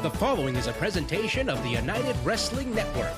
The following is a presentation of the United Wrestling Network.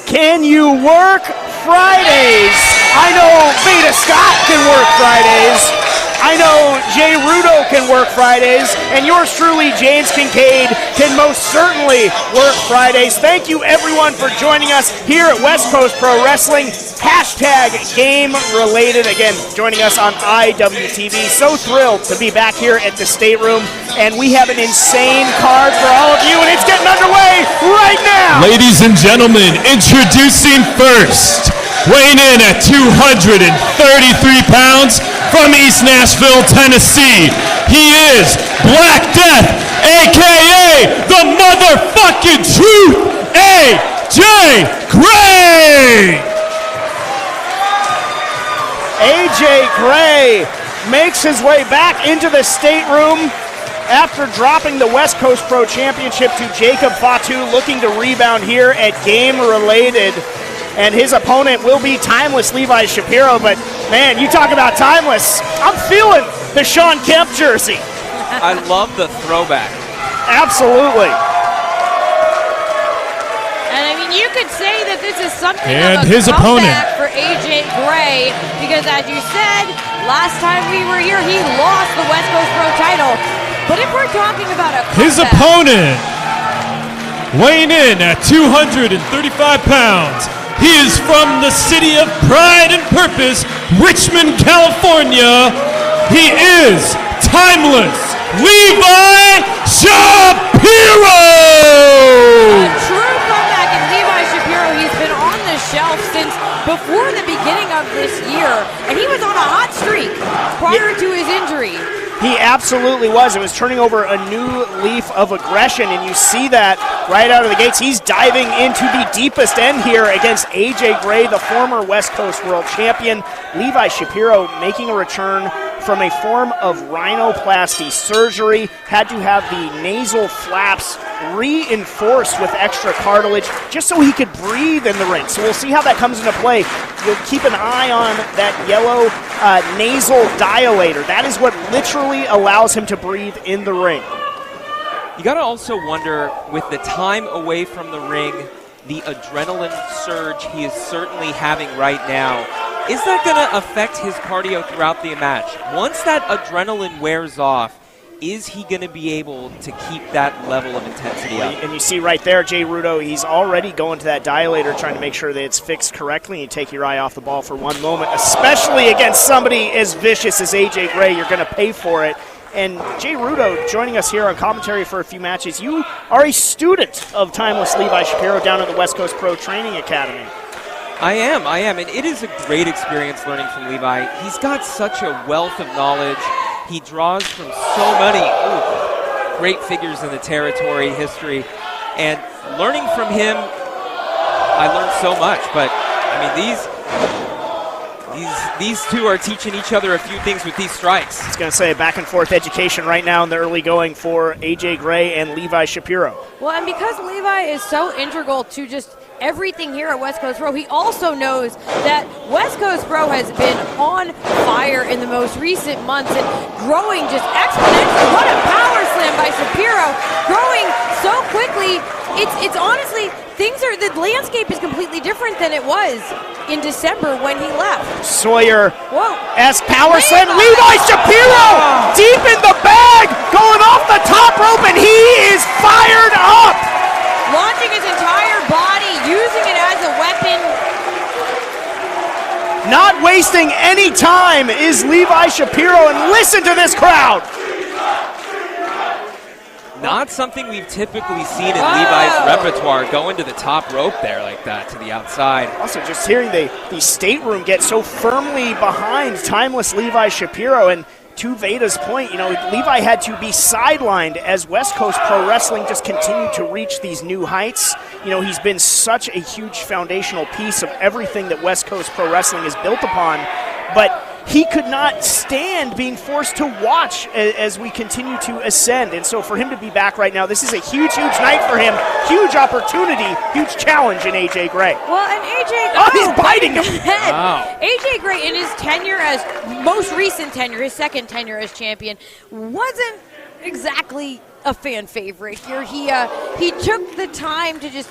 Can you work Fridays? I know Beta Scott can work Fridays. I know Jay Rudo can work Fridays. And yours truly, James Kincaid, can most certainly work Fridays. Thank you, everyone, for joining us here at West Coast Pro Wrestling. Hashtag Game Related. Again, joining us on IWTV. So thrilled to be back here at the stateroom. And we have an insane card for all of you, and it's getting underway right now. Ladies and gentlemen, introducing first, weighing in at 233 pounds from East Nashville, Tennessee, he is Black Death, a.k.a. the motherfucking truth, AJ Gray! AJ Gray makes his way back into the stateroom after dropping the West Coast Pro Championship to Jacob Fatu, looking to rebound here at Game Related. And his opponent will be timeless Levi Shapiro, but man, you talk about timeless. I'm feeling the Sean Kemp jersey. I love the throwback. Absolutely. And I mean, you could say that this is something and of a his comeback for AJ Gray, because as you said, last time we were here, he lost the West Coast Pro title. But if we're talking about a comeback, his opponent, weighing in at 235 pounds, he is from the city of pride and purpose, Richmond, California. He is timeless Levi Shapiro! a true comeback in Levi Shapiro. He's been on the shelf since before the beginning of this year, and he was on a hot streak prior to his injury. He absolutely was. It was turning over a new leaf of aggression, and you see that right out of the gates. He's diving into the deepest end here against AJ Gray, the former West Coast World Champion. Levi Shapiro making a return from a form of rhinoplasty surgery, had to have the nasal flaps reinforced with extra cartilage just so he could breathe in the ring. So we'll see how that comes into play. You'll keep an eye on that yellow nasal dilator. That is what literally allows him to breathe in the ring. You got to also wonder, with the time away from the ring, the adrenaline surge he is certainly having right now, is that going to affect his cardio throughout the match? Once that adrenaline wears off, is he going to be able to keep that level of intensity up? And you see right there, Jay Rudo, he's already going to that dilator trying to make sure that it's fixed correctly. You take your eye off the ball for one moment, especially against somebody as vicious as AJ Gray. You're going to pay for it. And Jay Rudo joining us here on commentary for a few matches. You are a student of timeless Levi Shapiro down at the West Coast Pro Training Academy. I am, and it is a great experience learning from Levi. He's got such a wealth of knowledge. He draws from so many great figures in the territory, history, and learning from him, I learned so much. But I mean, these two are teaching each other a few things with these strikes. I was going to say back and forth education right now in the early going for AJ Gray and Levi Shapiro. Well, and because Levi is so integral to just everything here at West Coast Pro, he also knows that West Coast Pro has been on fire in the most recent months and growing just exponentially. What a power slam by Shapiro, growing so quickly. It's honestly, the landscape is completely different than it was in December when he left. Sawyer-esque power slam. Levi Shapiro deep in the bag, going off the top rope, and he is fired up. Launching his entire body, using it as a weapon. Not wasting any time is Levi Shapiro, and listen to this crowd. Not something we've typically seen in Levi's repertoire, going to the top rope there like that to the outside. Also, just hearing the stateroom get so firmly behind timeless Levi Shapiro, and to Veda's point, Levi had to be sidelined as West Coast Pro Wrestling just continued to reach these new heights. He's been such a huge foundational piece of everything that West Coast Pro Wrestling is built upon, but he could not stand being forced to watch as we continue to ascend. And so for him to be back right now, this is a huge, huge night for him. Huge opportunity, huge challenge in AJ Gray. Well, and AJ... he's biting him. Wow. AJ Gray, in his tenure most recent tenure, his second tenure as champion, wasn't exactly a fan favorite here. He took the time to just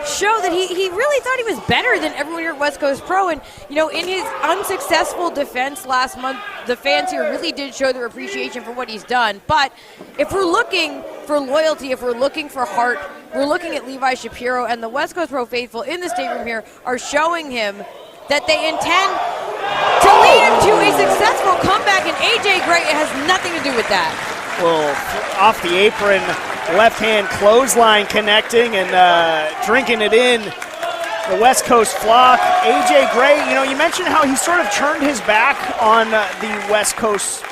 show that he really thought he was better than everyone here at West Coast Pro. And, in his unsuccessful defense last month, the fans here really did show their appreciation for what he's done. But if we're looking for loyalty, if we're looking for heart, we're looking at Levi Shapiro, and the West Coast Pro faithful in the stateroom here are showing him that they intend to lead him to a successful comeback, and AJ Gray has nothing to do with that. Well, off the apron, left-hand clothesline connecting and drinking it in. The West Coast flock. AJ Gray, you mentioned how he sort of turned his back on the West Coast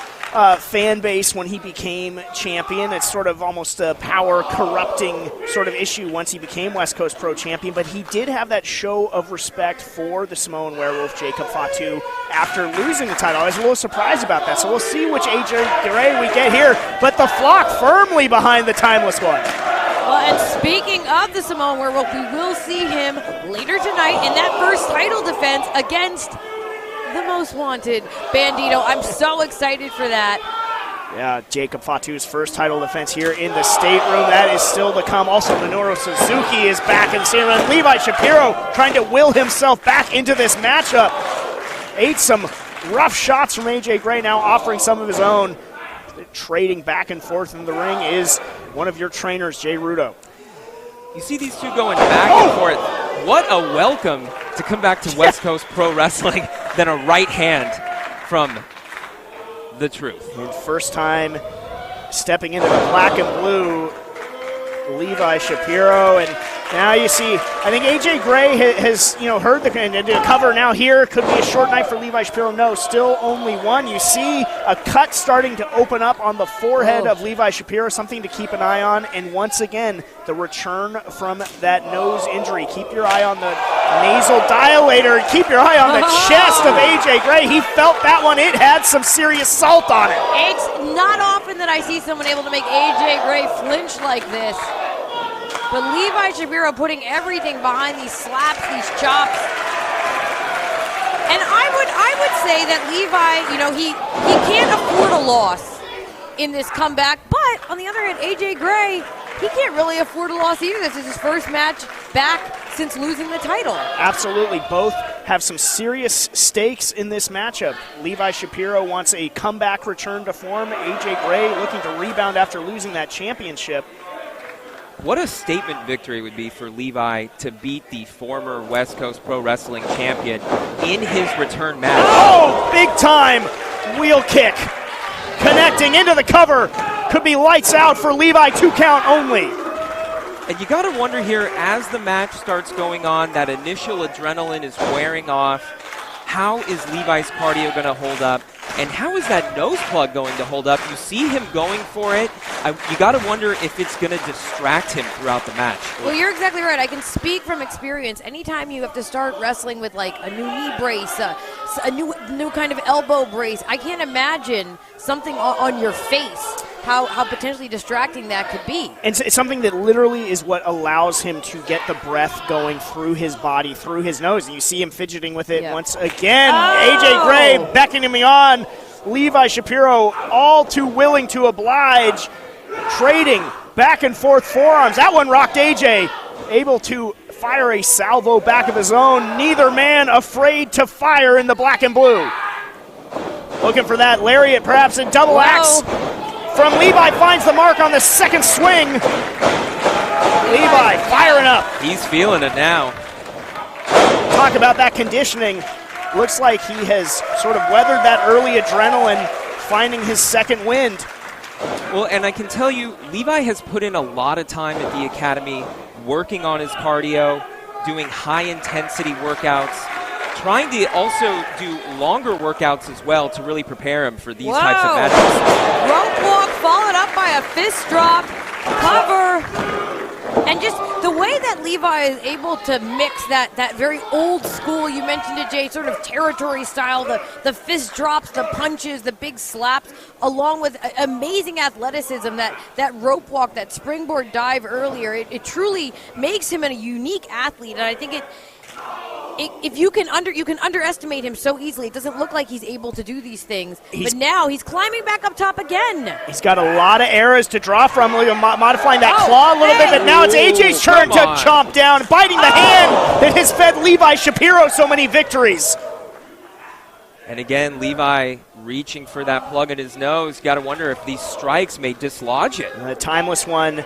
fan base when he became champion. It's sort of almost a power-corrupting sort of issue once he became West Coast Pro champion, but he did have that show of respect for the Samoan werewolf, Jacob Fatu, after losing the title. I was a little surprised about that, so we'll see which AJ Gray we get here, but the flock firmly behind the timeless one. Well, and speaking of the Samoan werewolf, we will see him later tonight in that first title defense against the most wanted Bandido. I'm so excited for that. Yeah, Jacob Fatu's first title defense here in the stateroom. That is still to come. Also, Minoru Suzuki is back in the stateroom. And Levi Shapiro trying to will himself back into this matchup. Ate some rough shots from AJ Gray, now offering some of his own. Trading back and forth in the ring is one of your trainers, Jay Rudo. You see these two going back and forth. What a welcome to come back to West Coast Pro Wrestling than a right hand from the Truth. And first time stepping into the black and blue, Levi Shapiro, and now you see, I think AJ Gray has heard the cover now here. Could be a short night for Levi Shapiro. No, still only one. You see a cut starting to open up on the forehead of Levi Shapiro, something to keep an eye on. And once again, the return from that nose injury. Keep your eye on the nasal dilator. Keep your eye on the chest of AJ Gray. He felt that one. It had some serious salt on it. It's not often that I see someone able to make AJ Gray flinch like this. But Levi Shapiro putting everything behind these slaps, these chops. And I would say that Levi, he can't afford a loss in this comeback. But on the other hand, AJ Gray, he can't really afford a loss either. This is his first match back since losing the title. Absolutely. Both have some serious stakes in this matchup. Levi Shapiro wants a comeback return to form. AJ Gray looking to rebound after losing that championship. What a statement victory would be for Levi to beat the former West Coast Pro Wrestling champion in his return match. Oh, big time wheel kick connecting into the cover. Could be lights out for Levi, 2 count only. And you got to wonder here, as the match starts going on, that initial adrenaline is wearing off. How is Levi's cardio going to hold up? And how is that nose plug going to hold up? You see him going for it. You got to wonder if it's going to distract him throughout the match. Well, you're exactly right. I can speak from experience. Anytime you have to start wrestling with like a new knee brace, a new kind of elbow brace, I can't imagine something on your face. How potentially distracting that could be. And it's something that literally is what allows him to get the breath going through his body, through his nose. And you see him fidgeting with it once again. AJ Gray beckoning me on. Levi Shapiro all too willing to oblige. Trading back and forth forearms. That one rocked AJ. Able to fire a salvo back of his own. Neither man afraid to fire in the black and blue. Looking for that lariat, perhaps in double axe. From Levi, finds the mark on the second swing. Levi firing up. He's feeling it now. Talk about that conditioning. Looks like he has sort of weathered that early adrenaline, finding his second wind. Well, and I can tell you, Levi has put in a lot of time at the academy, working on his cardio, doing high-intensity workouts, trying to also do longer workouts as well to really prepare him for these types of matches. Rope walk followed up by a fist drop, cover, and just the way that Levi is able to mix that very old school, you mentioned it, Jay, sort of territory style, the fist drops, the punches, the big slaps, along with amazing athleticism, that rope walk, that springboard dive earlier, it truly makes him a unique athlete, and I think if you can underestimate him so easily. It doesn't look like he's able to do these things. But now he's climbing back up top again. He's got a lot of arrows to draw from, modifying that claw a little bit. But now it's AJ's turn to chomp down, biting the hand that has fed Levi Shapiro so many victories. And again, Levi reaching for that plug in his nose. Got to wonder if these strikes may dislodge it. A timeless one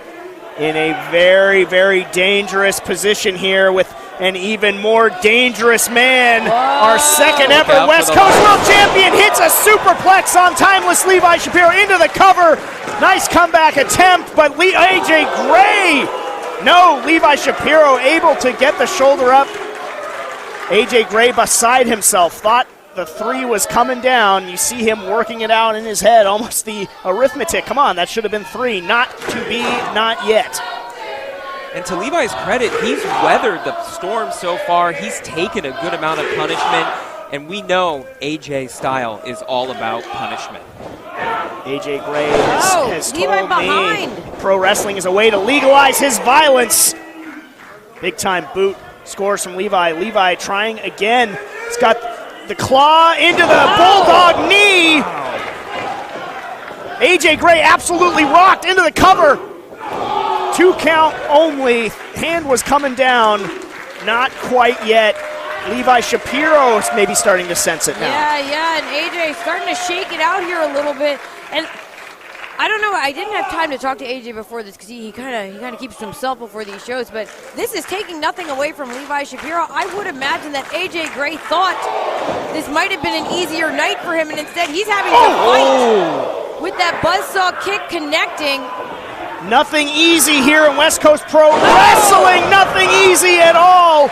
in a very, very dangerous position here with an even more dangerous man. Whoa. Our second ever West Coast World Champion hits a superplex on timeless Levi Shapiro into the cover. Nice comeback attempt, but AJ Gray. No, Levi Shapiro able to get the shoulder up. AJ Gray beside himself, thought the 3 was coming down. You see him working it out in his head, almost the arithmetic. Come on, that should have been 3. Not to be, not yet. And to Levi's credit, he's weathered the storm so far. He's taken a good amount of punishment, and we know AJ's style is all about punishment. AJ Gray has told behind. me pro wrestling is a way to legalize his violence. Big time boot scores from Levi. Levi trying again. He's got the claw into the bulldog knee. AJ Gray absolutely rocked into the cover. 2 count only. Hand was coming down. Not quite yet. Levi Shapiro is maybe starting to sense it now. Yeah, and AJ starting to shake it out here a little bit. And I don't know, I didn't have time to talk to AJ before this because he kind of keeps to himself before these shows, but this is taking nothing away from Levi Shapiro. I would imagine that AJ Gray thought this might have been an easier night for him, and instead he's having to fight with that buzzsaw kick connecting. Nothing easy here in West Coast Pro Wrestling. Nothing easy at all.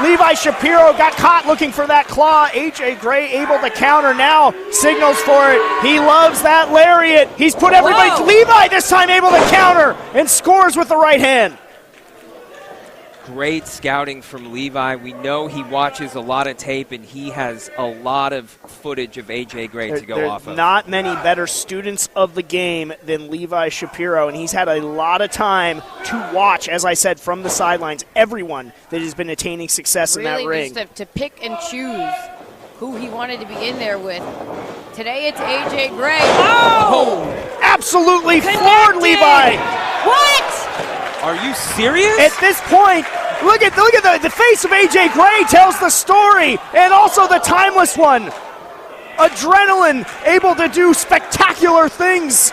Levi Shapiro got caught looking for that claw. AJ Gray able to counter now. Signals for it. He loves that lariat. He's put everybody. Levi this time able to counter and scores with the right hand. Great scouting from Levi. We know he watches a lot of tape, and he has a lot of footage of AJ Gray to go off of. Not many better students of the game than Levi Shapiro, and he's had a lot of time to watch, as I said, from the sidelines, everyone that has been attaining success in that ring. Really just to pick and choose who he wanted to be in there with. Today it's AJ Gray. Absolutely floored Levi. What? Are you serious? At this point, look at the face of AJ Gray tells the story, and also the timeless one. Adrenaline, able to do spectacular things,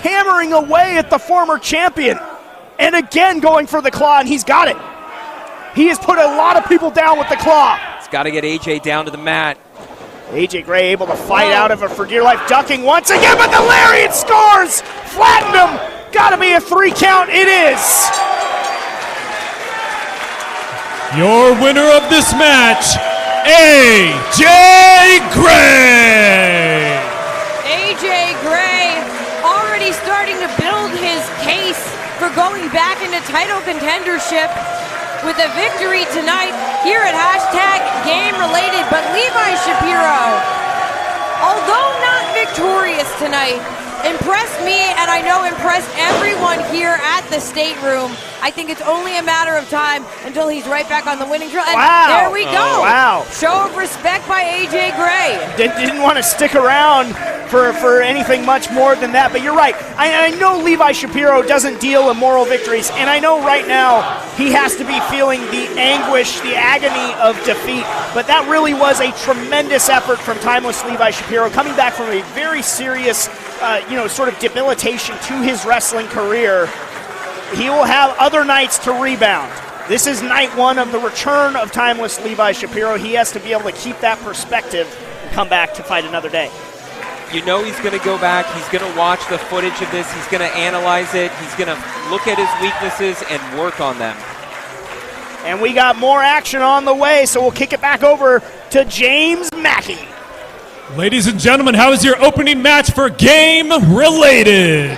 hammering away at the former champion, and again going for the claw, and he's got it. He has put a lot of people down with the claw. He's got to get AJ down to the mat. AJ Gray able to fight out of it for dear life, ducking once again, but the lariat scores! Flattened him! Gotta be a 3 count, it is! Your winner of this match, AJ Gray! AJ Gray already starting to build his case for going back into title contendership with a victory tonight here at #GameRelated. But Levi Shapiro, although not victorious tonight, impressed me, and I know impressed everyone here at the stateroom. I think it's only a matter of time until he's right back on the winning trail. And there we go. Wow. Show of respect by AJ Gray. Didn't want to stick around for anything much more than that, but you're right. I know Levi Shapiro doesn't deal in moral victories, and I know right now he has to be feeling the anguish, the agony of defeat, but that really was a tremendous effort from timeless Levi Shapiro, coming back from a very serious sort of debilitation to his wrestling career. He will have other nights to rebound. This is night 1 of the return of timeless Levi Shapiro. He has to be able to keep that perspective and come back to fight another day. You know he's going to go back. He's going to watch the footage of this. He's going to analyze it. He's going to look at his weaknesses and work on them. And we got more action on the way, so we'll kick it back over to James Mackey. Ladies and gentlemen, how is your opening match for Game Related?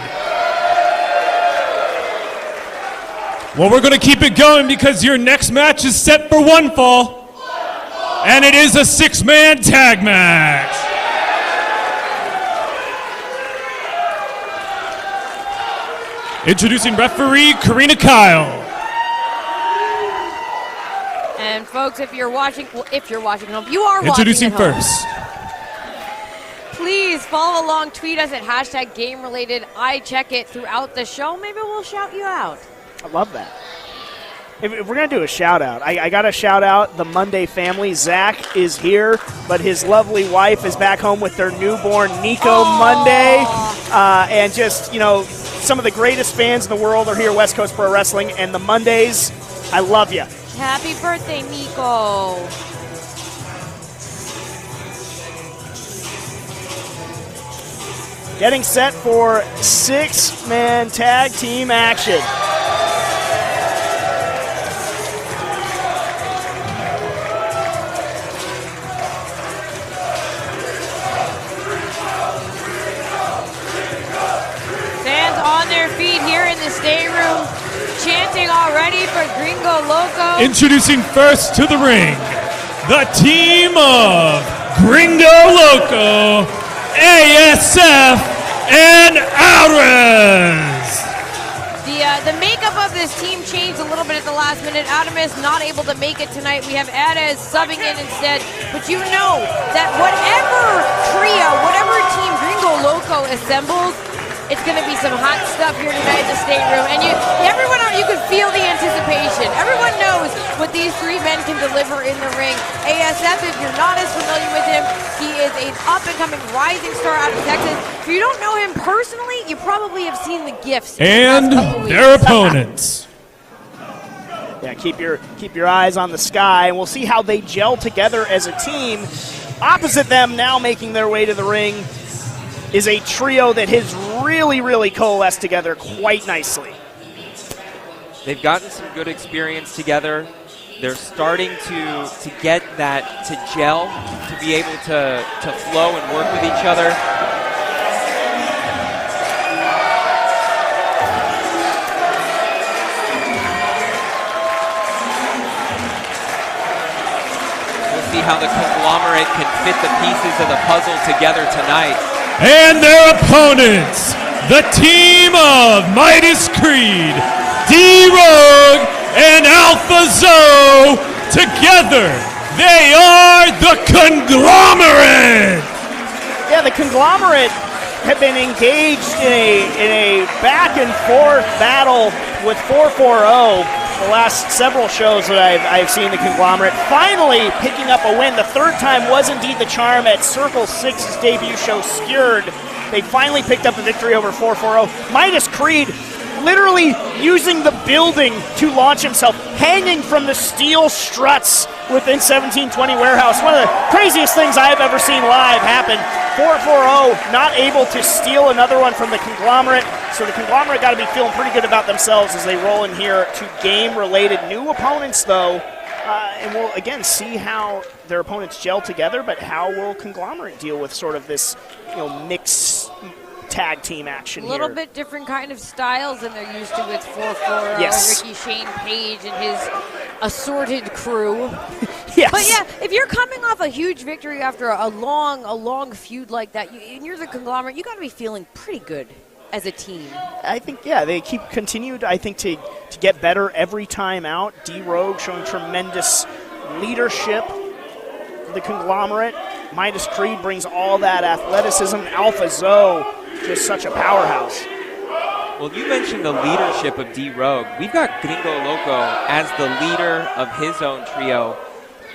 Well, we're going to keep it going because your next match is set for one fall. And it is a 6-man tag match. Introducing referee Karina Kyle. And folks, if you're watching at home, you are Introducing watching at home. first. Please follow along, tweet us at #GameRelated. I check it throughout the show. Maybe we'll shout you out. I love that. If we're going to do a shout-out, I got to shout out the Monday family. Zach is here, but his lovely wife is back home with their newborn, Nico. Monday. And just, some of the greatest fans in the world are here, West Coast Pro Wrestling, and the Mondays, I love you. Happy birthday, Nico. Getting set for 6-man tag team action. Fans on their feet here in the stateroom, chanting already for Gringo Loco. Introducing first to the ring, the team of Gringo Loco, ASF, and Arez. The makeup of this team changed a little bit at the last minute. Adamus not able to make it tonight. We have Arez subbing in instead. But you know that whatever trio, whatever team Gringo Loco assembles, it's going to be some hot stuff here tonight in the stateroom. And you can feel the anticipation. Everyone knows what these 3 men can deliver in the ring. ASF, if you're not as familiar with him, he is an up-and-coming rising star out of Texas. If you don't know him personally, you probably have seen the gifts. And their opponents. Yeah, keep your eyes on the sky, and we'll see how they gel together as a team. Opposite them, now making their way to the ring, is a trio that has really, really coalesced together quite nicely. They've gotten some good experience together. They're starting to get that to gel, to be able to flow and work with each other. We'll see how the Conglomerate can fit the pieces of the puzzle together tonight. And their opponents, the team of Midas, Kreed, D-Rogue, and Alpha Zoe. Together, they are the Conglomerate. Yeah, the Conglomerate have been engaged in a back-and-forth battle with 440 the last several shows that I've seen the Conglomerate finally picking up a win. The third time was indeed the charm at Circle 6's debut show, Skewered. They finally picked up a victory over 440. Midas, Kreed, literally using the building to launch himself, hanging from the steel struts within 1720 Warehouse. One of the craziest things I have ever seen live happen. 4-4-0, not able to steal another one from the Conglomerate. So the Conglomerate got to be feeling pretty good about themselves as they roll in here to game-related new opponents, though. And we'll, again, see how their opponents gel together, but how will Conglomerate deal with sort of this, mixed tag team action here? A little bit different kind of styles than they're used to with 4-4-0, Yes. Ricky Shane Page and his assorted crew. Yes. But yeah, if you're coming off a huge victory after a long feud like that, and you're the Conglomerate, you got to be feeling pretty good as a team. I think, they continued, I think, to get better every time out. D-Rogue showing tremendous leadership for the Conglomerate. Midas Kreed brings all that athleticism. Alpha Zoe, just such a powerhouse. Well, you mentioned the leadership of D-Rogue. We've got Gringo Loco as the leader of his own trio.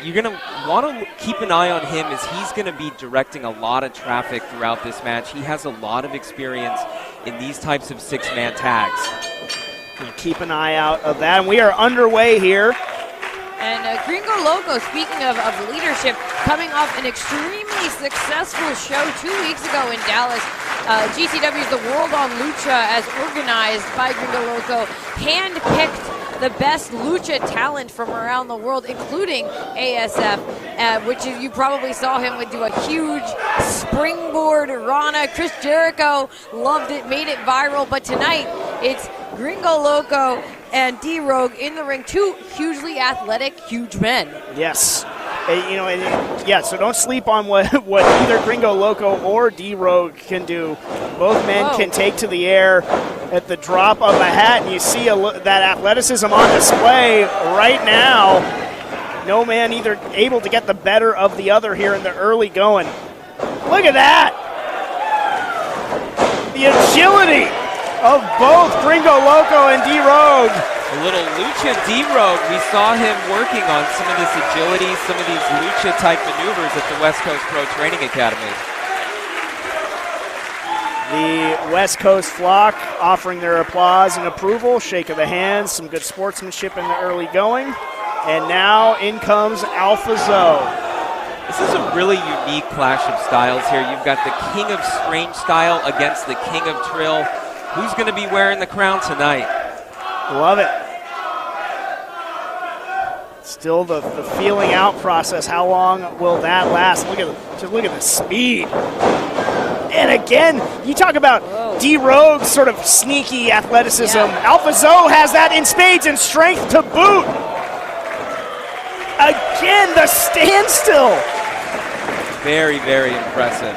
You're going to want to keep an eye on him as he's going to be directing a lot of traffic throughout this match. He has a lot of experience in these types of six-man tags. We'll keep an eye out of that. And we are underway here. And Gringo Loco, speaking of leadership, coming off an extremely successful show 2 weeks ago in Dallas. GCW's The World on Lucha, as organized by Gringo Loco, handpicked the best lucha talent from around the world, including ASF, which you probably saw him do a huge springboard Rana. Chris Jericho loved it, made it viral. But tonight, it's Gringo Loco and D-Rogue in the ring, two hugely athletic, huge men. Yes. So don't sleep on what either Gringo Loco or D-Rogue can do. Both men can take to the air at the drop of a hat, and you see that athleticism on display right now. No man either able to get the better of the other here in the early going. Look at that! The agility of both Gringo Loco and D-Rogue. A little lucha D-Rogue. We saw him working on some of this agility, some of these lucha-type maneuvers at the West Coast Pro Training Academy. The West Coast flock offering their applause and approval, shake of the hands, some good sportsmanship in the early going. And now in comes Alpha Zoe. This is a really unique clash of styles here. You've got the King of Strange Style against the King of Trill. Who's going to be wearing the crown tonight? Love it. Still the feeling out process. How long will that last? Look at the speed. And again, you talk about D-Rogue's sort of sneaky athleticism. Yeah. Alpha Zoe has that in spades and strength to boot. Again, the standstill. Very, very impressive.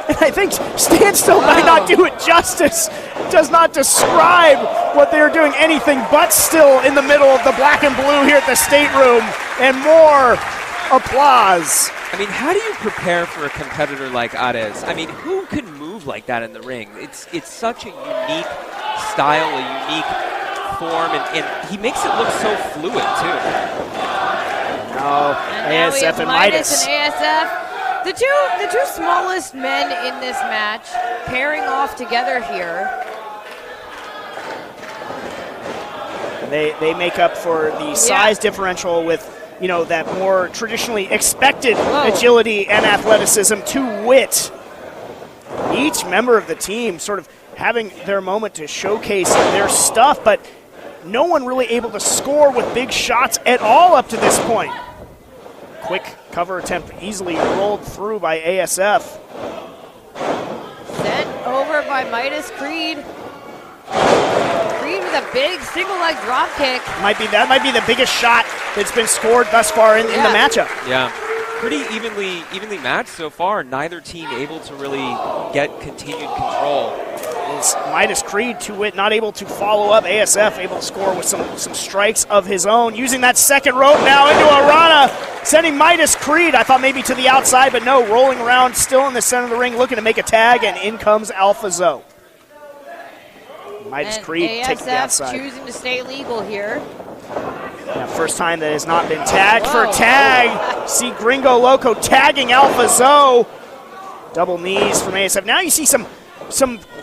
And I think standstill might not do it justice. Does not describe what they're doing anything but still in the middle of the black and blue here at the stateroom. And more applause. I mean, how do you prepare for a competitor like Arez? I mean, who can move like that in the ring? It's such a unique style, a unique form, and he makes it look so fluid, too. No, and ASF and Midas. And ASF. The two smallest men in this match pairing off together here. They make up for the size differential with, that more traditionally expected agility and athleticism to wit. Each member of the team sort of having their moment to showcase their stuff, but no one really able to score with big shots at all up to this point. Quick cover attempt easily rolled through by ASF. Sent over by Midas Kreed. Kreed with a big single leg drop kick. That might be the biggest shot that's been scored thus far in the matchup. Yeah. Pretty evenly matched so far. Neither team able to really get continued control. Is Midas Kreed, to wit, not able to follow up. ASF able to score with some strikes of his own. Using that second rope now into a Rana, sending Midas Kreed, I thought maybe to the outside, but no, rolling around still in the center of the ring, looking to make a tag, and in comes Alpha Zoe. Midas Kreed taking the outside. ASF choosing to stay legal here. Yeah, first time that has not been tagged for a tag. See Gringo Loco tagging Alpha Zoe. Double knees from ASF. Now you see some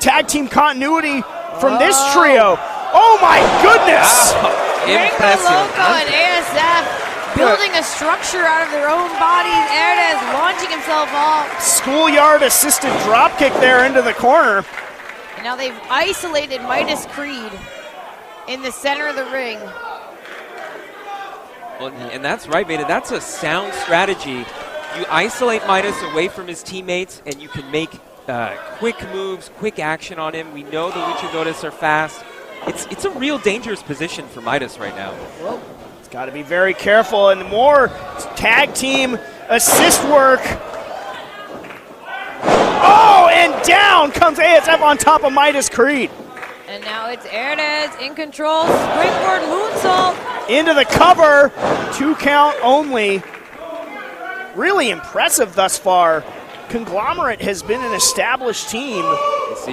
tag team continuity from this trio. Oh my goodness! Gringo, Loco, and ASF building a structure out of their own bodies. Arez launching himself off. Schoolyard assisted dropkick there into the corner. And now they've isolated Midas Kreed in the center of the ring. Well, and that's right, Beta. That's a sound strategy. You isolate Midas away from his teammates, and you can make quick moves, quick action on him. We know the luchadores are fast. It's a real dangerous position for Midas right now. Well, it's got to be very careful, and more tag team assist work. Oh, and down comes ASF on top of Midas Kreed. And now it's Arez in control. Springboard moonsault. Into the cover. 2 count only. Really impressive thus far. Conglomerate has been an established team. It's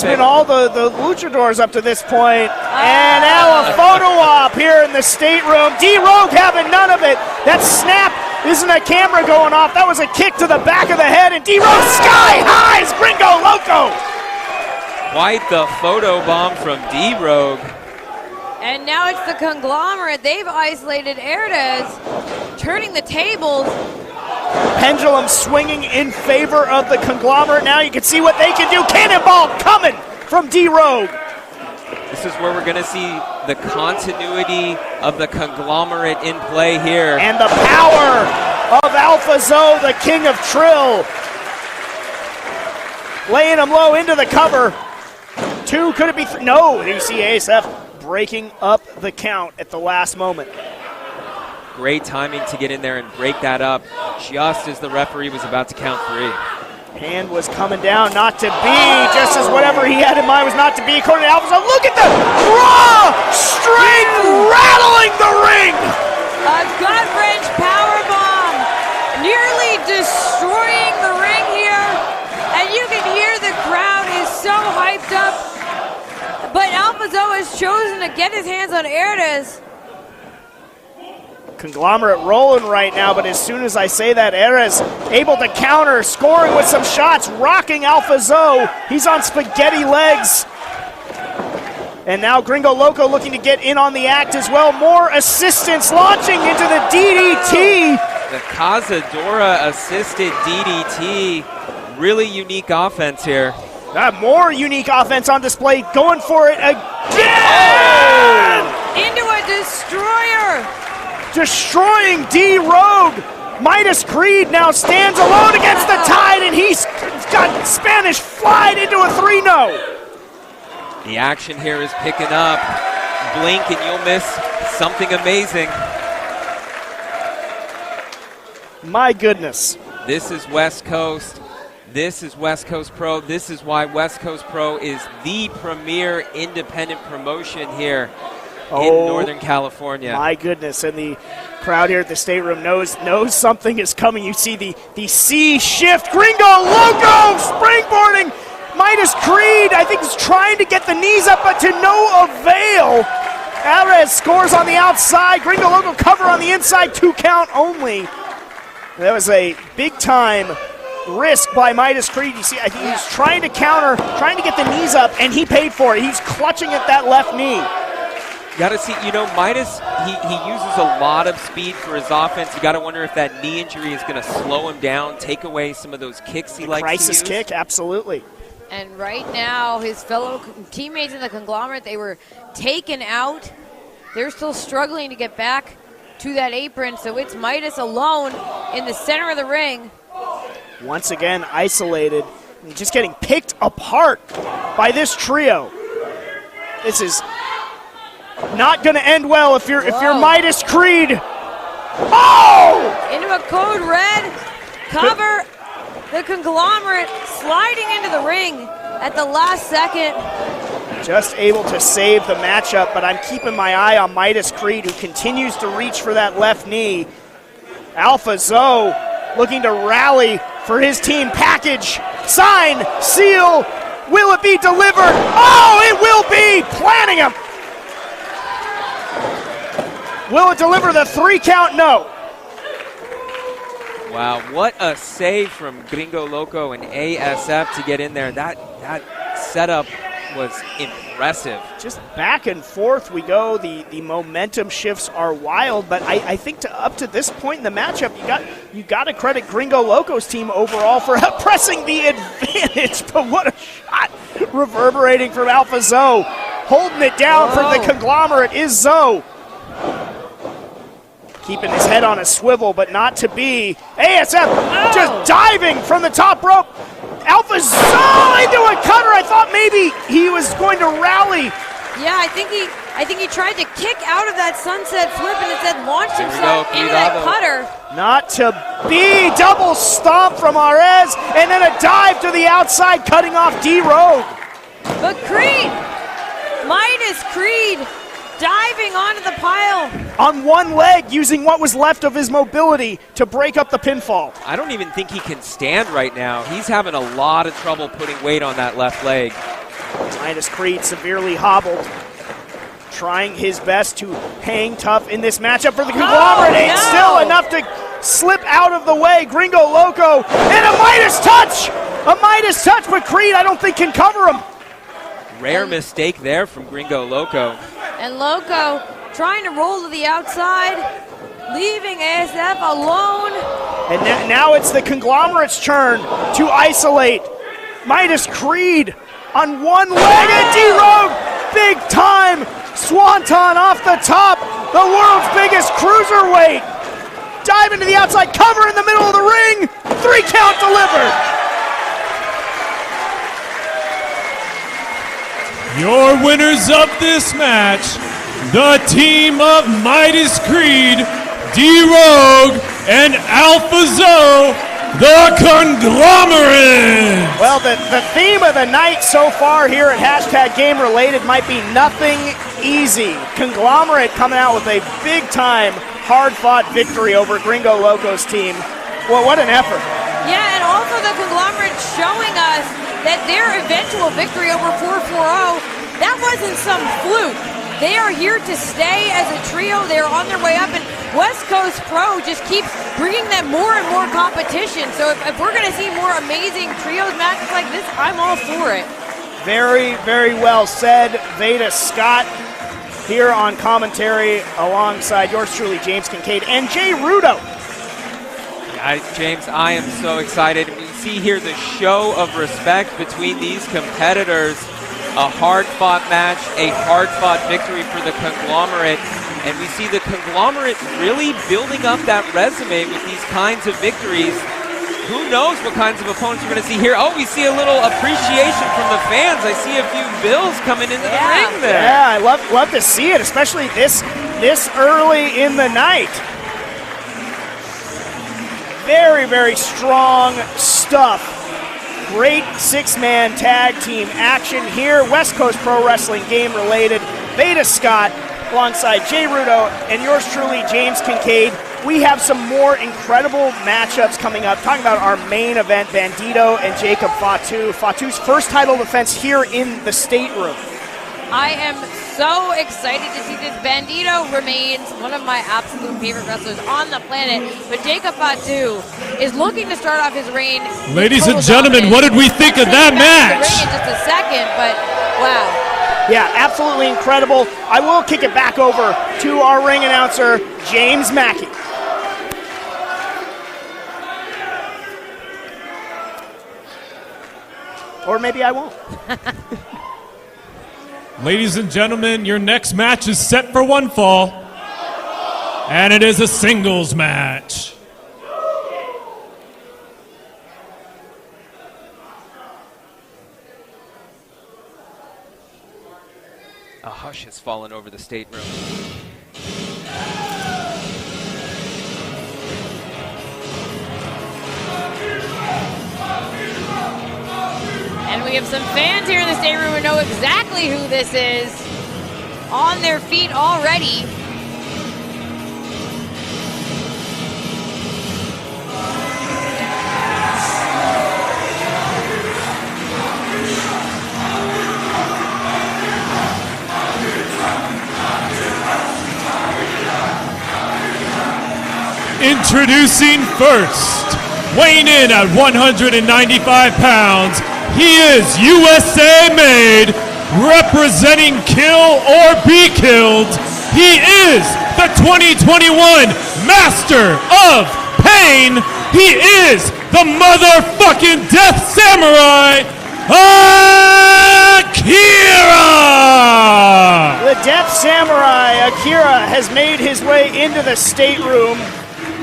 been all the luchadors up to this point. And now a photo op here in the stateroom. D-Rogue having none of it. That snap isn't a camera going off. That was a kick to the back of the head. And D-Rogue sky highs Gringo Loco. Quite the photo bomb from D-Rogue. And now it's the Conglomerate. They've isolated Arez, turning the tables. Pendulum swinging in favor of the Conglomerate. Now you can see what they can do. Cannonball coming from D-Rogue. This is where we're going to see the continuity of the Conglomerate in play here. And the power of Alpha Zoe, the king of Trill. Laying him low into the cover. 2, could it be 3? No, you see ASF breaking up the count at the last moment. Great timing to get in there and break that up just as the referee was about to count 3. Hand was coming down, not to be, just as whatever he had in mind was not to be. According to Alpha Zoe, look at the raw straight rattling the ring. A gut-wrench powerbomb, nearly destroying the ring here. And you can hear the crowd is so hyped up. But Alpha Zoe has chosen to get his hands on Arez. Conglomerate rolling right now, but as soon as I say that, Arez able to counter, scoring with some shots, rocking Alpha Zoe. He's on spaghetti legs. And now Gringo Loco looking to get in on the act as well. More assistance launching into the DDT. The Cazadora assisted DDT. Really unique offense here. More unique offense on display, going for it again! Into a destroyer! Destroying D-Rogue. Midas Kreed now stands alone against the Tide, and he's got Spanish flied into a 3-0. The action here is picking up. Blink and you'll miss something amazing. My goodness. This is West Coast. This is West Coast Pro. This is why West Coast Pro is the premier independent promotion here in Northern California. My goodness, and the crowd here at the stateroom knows something is coming. You see the C shift. Gringo Loco springboarding. Midas Kreed, I think, is trying to get the knees up, but to no avail. Arez scores on the outside. Gringo Loco cover on the inside, 2 count only. That was a big-time risk by Midas Kreed. You see, I think he's trying to counter, trying to get the knees up, and he paid for it. He's clutching at that left knee. You got to see, Midas, he uses a lot of speed for his offense. You got to wonder if that knee injury is going to slow him down, take away some of those kicks he likes to use. Crisis kick, absolutely. And right now, his fellow teammates in the Conglomerate, they were taken out. They're still struggling to get back to that apron, so it's Midas alone in the center of the ring. Once again, isolated, and just getting picked apart by this trio. This is not going to end well if you're Midas Kreed. Oh! Into a code red cover. The Conglomerate sliding into the ring at the last second. Just able to save the matchup, but I'm keeping my eye on Midas Kreed, who continues to reach for that left knee. Alpha Zoe looking to rally for his team. Package, sign, seal. Will it be delivered? Oh, it will be! Planning him. Will it deliver the 3 count? No. Wow, what a save from Gringo Loco and ASF to get in there. That setup was impressive. Just back and forth we go. The momentum shifts are wild, but I think up to this point in the matchup, you got to credit Gringo Loco's team overall for pressing the advantage. But what a shot reverberating from Alpha Zoe. Holding it down for the Conglomerate is Zoe. Keeping his head on a swivel, but not to be. ASF just diving from the top rope. Alpha Zoe into a cutter. I thought maybe he was going to rally. Yeah, I think he tried to kick out of that sunset flip and instead launched himself into that cutter. Not to be. Double stomp from Arez, and then a dive to the outside, cutting off D-Rogue. But Kreed, Midas Kreed, diving onto the pile. On one leg, using what was left of his mobility to break up the pinfall. I don't even think he can stand right now. He's having a lot of trouble putting weight on that left leg. Titus Kreed severely hobbled, trying his best to hang tough in this matchup for the Conglomerate. Ain't still enough to slip out of the way. Gringo Loco, and a Midas touch! A Midas touch, but Kreed I don't think can cover him. Rare mistake there from Gringo Loco. And Loco trying to roll to the outside, leaving ASF alone. And now it's the Conglomerate's turn to isolate. Midas Kreed on one leg, and D-Rogue, big time swanton off the top, the world's biggest cruiserweight. Dive into the outside, cover in the middle of the ring, 3 count delivered. Your winners of this match, the team of Midas Kreed, D-Rogue, and Alpha Zoe, the Conglomerate! Well, the theme of the night so far here at #GameRelated might be nothing easy. Conglomerate coming out with a big-time, hard-fought victory over Gringo Loco's team. Well, what an effort. Yeah, and also the Conglomerate showing us that their eventual victory over 440, that wasn't some fluke. They are here to stay as a trio. They're on their way up, and West Coast Pro just keeps bringing them more and more competition. So if we're going to see more amazing trios matches like this, I'm all for it. Very, very well said. Veda Scott here on commentary alongside yours truly, James Kincaid, and Jay Rudo. James, I am so excited. We see here the show of respect between these competitors. A hard-fought match, a hard-fought victory for the Conglomerate, and we see the Conglomerate really building up that resume with these kinds of victories. Who knows what kinds of opponents we're going to see here. Oh, we see a little appreciation from the fans. I see a few bills coming into the ring there. Yeah, I love to see it, especially this early in the night. Very, very strong stuff. Great 6-man tag team action here. West Coast Pro Wrestling Game-Related. Veda Scott alongside Jay Rudo and yours truly, James Kincaid. We have some more incredible matchups coming up. Talking about our main event, Bandido and Jacob Fatu. Fatu's first title defense here in the stateroom. I am so excited to see this. Bandido remains one of my absolute favorite wrestlers on the planet, but Jacob Fatu is looking to start off his reign. Ladies and gentlemen, what did we think of that match? In just a second, but wow. Yeah, absolutely incredible. I will kick it back over to our ring announcer, James Mackey. Or maybe I won't. Ladies and gentlemen, your next match is set for one fall, and it is a singles match. A hush has fallen over the stateroom. And we have some fans here in the stateroom who know exactly who this is. On their feet already. Introducing first, weighing in at 195 pounds, He is USA made, representing kill or be killed. He is the 2021 Master of Pain. He is the motherfucking Death Samurai, Akira! The Death Samurai, Akira, has made his way into the stateroom,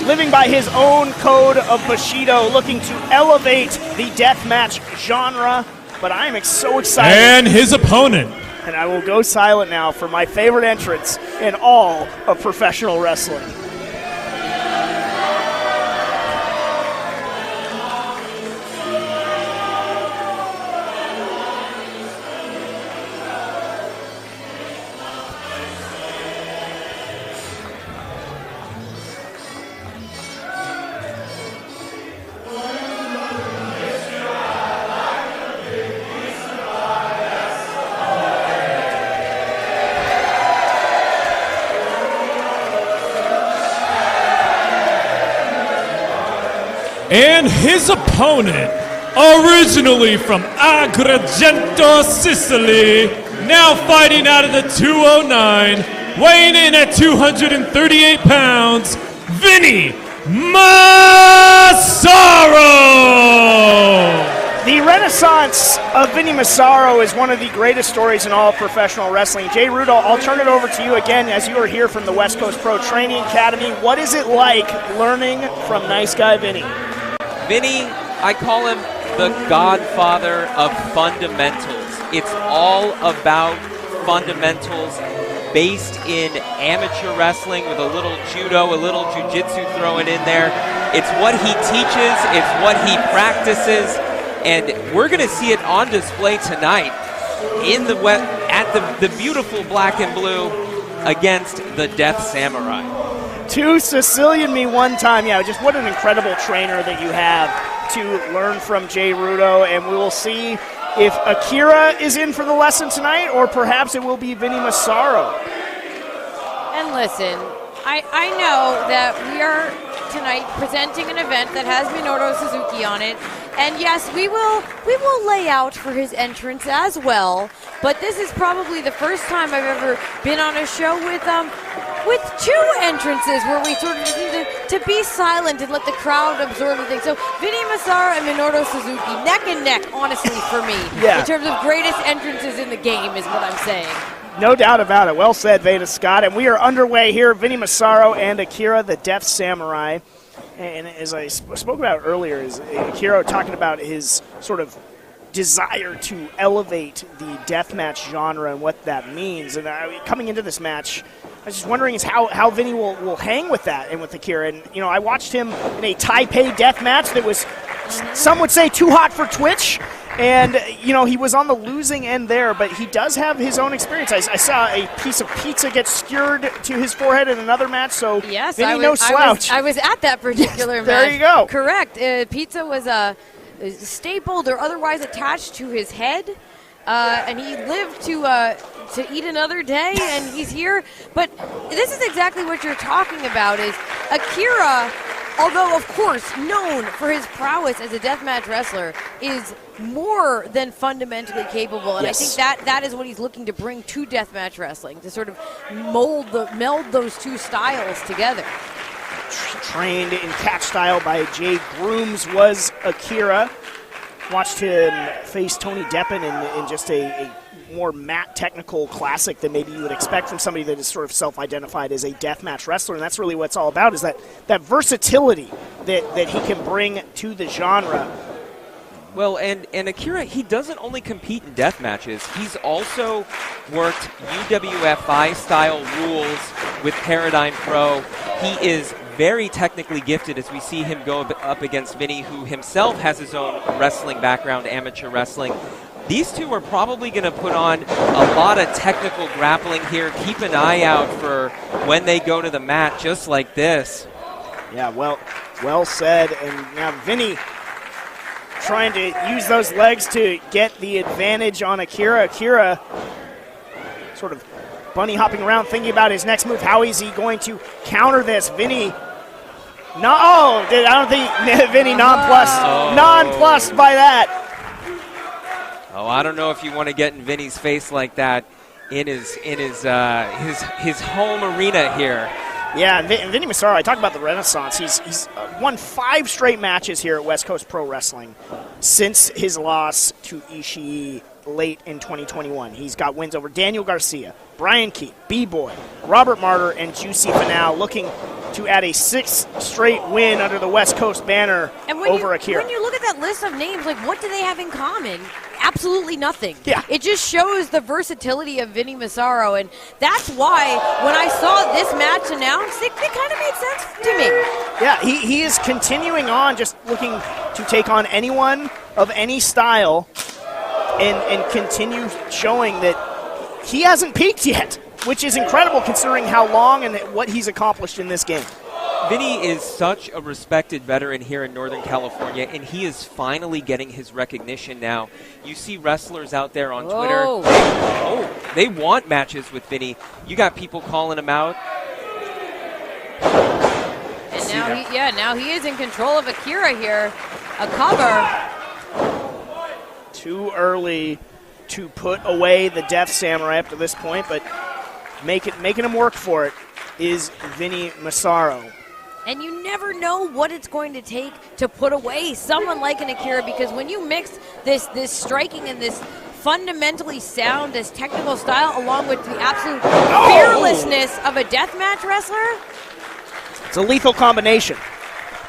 living by his own code of Bushido, looking to elevate the deathmatch genre. But I am so excited. And his opponent. And I will go silent now for my favorite entrance in all of professional wrestling. And his opponent, originally from Agrigento, Sicily, now fighting out of the 209, weighing in at 238 pounds, Vinnie Massaro! The renaissance of Vinnie Massaro is one of the greatest stories in all of professional wrestling. Jay Rudo, I'll turn it over to you again as you are here from the West Coast Pro Training Academy. What is it like learning from Nice Guy Vinnie? Vinnie, I call him the godfather of fundamentals. It's all about fundamentals based in amateur wrestling with a little judo, a little jiu-jitsu thrown in there. It's what he teaches, it's what he practices, and we're going to see it on display tonight in the at the beautiful black and blue against the Death Samurai. To Sicilian me one time. Yeah, just what an incredible trainer that you have to learn from Jay Rudo, and we will see if Akira is in for the lesson tonight, or perhaps it will be Vinnie Massaro. And listen, I know that we are tonight presenting an event that has Minoru Suzuki on it, and yes, we will lay out for his entrance as well. But this is probably the first time I've ever been on a show with two entrances where we sort of just need to be silent and let the crowd absorb the thing. So Vinnie Massaro and Minoru Suzuki, neck and neck, honestly, for me, in terms of greatest entrances in the game is what I'm saying. No doubt about it. Well said, Veda Scott. And we are underway here. Vinnie Massaro and Akira, the Death Samurai. And as I spoke about earlier, is Akira talking about his sort of desire to elevate the deathmatch genre and what that means. And coming into this match, I was just wondering is how Vinnie will hang with that and with Akira. And, you know, I watched him in a Taipei death match that was, some would say, too hot for Twitch. And, you know, he was on the losing end there, but he does have his own experience. I saw a piece of pizza get skewered to his forehead in another match, so yes, Vinnie, no slouch. I was at that particular match. There you go. Correct. Pizza was stapled or otherwise attached to his head, and he lived to eat another day, and he's here. But this is exactly what you're talking about, is Akira, although of course known for his prowess as a deathmatch wrestler, is more than fundamentally capable, and yes. I think that is what he's looking to bring to deathmatch wrestling, to sort of meld those two styles together. Trained in catch style by Jay Grooms was Akira. Watched him face Tony Deppen in just a more mat technical classic than maybe you would expect from somebody that is sort of self-identified as a deathmatch wrestler, and that's really what it's all about, is that versatility that he can bring to the genre. Well, and Akira, he doesn't only compete in death matches. He's also worked UWFI-style rules with Paradigm Pro. He is very technically gifted as we see him go up against Vinnie, who himself has his own wrestling background, amateur wrestling. These two are probably going to put on a lot of technical grappling here. Keep an eye out for when they go to the mat just like this. Yeah, well said. And now Vinnie trying to use those legs to get the advantage on Akira. Akira sort of bunny hopping around, thinking about his next move. How is he going to counter this? Vinnie, I don't think Vinnie nonplussed by that. Oh, I don't know if you want to get in Vinny's face like that in his home arena here. Yeah, and Vinnie Massaro, I talk about the Renaissance. He's won 5 straight matches here at West Coast Pro Wrestling since his loss to Ishii late in 2021. He's got wins over Daniel Garcia, Brian Keith, B-Boy, Robert Martyr, and Juicy Finau, looking to add a 6th straight win under the West Coast banner over Akira. When you look at that list of names, like, what do they have in common? Absolutely nothing. Yeah. It just shows the versatility of Vinnie Massaro, and that's why when I saw this match announced, it kind of made sense to me. Yeah, he is continuing on, just looking to take on anyone of any style and continue showing that he hasn't peaked yet, which is incredible considering how long and what he's accomplished in this game. Vinny is such a respected veteran here in Northern California, and he is finally getting his recognition now. You see wrestlers out there on Twitter. They want matches with Vinny. You got people calling him out. And now he is in control of Akira here. A cover. Too early to put away the Death Samurai up to this point, but making him work for it is Vinnie Massaro. And you never know what it's going to take to put away someone like an Akira, because when you mix this striking and this fundamentally sound, this technical style, along with the absolute fearlessness of a deathmatch wrestler, it's a lethal combination.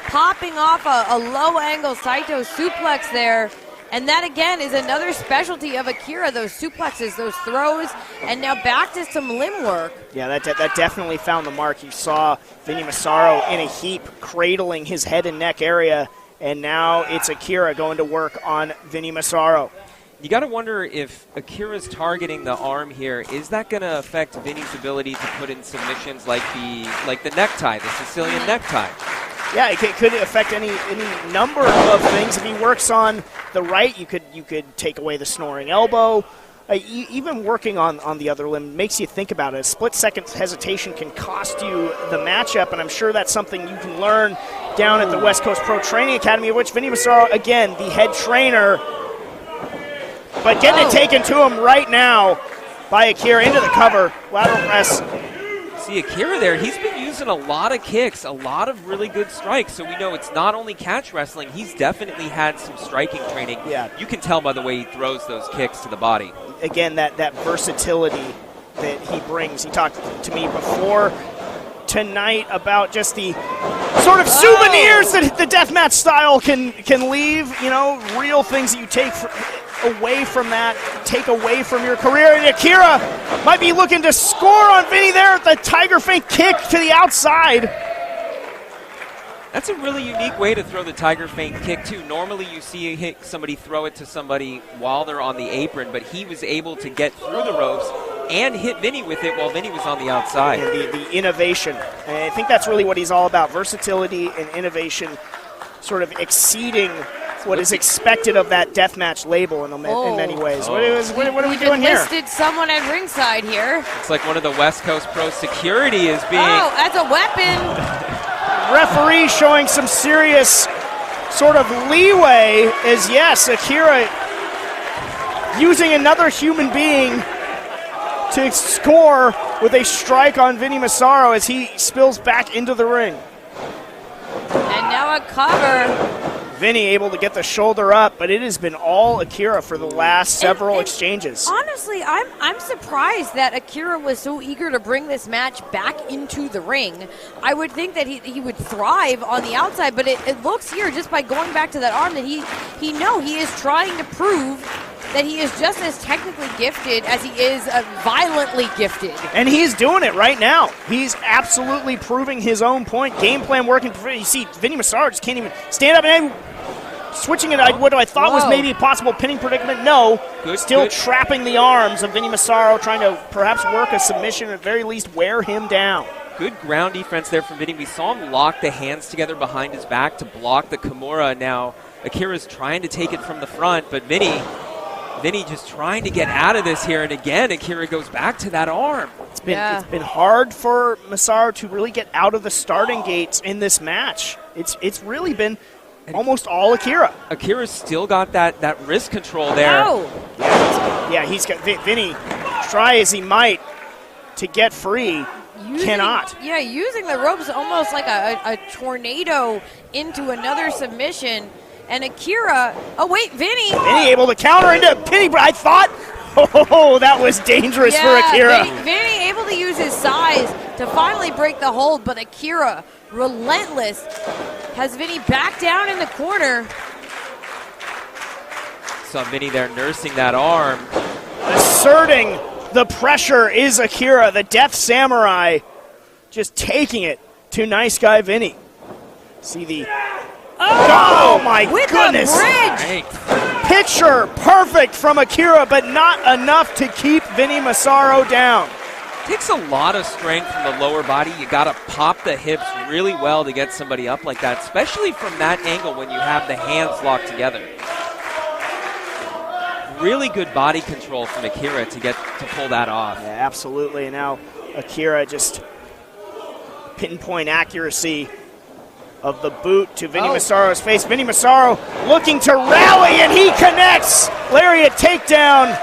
Popping off a low-angle Saito suplex there. And that, again, is another specialty of Akira, those suplexes, those throws, and now back to some limb work. Yeah, that definitely found the mark. You saw Vinnie Massaro in a heap, cradling his head and neck area, and now it's Akira going to work on Vinnie Massaro. You got to wonder if Akira's targeting the arm here, is that going to affect Vinny's ability to put in submissions like the necktie, the Sicilian necktie? Yeah, it could affect any number of things. If he works on the right, you could take away the snoring elbow. Even working on the other limb makes you think about it. A split-second hesitation can cost you the matchup, and I'm sure that's something you can learn down at the West Coast Pro Training Academy, of which Vinnie Massaro, again, the head trainer, but getting it taken to him right now by Akira into the cover, lateral press. See, Akira there, he's been using a lot of kicks, a lot of really good strikes, so we know it's not only catch wrestling, he's definitely had some striking training. Yeah. You can tell by the way he throws those kicks to the body. Again, that versatility that he brings. He talked to me before tonight about just the sort of souvenirs that the deathmatch style can leave, real things that you take away from that, take away from your career. And Akira might be looking to score on Vinny there at the Tiger Feint kick to the outside. That's a really unique way to throw the Tiger Feint kick, too. Normally you see somebody throw it to somebody while they're on the apron, but he was able to get through the ropes and hit Vinny with it while Vinny was on the outside. And the innovation. And I think that's really what he's all about, versatility and innovation, sort of exceeding what is expected of that deathmatch label in many ways. What are we doing here? Listed someone at ringside here. It's like one of the West Coast Pro security is being... Oh, that's a weapon. Referee showing some serious sort of leeway as, yes, Akira using another human being to score with a strike on Vinnie Massaro as he spills back into the ring. And now a cover. Vinny able to get the shoulder up, but it has been all Akira for the last several exchanges. Honestly, I'm surprised that Akira was so eager to bring this match back into the ring. I would think that he would thrive on the outside, but it looks here, just by going back to that arm, that he is trying to prove that he is just as technically gifted as he is violently gifted. And he's doing it right now. He's absolutely proving his own point. Game plan working. You see, Vinnie Massaro just can't even stand up and switching it. What I thought was maybe a possible pinning predicament. No, still trapping the arms of Vinnie Massaro, trying to perhaps work a submission, or at very least wear him down. Good ground defense there from Vinny. We saw him lock the hands together behind his back to block the Kimura. Now Akira's trying to take it from the front, but Vinny just trying to get out of this here, and again, Akira goes back to that arm. It's been hard for Massaro to really get out of the starting gates in this match. It's really been almost all Akira. Akira's still got that wrist control there. Oh. Yeah, he's got Vinnie, try as he might to get free, cannot. Yeah, using the ropes almost like a tornado into another submission. And Akira, oh wait, Vinnie. Vinnie able to counter into Penny, I thought, oh, that was dangerous for Akira. Vinnie able to use his size to finally break the hold, but Akira, relentless, has Vinnie back down in the corner. Saw Vinnie there nursing that arm. Asserting the pressure is Akira, the Death Samurai, just taking it to nice guy Vinnie. See the, oh my with goodness. A bridge. Picture perfect from Akira, but not enough to keep Vinnie Massaro down. Takes a lot of strength from the lower body. You got to pop the hips really well to get somebody up like that, especially from that angle when you have the hands locked together. Really good body control from Akira to pull that off. Yeah, absolutely. And now Akira just pinpoint accuracy of the boot to Vinnie Massaro's face. Vinnie Massaro looking to rally, and he connects. Lariat takedown.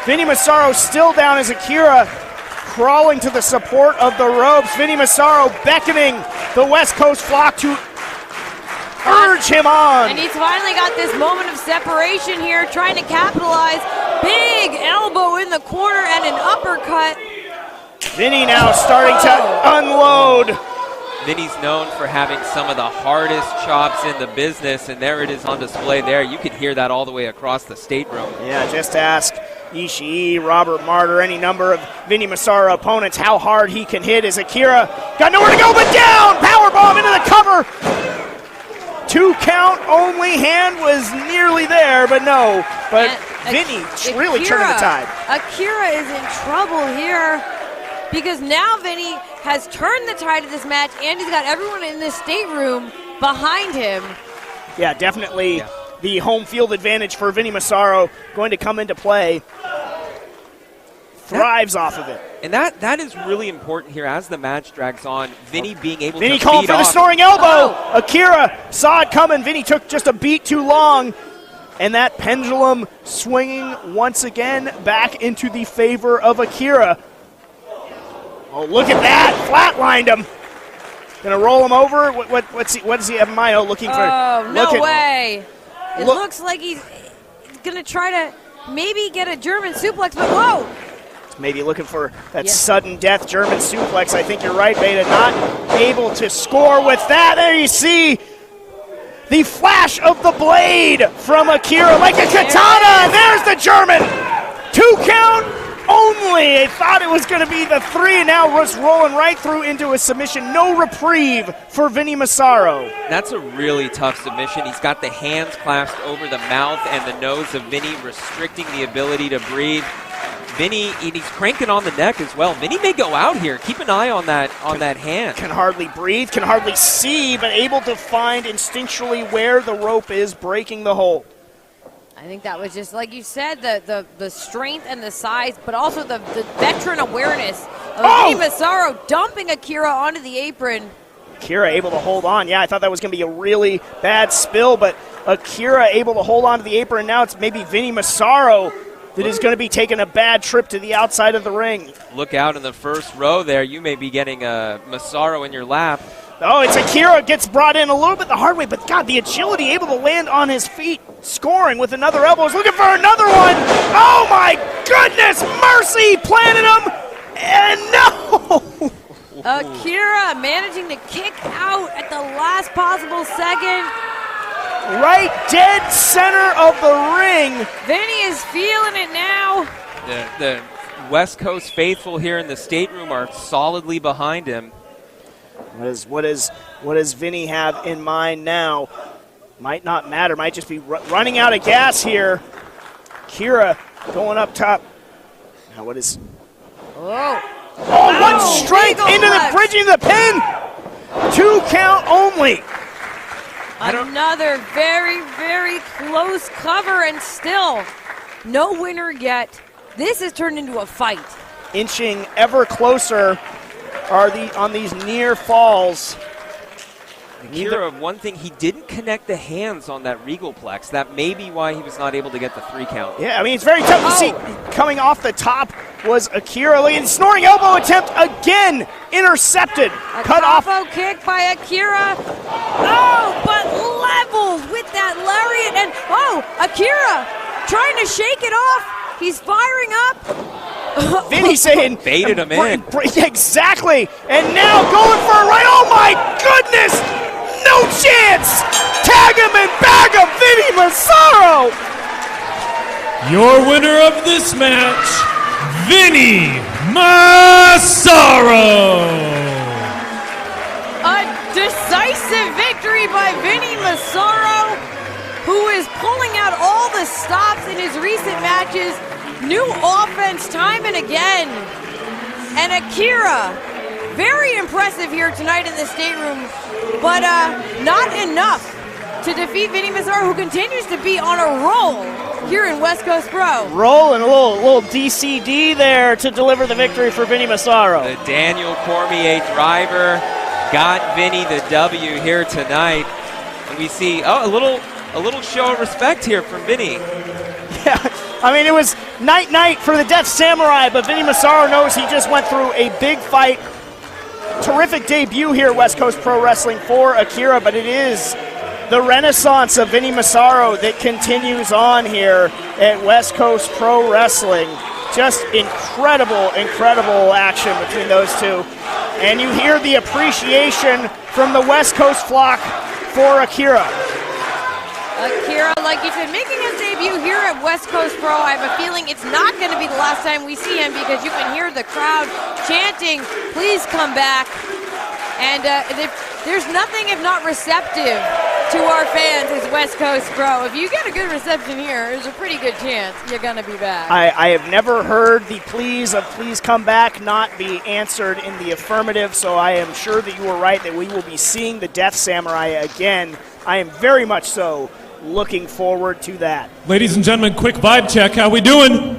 Vinnie Massaro still down as Akira crawling to the support of the ropes. Vinnie Massaro beckoning the West Coast flock to urge him on. And he's finally got this moment of separation here, trying to capitalize. Big elbow in the corner and an uppercut. Vinnie now starting to unload. Vinnie's known for having some of the hardest chops in the business, and there it is on display there. You could hear that all the way across the stateroom. Yeah, just ask Ishii, Robert Martyr, any number of Vinnie Massaro opponents how hard he can hit as Akira got nowhere to go but down! Powerbomb into the cover! 2 count only, hand was nearly there, but no. But Vinnie really turning the tide. Akira is in trouble here because now Vinnie has turned the tide of this match, and he's got everyone in this stateroom behind him. Yeah, definitely the home field advantage for Vinnie Massaro going to come into play. Thrives off of it. And that is really important here as the match drags on. Vinnie being able Vinnie to called feed for the off. snoring elbow. Akira saw it coming. Vinnie took just a beat too long. And that pendulum swinging once again back into the favor of Akira. Oh, look at that. Flatlined him. Gonna roll him over. What does he have in mind? Oh, looking for. Oh, no way. It looks like he's gonna try to maybe get a German suplex, but whoa. Maybe looking for that sudden death German suplex. I think you're right, Beta. Not able to score with that. There you see the flash of the blade from Akira like a katana. And there's the German. 2 count only. I thought it was going to be the 3, and now was rolling right through into a submission. No reprieve for Vinnie Massaro. That's a really tough submission. He's got the hands clasped over the mouth and the nose of Vinnie, restricting the ability to breathe. Vinnie, and he's cranking on the neck as well. Vinnie may go out here. Keep an eye on that hand. Can hardly breathe, can hardly see, but able to find instinctually where the rope is, breaking the hold. I think that was just, like you said, the strength and the size, but also the veteran awareness of Vinnie Massaro dumping Akira onto the apron. Akira able to hold on. Yeah, I thought that was going to be a really bad spill, but Akira able to hold on to the apron. Now it's maybe Vinnie Massaro that is going to be taking a bad trip to the outside of the ring. Look out in the first row there. You may be getting a Massaro in your lap. Oh, it's Akira gets brought in a little bit the hard way, but God, the agility able to land on his feet, scoring with another elbow. He's looking for another one. Oh my goodness, mercy, planted him, and no! Akira managing to kick out at the last possible second. Right dead center of the ring. Vinnie is feeling it now. The West Coast faithful here in the stateroom are solidly behind him. What does Vinnie have in mind now? Might not matter. Might just be running out of gas here. Akira going up top. Now what is? Oh, what strength into the bridging the pin. 2 count only. Another very, very close cover, and still no winner yet. This has turned into a fight. Inching ever closer are on these near falls. Akira, one thing, he didn't connect the hands on that Regal Plex. That may be why he was not able to get the 3 count. Yeah, I mean, it's very tough to see. Coming off the top was Akira. Look at the snoring elbow attempt again, intercepted. Cut off. Kick by Akira. Oh, but leveled with that lariat. And, Akira trying to shake it off. He's firing up. Vinnie saying, baited him in. Exactly. And now going for a right. Oh my goodness! No chance! Tag him and bag him, Vinnie Massaro! Your winner of this match, Vinnie Massaro! A decisive victory by Vinnie Massaro, who is pulling out all the stops in his recent matches. New offense time and again. And Akira, very impressive here tonight in the stateroom, but not enough to defeat Vinnie Massaro, who continues to be on a roll here in West Coast Pro. Rolling a little DCD there to deliver the victory for Vinnie Massaro. The Daniel Cormier driver got Vinnie the W here tonight. And we see a little show of respect here from Vinnie. Yeah, I mean, it was night for the Death Samurai, but Vinnie Massaro knows he just went through a big fight. Terrific debut here at West Coast Pro Wrestling for Akira, but it is the renaissance of Vinnie Massaro that continues on here at West Coast Pro Wrestling. Just incredible action between those two. And you hear the appreciation from the West Coast flock for Akira. Akira, like you said, making his debut here at West Coast Pro. I have a feeling it's not going to be the last time we see him, because you can hear the crowd chanting, "Please come back." And there's nothing if not receptive to our fans as West Coast Pro. If you get a good reception here, there's a pretty good chance you're going to be back. I have never heard the pleas of "please come back" not be answered in the affirmative, so I am sure that you were right that we will be seeing the Death Samurai again. I am very much so looking forward to that. Ladies and gentlemen, quick vibe check. How we doing?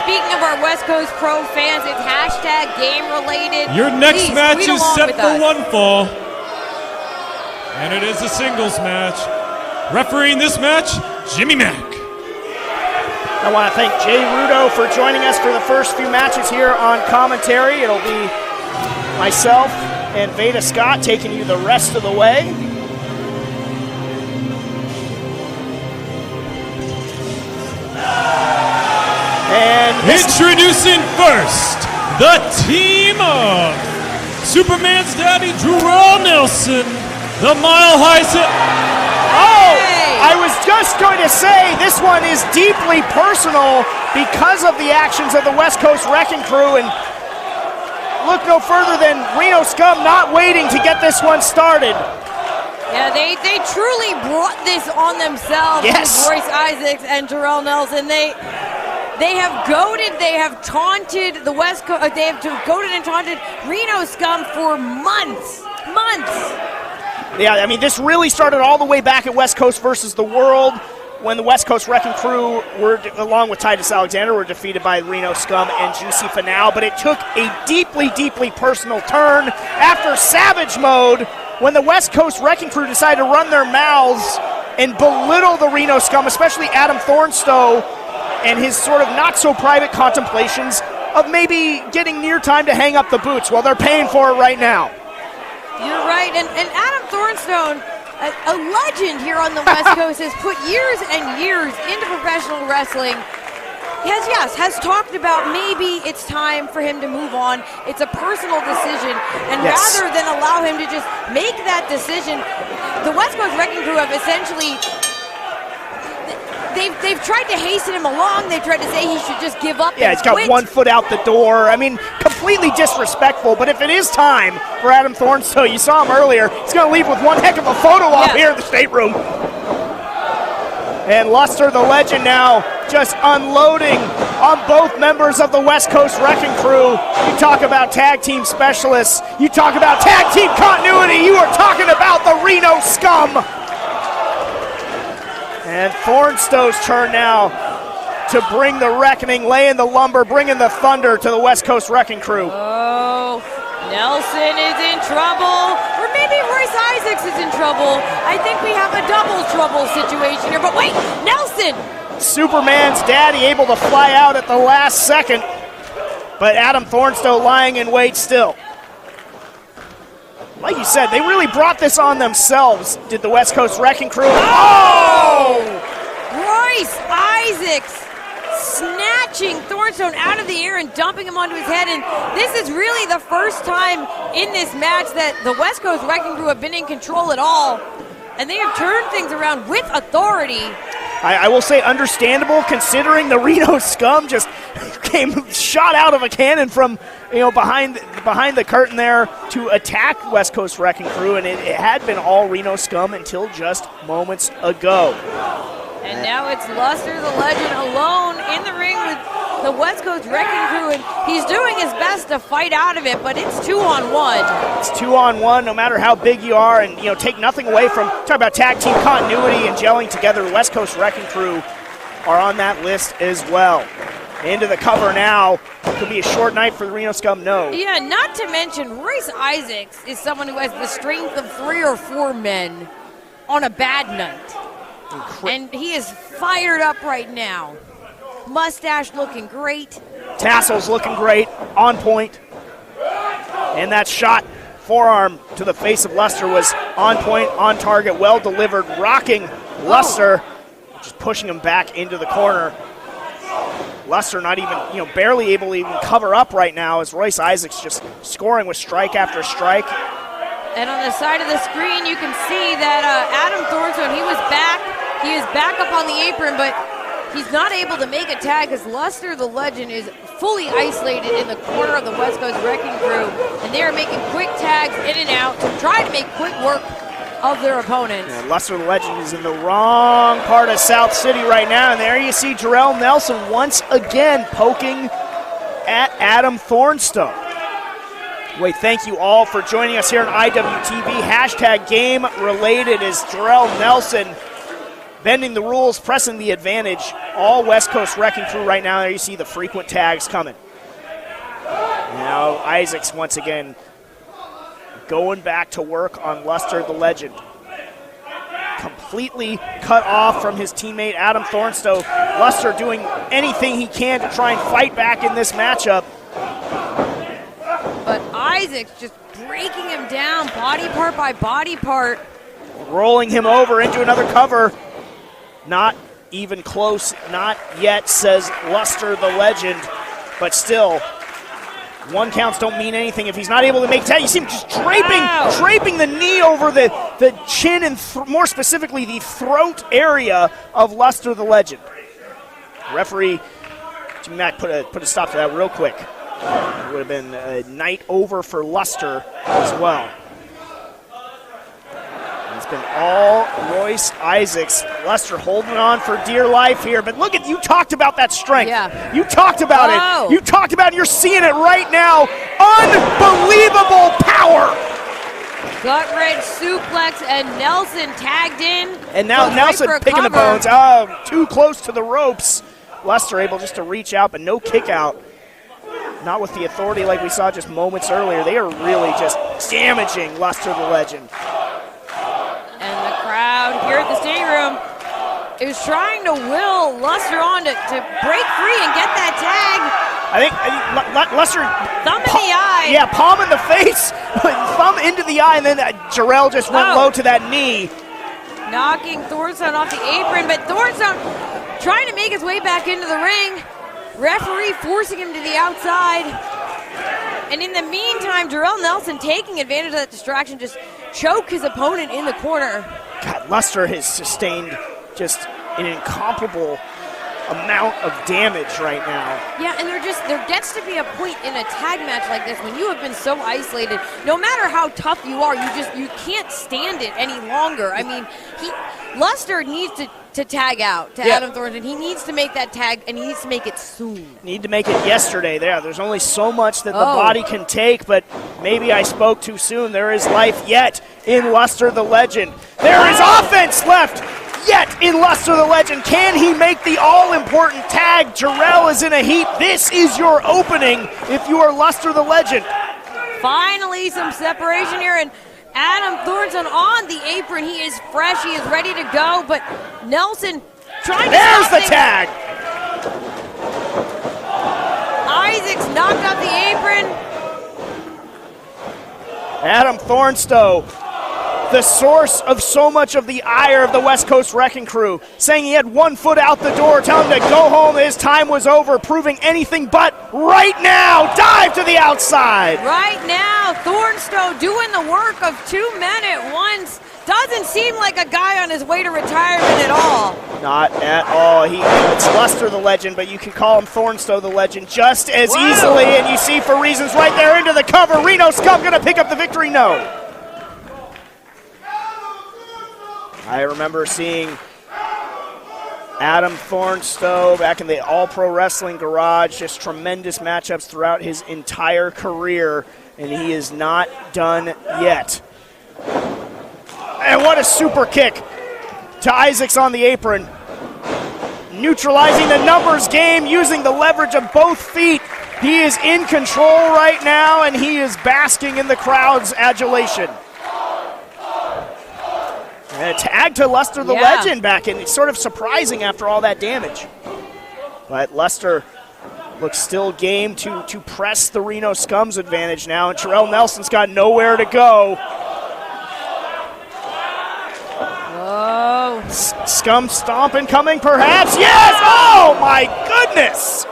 Speaking of our West Coast Pro fans, it's hashtag game related. Your next Please, match is set for us. one fall. And it is a singles match. Refereeing this match, Jimmy Mack. I want to thank Jay Rudo for joining us for the first few matches here on commentary. It'll be myself and Veda Scott taking you the rest of the way. And introducing first, the team of Superman's daddy, Jorel Nelson, the Mile High I was just going to say this one is deeply personal because of the actions of the West Coast Wrecking Crew, and look no further than Reno Scum not waiting to get this one started. Yeah, they truly brought this on themselves. Yes. With Royce Isaacs and Jorel Nelson. They have goaded, they have taunted the West Coast, they have goaded and taunted Reno Scum for months. Yeah, I mean, this really started all the way back at West Coast versus the World when the West Coast Wrecking Crew, along with Titus Alexander, were defeated by Reno Scum and Juicy Finale. But it took a deeply personal turn after Savage Mode when the West Coast Wrecking Crew decided to run their mouths and belittle the Reno Scum, especially Adam Thornstowe and his sort of not-so-private contemplations of maybe getting near time to hang up the boots. Well, they're paying for it right now. You're right, and Adam Thornstowe, a legend here on the West Coast, has put years and years into professional wrestling. Has talked about maybe it's time for him to move on. It's a personal decision, and rather than allow him to just make that decision, the West Coast Wrecking Crew have essentially they've tried to hasten him along. They've tried to say he should just give up. Yeah, he's got 1 foot out the door. I mean, completely disrespectful. But if it is time for Adam Thornstowe, you saw him earlier, he's going to leave with one heck of a photo op here in the stateroom. And Luster, the legend, now just unloading on both members of the West Coast Wrecking Crew. You talk about tag team specialists. You talk about tag team continuity. You are talking about the Reno Scum. And Thornstowe's turn now. to bring the reckoning, laying the lumber, bringing the thunder to the West Coast Wrecking Crew. Oh, Nelson is in trouble. Or maybe Royce Isaacs is in trouble. I think we have a double trouble situation here. But wait, Nelson! Superman's daddy able to fly out at the last second. But Adam Thornstowe lying in wait still. Like you said, they really brought this on themselves, did the West Coast Wrecking Crew. Oh! Royce Isaacs snatching Thornstowe out of the air and dumping him onto his head. And this is really the first time in this match that the West Coast Wrecking Crew have been in control at all. And they have turned things around with authority. I will say understandable considering the Reno Scum just came shot out of a cannon from behind the curtain there to attack West Coast Wrecking Crew, and it had been all Reno Scum until just moments ago. And now it's Luster the Legend alone in the ring with the West Coast Wrecking Crew, and he's doing his best to fight out of it, but it's 2-on-1. It's 2-on-1, no matter how big you are, and take nothing away from, talk about tag team continuity and gelling together. The West Coast Wrecking Crew are on that list as well. Into the cover now. Could be a short night for the Reno Scum, no. Yeah, not to mention Royce Isaacs is someone who has the strength of 3 or 4 men on a bad night. And he is fired up right now. Mustache looking great. Tassels looking great, on point. And that shot, forearm to the face of Luster was on point, on target, well delivered, rocking Luster, just pushing him back into the corner. Luster not even, barely able to even cover up right now as Royce Isaacs just scoring with strike after strike. And on the side of the screen, you can see that Adam Thornstowe, he was back. He is back up on the apron, but he's not able to make a tag as Luster the Legend is fully isolated in the corner of the West Coast Wrecking Crew, and they are making quick tags in and out to try to make quick work of their opponents. Yeah, Luster the Legend is in the wrong part of South City right now, and there you see Jorel Nelson once again poking at Adam Thornstowe. Wait, thank you all for joining us here on IWTV. Hashtag game related is Jorel Nelson bending the rules, pressing the advantage. All West Coast Wrecking Crew right now. There you see the frequent tags coming. Now Isaacs once again going back to work on Luster the Legend. Completely cut off from his teammate Adam Thornstowe. Luster doing anything he can to try and fight back in this matchup. But Isaacs just breaking him down body part by body part. Rolling him over into another cover. Not even close, not yet, says Luster the Legend. But still, 1 counts don't mean anything if he's not able to make tag. You see him just draping the knee over the chin and more specifically the throat area of Luster the Legend. Referee Jimmy Mack put a stop to that real quick. It would have been a night over for Luster as well. It's been all Royce Isaacs. Luster holding on for dear life here, but look at, you talked about that strength. Yeah. You talked about it. You talked about it. You're seeing it right now. Unbelievable power. Gut wrench suplex, and Nelson tagged in. And now Nelson picking the bones. Oh, too close to the ropes. Luster able just to reach out, but no kick out. Not with the authority like we saw just moments earlier. They are really just damaging Luster the Legend. And the crowd here at the stadium room is trying to will Luster on to break free and get that tag. I think Luster... Thumb in the eye. Yeah, palm in the face, thumb into the eye, and then Jorel just went low to that knee. Knocking Thornstowe off the apron, but Thornstowe trying to make his way back into the ring. Referee forcing him to the outside. And in the meantime, Jorel Nelson taking advantage of that distraction, just choke his opponent in the corner. God, Luster has sustained just an incomparable amount of damage right now. Yeah, and there gets to be a point in a tag match like this when you have been so isolated. No matter how tough you are, you can't stand it any longer. I mean, Luster needs to tag out to Adam Thornton. He needs to make that tag, and he needs to make it soon. Need to make it yesterday. There's only so much that the body can take, but maybe I spoke too soon. There is life yet in Luster the Legend. There is offense left. yet in Luster the Legend. Can he make the all-important tag? Jorel is in a heap. This is your opening if you are Luster the Legend. Finally, some separation here, and Adam Thornstowe on the apron. He is fresh. He is ready to go, but Nelson trying to There's the tag. Isaacs knocked off the apron. Adam Thornstowe, the source of so much of the ire of the West Coast Wrecking Crew, saying he had 1 foot out the door, telling him to go home, his time was over, proving anything but right now, dive to the outside. Right now, Thornstowe doing the work of 2 men at once. Doesn't seem like a guy on his way to retirement at all. Not at all. It's Luster the Legend, but you can call him Thornstowe the Legend just as easily, and you see for reasons right there into the cover. Reno Scum gonna pick up the victory? No. I remember seeing Adam Thornstowe back in the All Pro Wrestling Garage, just tremendous matchups throughout his entire career, and he is not done yet. And what a super kick to Isaacs on the apron. Neutralizing the numbers game, using the leverage of both feet. He is in control right now, and he is basking in the crowd's adulation. And a tag to Luster the Legend back in. It's sort of surprising after all that damage. But Luster looks still game to press the Reno Scum's advantage now, and Jorel Nelson's got nowhere to go. Oh. Scum stomping coming perhaps. Yes! Oh my goodness!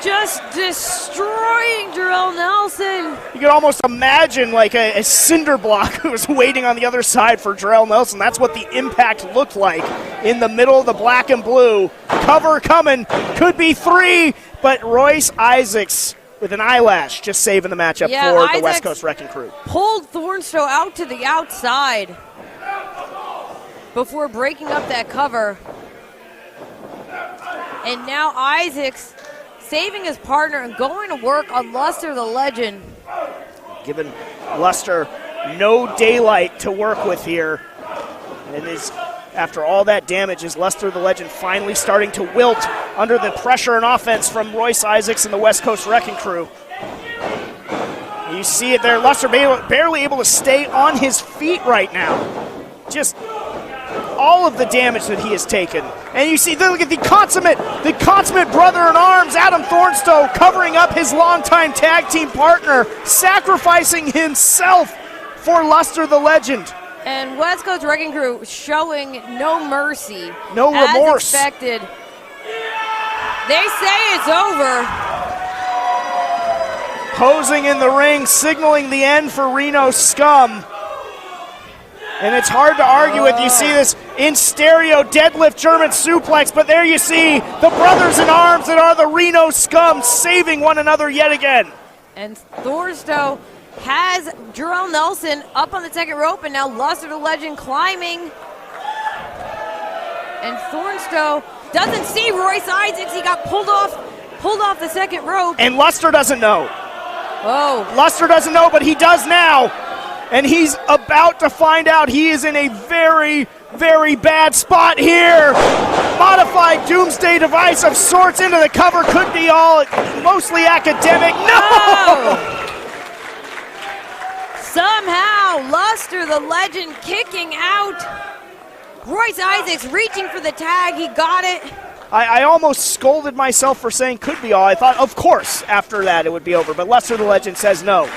Just destroying Jorel Nelson. You could almost imagine like a cinder block who was waiting on the other side for Jorel Nelson. That's what the impact looked like in the middle of the black and blue. Cover coming, could be 3, but Royce Isaacs with an eyelash just saving the matchup for the West Coast Wrecking Crew. Pulled Thornstowe out to the outside before breaking up that cover. And now Isaacs saving his partner and going to work on Luster the Legend. Giving Luster no daylight to work with here. And after all that damage, is Luster the Legend finally starting to wilt under the pressure and offense from Royce Isaacs and the West Coast Wrecking Crew. You see it there, Luster barely able to stay on his feet right now. Just all of the damage that he has taken. And you see, look at the consummate brother in arms, Adam Thornstowe, covering up his longtime tag team partner, sacrificing himself for Luster the Legend. And West Coast Wrecking Crew showing no mercy. No remorse. As expected. They say it's over. Posing in the ring, signaling the end for Reno Scum. And it's hard to argue with. You see this in stereo deadlift German suplex, but there you see the brothers in arms that are the Reno Scum saving one another yet again. And Thornstowe has Jorel Nelson up on the second rope, and now Luster the Legend climbing. And Thornstowe doesn't see Royce Isaacs. He got pulled off the second rope. And Luster doesn't know. Oh. Luster doesn't know, but he does now. And he's about to find out he is in a very, very bad spot here. Modified doomsday device of sorts into the cover. Could be all mostly academic. No! Oh. Somehow, Luster the Legend kicking out. Royce Isaacs reaching for the tag. He got it. I almost scolded myself for saying could be all. I thought, of course, after that it would be over. But Luster the Legend says no.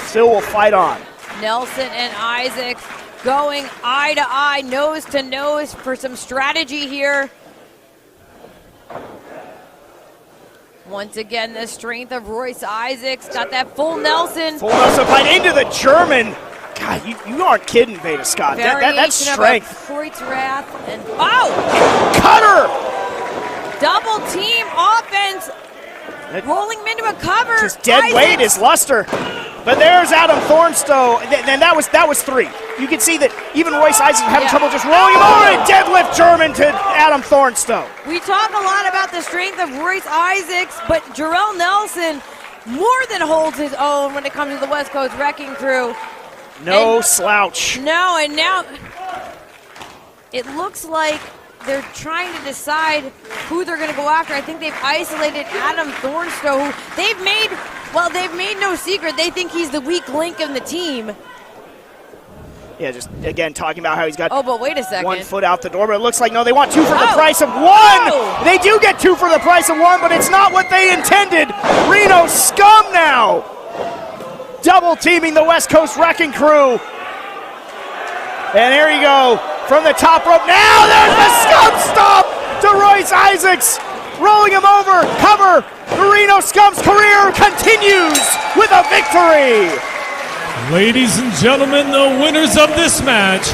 Still will fight on. Nelson and Isaacs going eye to eye, nose to nose for some strategy here. Once again, the strength of Royce Isaacs. Got that full Nelson. Full Nelson fight into the German. God, you aren't kidding, Beta Scott. That's strength. Kreed's Wrath. And oh! Cutter! Double team offense. Rolling him into a cover. Just dead weight is Luster. But there's Adam Thornstowe, and that was 3. You can see that even Royce Isaacs having trouble just rolling him over, and deadlift German to Adam Thornstowe. We talk a lot about the strength of Royce Isaacs, but Jorel Nelson more than holds his own when it comes to the West Coast Wrecking Crew. No slouch. No, and now it looks like they're trying to decide who they're going to go after. I think they've isolated Adam Thornstowe, who they've made no secret. They think he's the weak link in the team. Yeah, just again talking about how he's got but wait a second. 1 foot out the door, but it looks like no, they want 2 for the price of 1. They do get 2 for the price of 1, but it's not what they intended. Reno Scum now double teaming the West Coast Wrecking Crew. And there you go from the top rope. Now there's the Scum stomp to Royce Isaacs, rolling him over. Cover. The Reno Scum's career continues with a victory. Ladies and gentlemen, the winners of this match,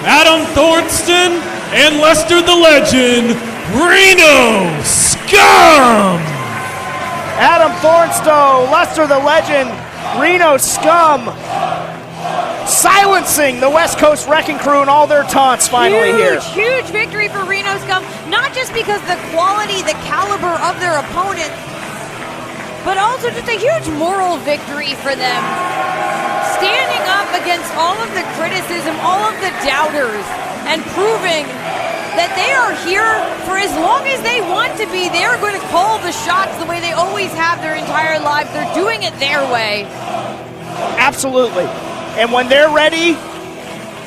Adam Thornstowe and Lester the Legend, Reno Scum! Adam Thornstowe, Lester the Legend, Reno Scum, silencing the West Coast Wrecking Crew and all their taunts finally here. Huge victory for Reno Scum, not just because the quality, the caliber of their opponent, but also just a huge moral victory for them. Standing up against all of the criticism, all of the doubters, and proving that they are here for as long as they want to be. They are going to call the shots the way they always have their entire lives. They're doing it their way. Absolutely. And when they're ready,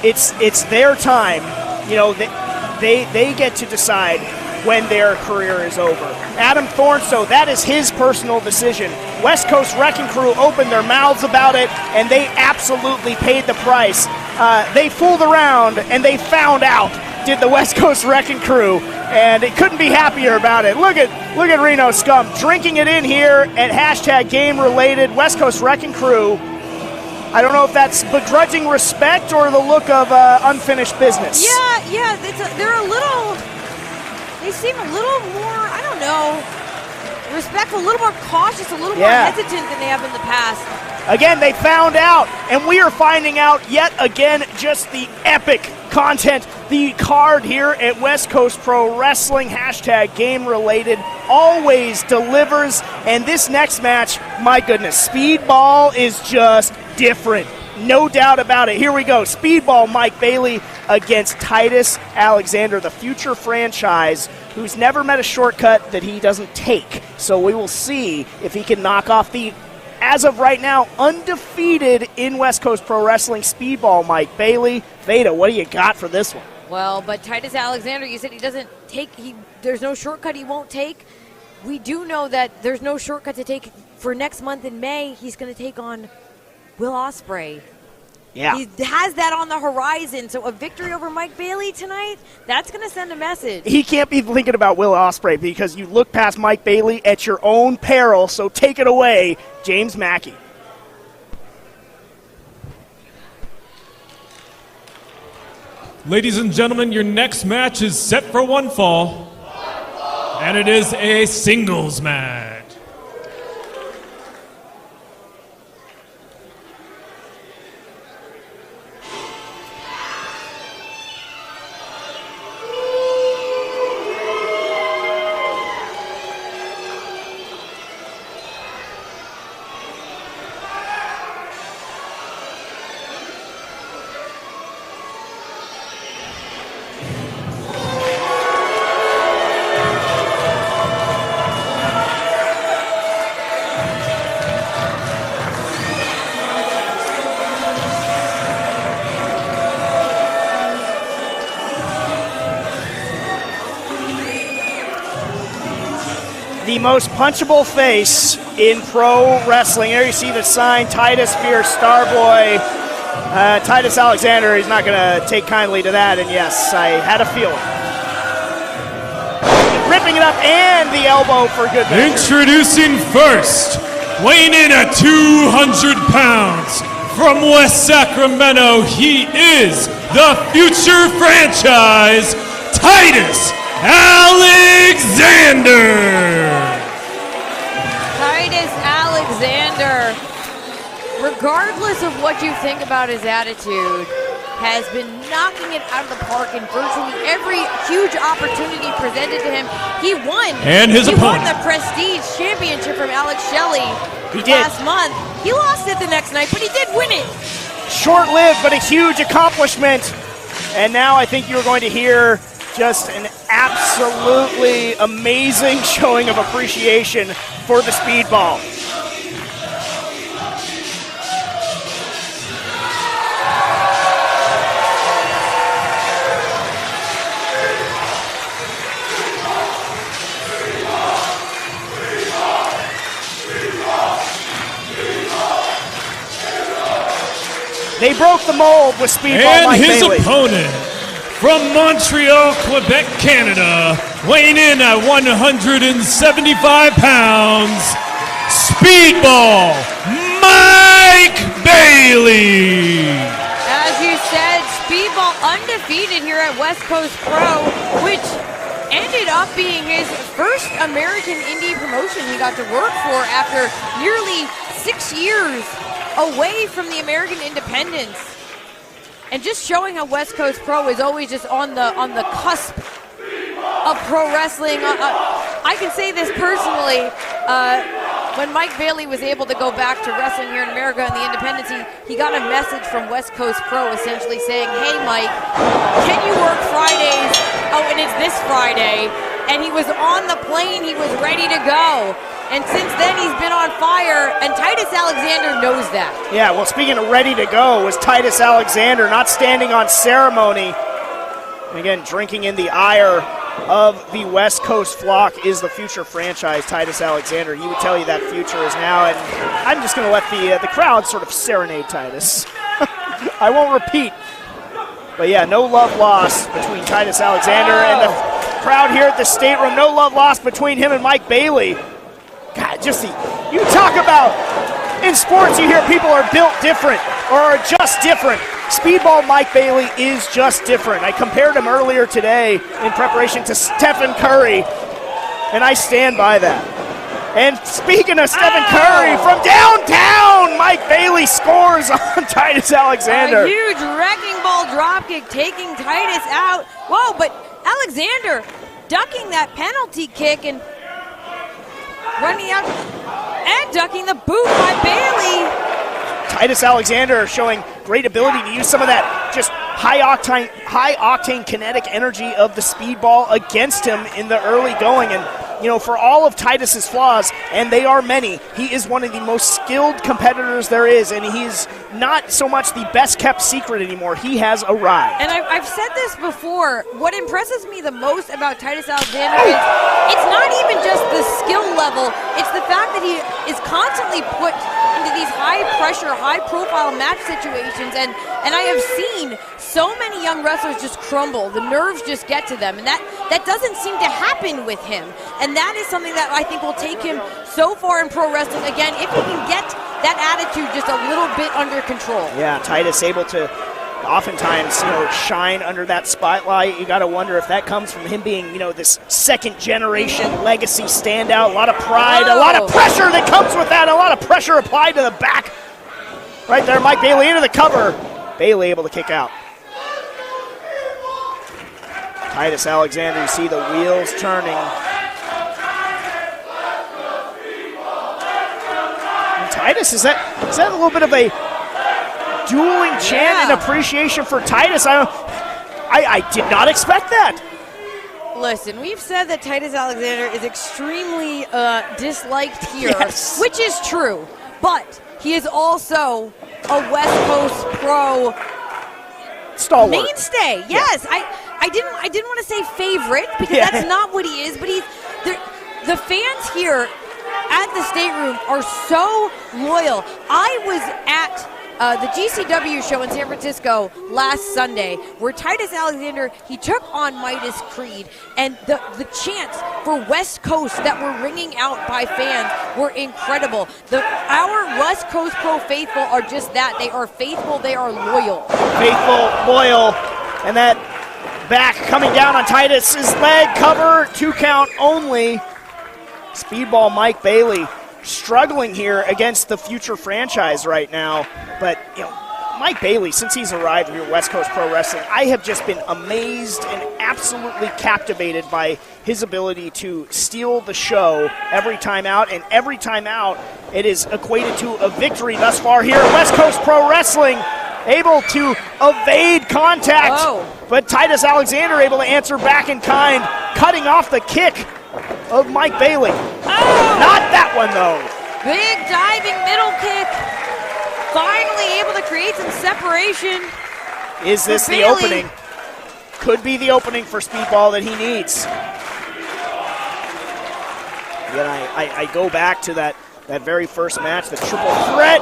it's their time. You know, they get to decide when their career is over. Adam Thornstowe, that is his personal decision. West Coast Wrecking Crew opened their mouths about it, and they absolutely paid the price. They fooled around, and they found out, did the West Coast Wrecking Crew, and it couldn't be happier about it. Look at Reno Scum drinking it in here at hashtag game related West Coast Wrecking Crew. I don't know if that's begrudging respect or the look of unfinished business. Yeah, they seem a little more, I don't know, respectful, a little more cautious, a little more hesitant than they have in the past. Again, they found out, and we are finding out yet again just the epic content. The card here at West Coast Pro Wrestling, hashtag game related, always delivers. And this next match, my goodness, Speedball is just different. No doubt about it. Here we go. Speedball Mike Bailey against Titus Alexander, the future franchise, who's never met a shortcut that he doesn't take. So we will see if he can knock off the, as of right now, undefeated in West Coast Pro Wrestling, Speedball Mike Bailey. Veda, what do you got for this one? Well, but Titus Alexander, you said he doesn't take, there's no shortcut he won't take. We do know that there's no shortcut to take for next month in May. He's going to take on Will Ospreay. Yeah. He has that on the horizon, so a victory over Mike Bailey tonight, that's going to send a message. He can't be thinking about Will Ospreay because you look past Mike Bailey at your own peril, so take it away, James Mackey. Ladies and gentlemen, your next match is set for one fall, and it is a singles match. The most punchable face in pro wrestling. There you see the sign, Titus Fierce Starboy. Titus Alexander, he's not going to take kindly to that, and yes, I had a feeling. Ripping it up, and the elbow for good measure. Introducing first, weighing in at 200 pounds, from West Sacramento, he is the future franchise, Titus Alexander. Titus Alexander, regardless of what you think about his attitude, has been knocking it out of the park in virtually every huge opportunity presented to him. He won. And his opponent. He won the Prestige Championship from Alex Shelley last month. He lost it the next night, but he did win it. Short-lived, but a huge accomplishment. And now I think you're going to hear Just an absolutely amazing showing of appreciation for the Speedball. They broke the mold with Speedball and Mike his Bailey. Opponent from Montreal, Quebec, Canada, weighing in at 175 pounds, Speedball Mike Bailey. As you said, Speedball undefeated here at West Coast Pro, which ended up being his first American indie promotion he got to work for after nearly 6 years away from the American independence. And just showing how West Coast Pro is always just on the cusp of pro wrestling. I can say this personally. When Mike Bailey was able to go back to wrestling here in America in the independence, he got a message from West Coast Pro essentially saying, hey Mike, can you work Fridays? Oh, and it's this Friday. And he was on the plane, he was ready to go. And since then, he's been on fire, and Titus Alexander knows that. Yeah, well, speaking of ready to go, was Titus Alexander not standing on ceremony. And again, drinking in the ire of the West Coast flock is the future franchise, Titus Alexander. He would tell you that future is now, and I'm just going to let the crowd sort of serenade Titus. I won't repeat. But yeah, no love lost between Titus Alexander and the crowd here at the stateroom. No love lost between him and Mike Bailey. God, you talk about, in sports you hear people are built different or are just different. Speedball Mike Bailey is just different. I compared him earlier today in preparation to Stephen Curry, and I stand by that. And speaking of Stephen Curry, from downtown, Mike Bailey scores on Titus Alexander. A huge wrecking ball dropkick taking Titus out. Whoa, but Alexander ducking that penalty kick and running out and ducking the boot by Bailey. Titus Alexander showing great ability to use some of that just high octane kinetic energy of the Speedball against him in the early going. And you know, for all of Titus's flaws, and they are many, he is one of the most skilled competitors there is, and he's not so much the best kept secret anymore. He has arrived. And I've said this before, what impresses me the most about Titus Alexander is it's not even just the skill level, it's the fact that he is constantly put into these high pressure, high profile match situations, and I have seen so many young wrestlers just crumble. The nerves just get to them, and that doesn't seem to happen with him. And that is something that I think will take him so far in pro wrestling. Again, if he can get that attitude just a little bit under control. Yeah, Titus able to oftentimes, shine under that spotlight. You got to wonder if that comes from him being, this second generation legacy standout. A lot of pride, a lot of pressure that comes with that, a lot of pressure applied to the back. Right there, Mike Bailey into the cover. Bailey able to kick out. Titus Alexander, you see the wheels turning. And Titus, is that a little bit of a dueling chant in appreciation for Titus? I did not expect that. Listen, we've said that Titus Alexander is extremely disliked here, which is true, but he is also a West Coast Pro stalwart mainstay. Yes, I didn't want to say favorite because that's not what he is, but the fans here at the stateroom are so loyal. I was at the GCW show in San Francisco last Sunday, where Titus Alexander, he took on Midas Kreed, and the chants for West Coast that were ringing out by fans were incredible. Our West Coast Pro faithful are just that. They are faithful, they are loyal. Faithful, loyal, and that back coming down on Titus's leg, cover, 2 count only. Speedball Mike Bailey struggling here against the future franchise right now. But, Mike Bailey, since he's arrived here at West Coast Pro Wrestling, I have just been amazed and absolutely captivated by his ability to steal the show every time out. And every time out, it is equated to a victory thus far here at West Coast Pro Wrestling. able to evade contact. But Titus Alexander able to answer back in kind, cutting off the kick of Mike Bailey. Not that one, though. Big diving middle kick. Finally able to create some separation. Is this the opening? Could be the opening for Speedball that he needs. Then I go back to that very first match, the triple threat.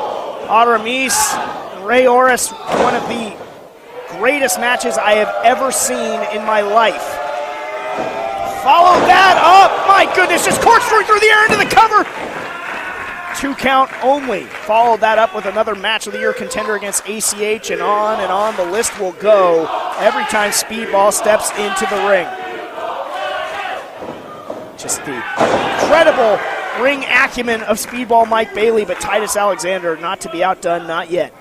Aramis, Ray Oris, one of the greatest matches I have ever seen in my life. Follow that up. My goodness, just corkscrew through the air into the cover. 2 count only. Followed that up with another match of the year contender against ACH, and on the list will go every time Speedball steps into the ring. Just the incredible ring acumen of Speedball Mike Bailey, but Titus Alexander not to be outdone, not yet.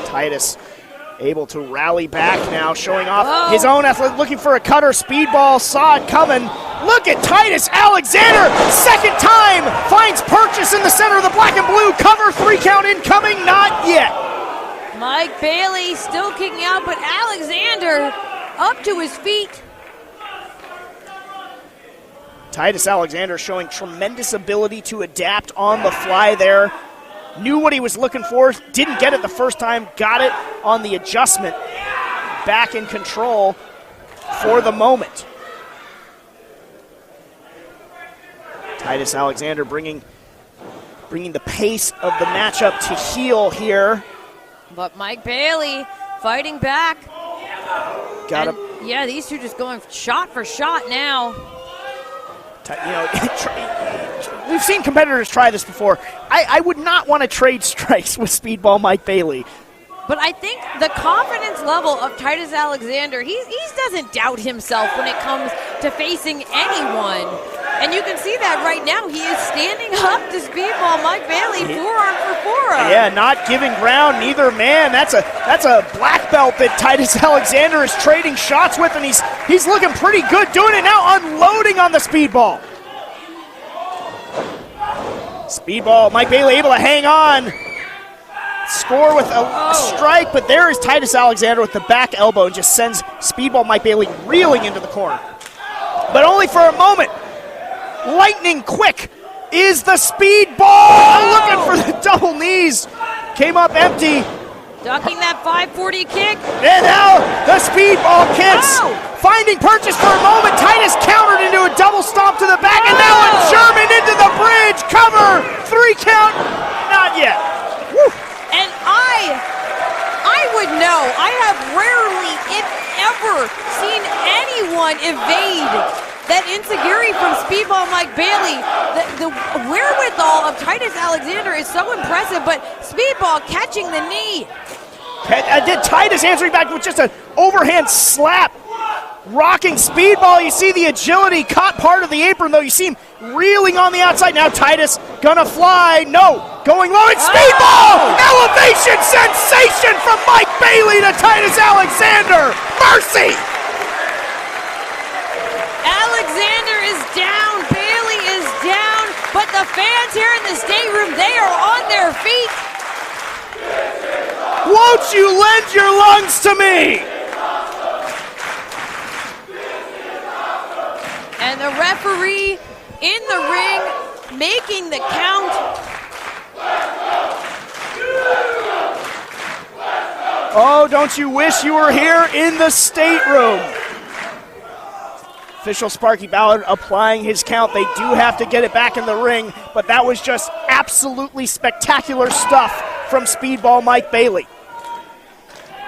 Titus able to rally back now, showing off his own effort, looking for a cutter. Speedball saw it coming. Look at Titus Alexander, second time, finds purchase in the center of the black and blue. Cover, 3 count incoming, not yet. Mike Bailey still kicking out, but Alexander up to his feet. Titus Alexander showing tremendous ability to adapt on the fly there. Knew what he was looking for, didn't get it the first time, got it on the adjustment. Back in control for the moment. Titus Alexander bringing the pace of the matchup to heel here. But Mike Bailey fighting back. Yeah, these two just going shot for shot now. We've seen competitors try this before. I would not want to trade strikes with Speedball Mike Bailey. But I think the confidence level of Titus Alexander, he doesn't doubt himself when it comes to facing anyone. And you can see that right now. He is standing up to Speedball Mike Bailey, forearm for forearm. Yeah, not giving ground, neither man. That's a black belt that Titus Alexander is trading shots with, and he's looking pretty good doing it now, unloading on the Speedball. Speedball, Mike Bailey able to hang on. Score with a strike, but there is Titus Alexander with the back elbow and just sends Speedball Mike Bailey reeling into the corner. But only for a moment. Lightning quick is the Speedball. Looking for the double knees. Came up empty. Ducking that 540 kick. And now the Speedball kicks. Finding purchase for a moment. Titus countered into a double stomp to the back. And now a German into the bridge. Cover. 3 count. Not yet. Woo. And I would know. I have rarely, if ever, seen anyone evade that enziguri from Speedball Mike Bailey. The wherewithal of Titus Alexander is so impressive, but Speedball catching the knee. Did Titus answering back with just an overhand slap. Rocking Speedball. You see the agility, caught part of the apron, though. You see him reeling on the outside. Now Titus gonna fly. No, going low. It's Speedball! Elevation sensation from Mike Bailey to Titus Alexander. Mercy! Alexander is down. Bailey is down. But the fans here in the stateroom, they are on their feet. Won't you lend your lungs to me? And the referee in the ring making the count. Oh, don't you wish you were here in the stateroom? Official Sparky Ballard applying his count. They do have to get it back in the ring, but that was just absolutely spectacular stuff from Speedball Mike Bailey.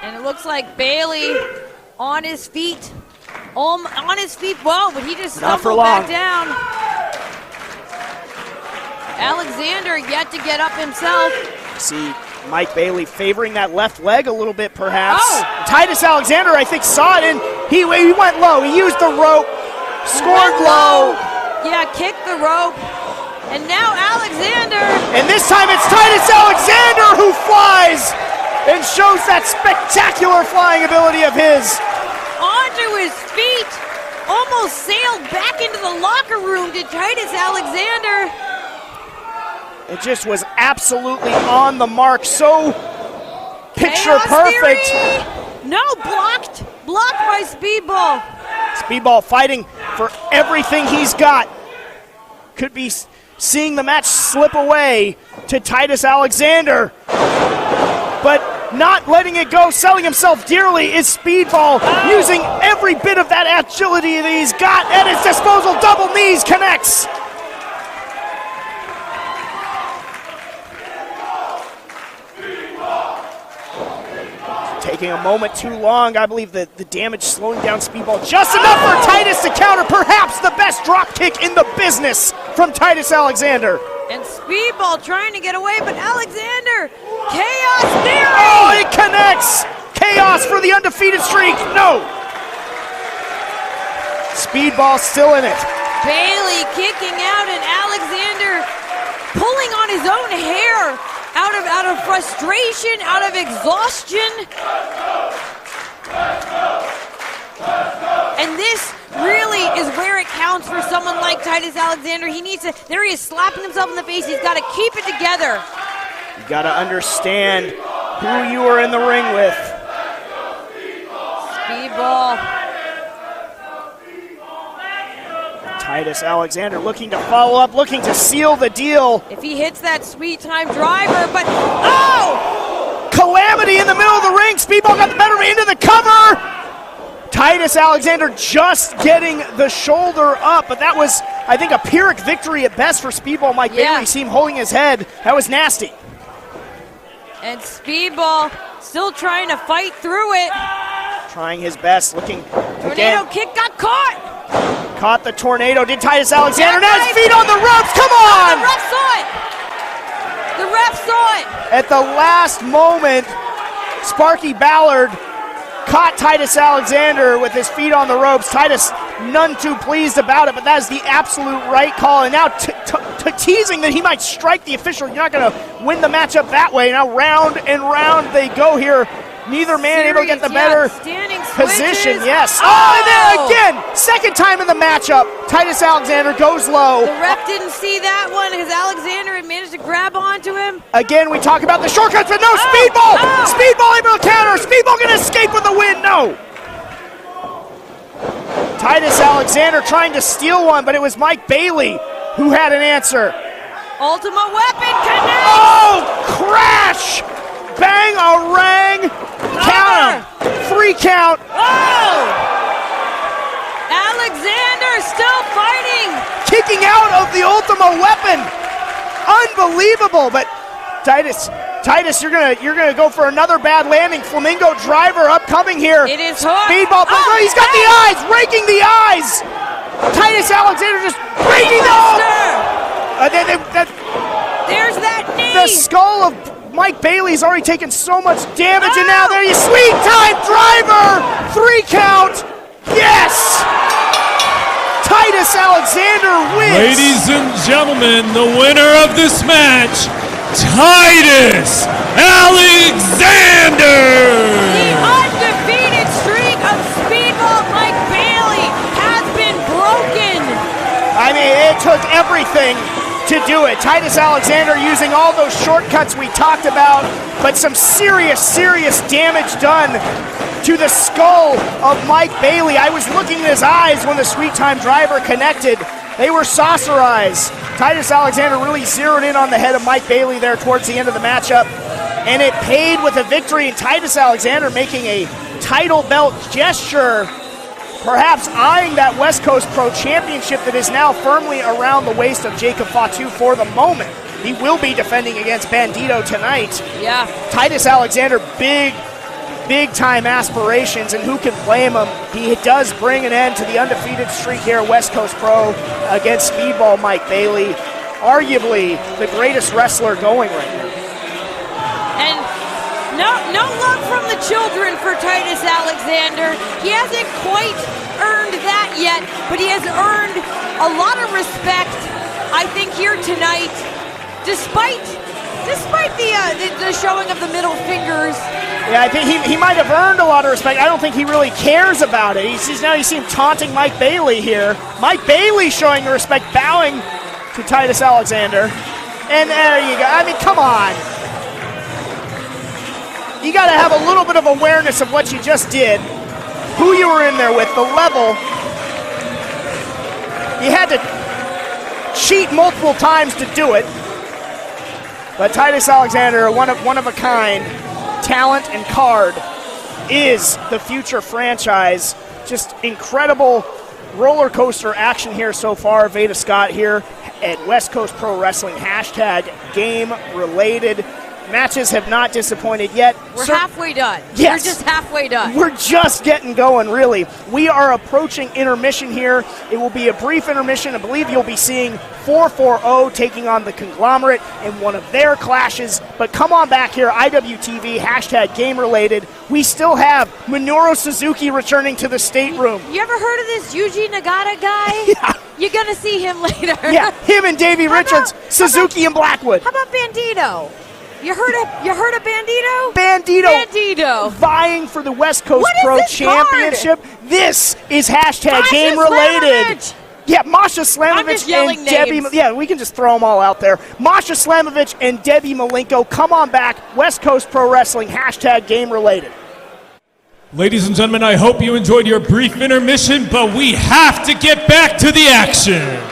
And it looks like Bailey on his feet. On his feet, whoa, but he just stumbled back down. Alexander yet to get up himself. See Mike Bailey favoring that left leg a little bit, perhaps. Titus Alexander, I think, saw it, and he went low. He used the rope, scored low. Yeah, kicked the rope. And now Alexander. And this time it's Titus Alexander who flies and shows that spectacular flying ability of his. Onto his feet, almost sailed back into the locker room to Titus Alexander. It just was absolutely on the mark. So picture perfect. Theory. No, blocked by Speedball. Speedball fighting for everything he's got. Could be seeing the match slip away to Titus Alexander. But not letting it go, selling himself dearly is Speedball, using every bit of that agility that he's got at his disposal. Double knees connects. Taking a moment too long. I believe that the damage slowing down Speedball just enough for Titus to counter. Perhaps the best drop kick in the business from Titus Alexander. And Speedball trying to get away, but Alexander, Chaos Theory! Oh, it connects! Chaos for the undefeated streak. No! Speedball still in it. Bailey kicking out, and Alexander pulling on his own hair. Out of frustration, out of exhaustion. And this really is where it counts for someone like Titus Alexander. He needs to, there he is slapping himself in the face. He's got to keep it together. You got to understand who you are in the ring with. Speedball. Titus Alexander looking to follow up, looking to seal the deal. If he hits that sweet time driver, but oh! Calamity in the middle of the ring. Speedball got the better of it into the cover. Titus Alexander just getting the shoulder up, but that was, I think, a Pyrrhic victory at best for Speedball. Mike Bailey, see him holding his head. That was nasty. And Speedball still trying to fight through it. Trying his best, looking Tornado again. kick got caught. Caught the tornado, did Titus Alexander. Now his feet on the ropes, come on! The ref saw it. The ref saw it. At the last moment, Sparky Ballard caught Titus Alexander with his feet on the ropes. Titus none too pleased about it, but that is the absolute right call. And now teasing that he might strike the official. You're not going to win the matchup that way. Now round and round they go here. Neither man able to get the better position. Yes. Oh, and then again, second time in the matchup, Titus Alexander goes low. The ref didn't see that one because Alexander had managed to grab onto him. Again, we talk about the shortcuts, but no, Speedball! Speedball able to counter. Speedball going to escape with the win. No. Titus Alexander trying to steal one, but it was Mike Bailey who had an answer. Ultimate Weapon connects. Oh, crash! Bang, a rang. Count him. 3 count. Oh! Alexander still fighting. Kicking out of the Ultima Weapon. Unbelievable, but Titus, you're gonna go for another bad landing. Flamingo driver upcoming here. It is hooked. Speedball, but he's got the eyes, raking the eyes. Titus Alexander just raking There's that knee. The skull of Mike Bailey's already taken so much damage, and now there you sweet time driver, 3 count. Yes! Titus Alexander wins. Ladies and gentlemen, the winner of this match, Titus Alexander. The undefeated streak of Speedball Mike Bailey has been broken. I mean, it took everything to do it. Titus Alexander using all those shortcuts we talked about, but some serious damage done to the skull of Mike Bailey. I was looking at his eyes when the sweet time driver connected. They were saucer eyes. Titus Alexander really zeroed in on the head of Mike Bailey there towards the end of the matchup, and it paid with a victory, and Titus Alexander making a title belt gesture, perhaps eyeing that West Coast Pro Championship that is now firmly around the waist of Jacob Fatu for the moment. He will be defending against Bandido tonight. Yeah. Titus Alexander, big time aspirations, and who can blame him? He does bring an end to the undefeated streak here at West Coast Pro against Speedball Mike Bailey, arguably the greatest wrestler going right now. And no love from the children for Titus Alexander. He hasn't quite earned that yet, but he has earned a lot of respect, I think, here tonight, despite the showing of the middle fingers. Yeah, I think he might have earned a lot of respect. I don't think he really cares about it. Now you see him taunting Mike Bailey here. Mike Bailey showing respect, bowing to Titus Alexander. And there you go. I mean, come on. You got to have a little bit of awareness of what you just did, who you were in there with, the level. You had to cheat multiple times to do it. But Titus Alexander, one of a kind, talent and card, is the future franchise. Just incredible roller coaster action here so far. Veda Scott here at West Coast Pro Wrestling. Hashtag game related. Matches have not disappointed yet. We're halfway done. Yes. We're just halfway done. We're just getting going, really. We are approaching intermission here. It will be a brief intermission. I believe you'll be seeing 440 taking on the Conglomerate in one of their clashes. But come on back here, IWTV, hashtag game related. We still have Minoru Suzuki returning to the stateroom. You ever heard of this Yuji Nagata guy? Yeah. You're going to see him later. Yeah, him and Davey Richards, Suzuki and Blackwood. How about Bandido? You heard of Bandido? Bandido vying for the West Coast Pro Championship. Card? This is hashtag Masha game related. Slamovich. Yeah, Masha Slamovich and Debbie. Yeah, we can just throw them all out there. Masha Slamovich and Debbie Malenko. Come on back. West Coast Pro Wrestling, hashtag game related. Ladies and gentlemen, I hope you enjoyed your brief intermission, but we have to get back to the action.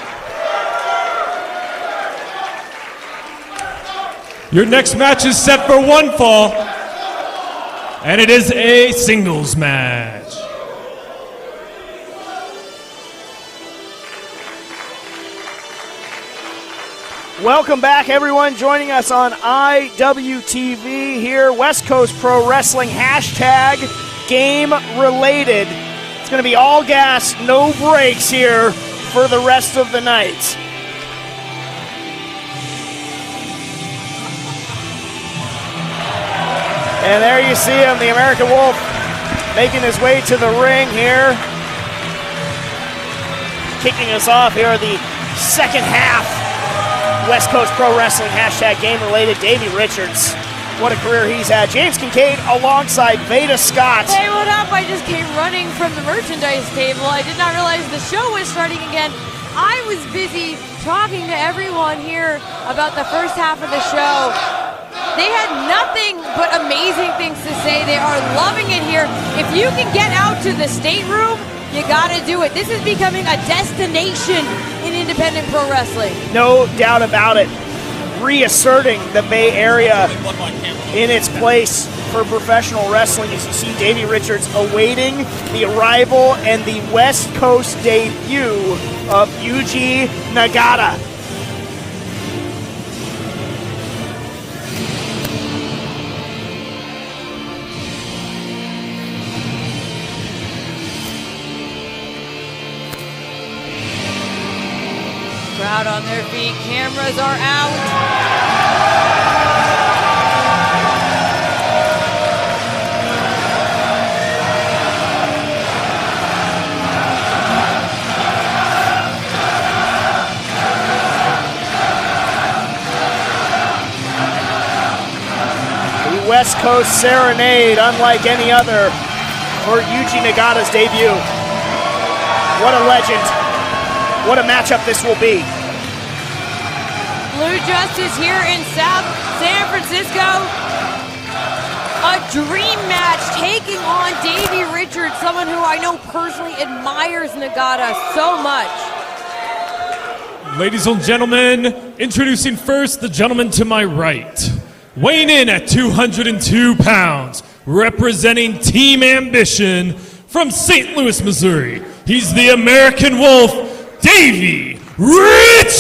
Your next match is set for one fall, and it is a singles match. Welcome back, everyone, joining us on IWTV here, West Coast Pro Wrestling, hashtag game related. It's going to be all gas, no brakes here for the rest of the night. And there you see him, the American Wolf, making his way to the ring here. Kicking us off here, the second half. West Coast Pro Wrestling, hashtag game related. Davey Richards, what a career he's had. James Kincaid alongside Veda Scott. Hey, what up? I just came running from the merchandise table. I did not realize the show was starting again. I was busy talking to everyone here about the first half of the show. They had nothing but amazing things to say. They are loving it here. If you can get out to the stateroom, you gotta do it. This is becoming a destination in independent pro wrestling. No doubt about it. Reasserting the Bay Area in its place for professional wrestling. As you see, Davey Richards awaiting the arrival and the West Coast debut of Yuji Nagata. Crowd on their feet, cameras are out. The West Coast Serenade, unlike any other, for Yuji Nagata's debut. What a legend. What a matchup this will be. Blue Justice here in San Francisco. A dream match taking on Davey Richards, someone who I know personally admires Nagata so much. Ladies and gentlemen, introducing first the gentleman to my right. Weighing in at 202 pounds, representing Team Ambition from St. Louis, Missouri. He's the American Wolf, Davey Richards!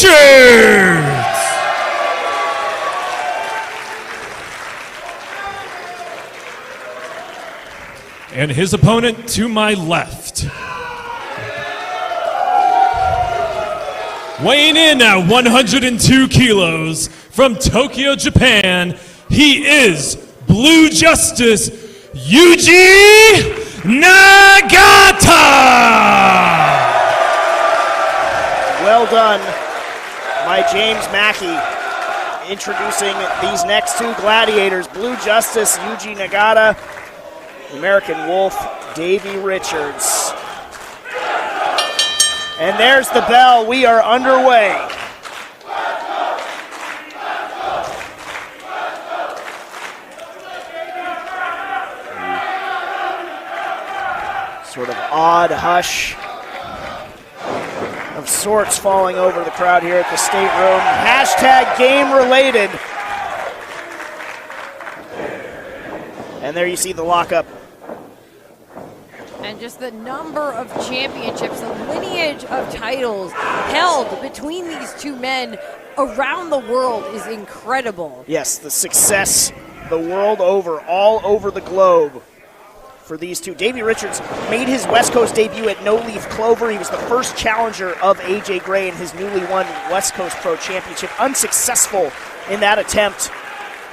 And his opponent to my left. Weighing in at 102 kilos from Tokyo, Japan, he is Blue Justice Yuji Nagata! Well done by James Mackey, introducing these next two gladiators, Blue Justice, Yuji Nagata, American Wolf, Davey Richards. And there's the bell. We are underway. Sort of odd hush of sorts falling over the crowd here at the state room. Hashtag game related. And there you see the lockup. And just the number of championships, the lineage of titles held between these two men around the world is incredible. Yes, the success the world over, all over the globe for these two. Davey Richards made his West Coast debut at No Leaf Clover. He was the first challenger of AJ Gray in his newly won West Coast Pro Championship. Unsuccessful in that attempt.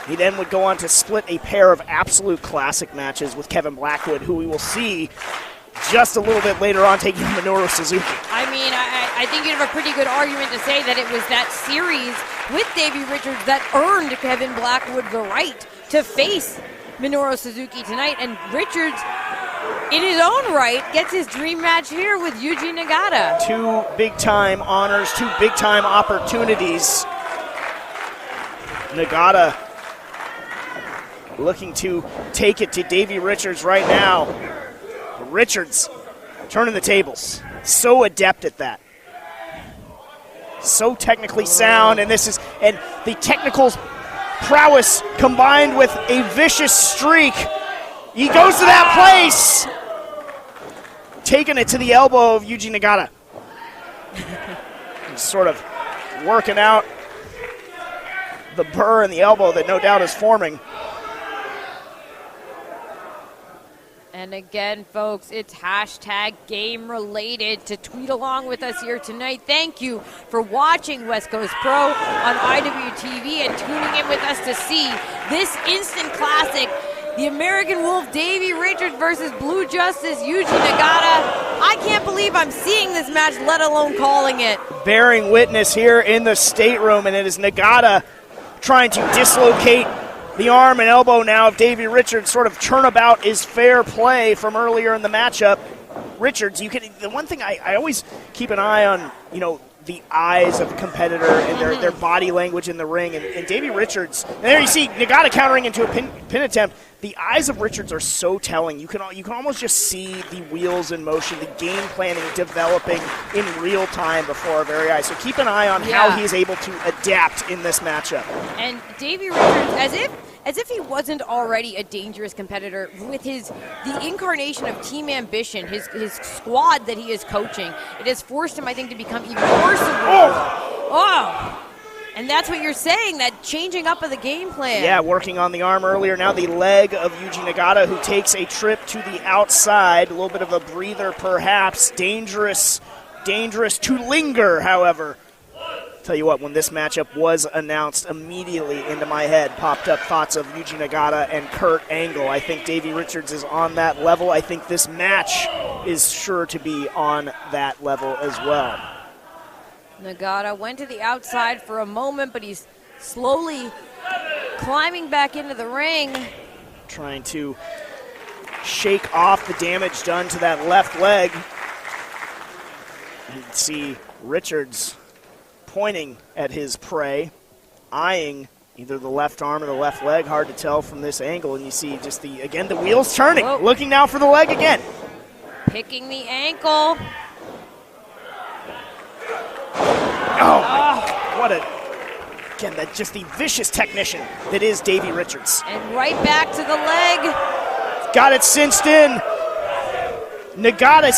He then would go on to split a pair of absolute classic matches with Kevin Blackwood, who we will see just a little bit later on taking on Minoru Suzuki. I mean, I think you'd have a pretty good argument to say that it was that series with Davey Richards that earned Kevin Blackwood the right to face Minoru Suzuki tonight. And Richards, in his own right, gets his dream match here with Yuji Nagata. Two big-time honors, two big-time opportunities. Nagata looking to take it to Davey Richards right now. Richards turning the tables. So adept at that. So technically sound, and the technical prowess combined with a vicious streak. He goes to that place. Taking it to the elbow of Yuji Nagata. He's sort of working out the burr in the elbow that no doubt is forming. And again, folks, it's hashtag game related to tweet along with us here tonight. Thank you for watching West Coast Pro on IWTV and tuning in with us to see this instant classic, the American Wolf Davey Richards versus Blue Justice Yuji Nagata. I can't believe I'm seeing this match, let alone calling it. Bearing witness here in the stateroom, and it is Nagata trying to dislocate the arm and elbow now of Davey Richards. Sort of turnabout is fair play from earlier in the matchup. Richards, the one thing I always keep an eye on, the eyes of a competitor and their body language in the ring. And Davey Richards, and there you see Nagata countering into a pin attempt. The eyes of Richards are so telling. You can almost just see the wheels in motion, the game planning developing in real time before our very eyes. So keep an eye on how he is able to adapt in this matchup. And Davey Richards, as if he wasn't already a dangerous competitor with the incarnation of Team Ambition, his squad that he is coaching, it has forced him, I think, to become even more severe. Oh! And that's what you're saying, that changing up of the game plan. Yeah, working on the arm earlier. Now the leg of Yuji Nagata, who takes a trip to the outside. A little bit of a breather, perhaps. Dangerous to linger, however. Tell you what, when this matchup was announced, immediately into my head popped up thoughts of Yuji Nagata and Kurt Angle. I think Davey Richards is on that level. I think this match is sure to be on that level as well. Nagata went to the outside for a moment, but he's slowly climbing back into the ring. Trying to shake off the damage done to that left leg. You can see Richards pointing at his prey, eyeing either the left arm or the left leg. Hard to tell from this angle. And you see just the wheels turning. Whoa. Looking now for the leg again. Picking the ankle. Just the vicious technician that is Davey Richards. And right back to the leg. Got it cinched in. Nagata,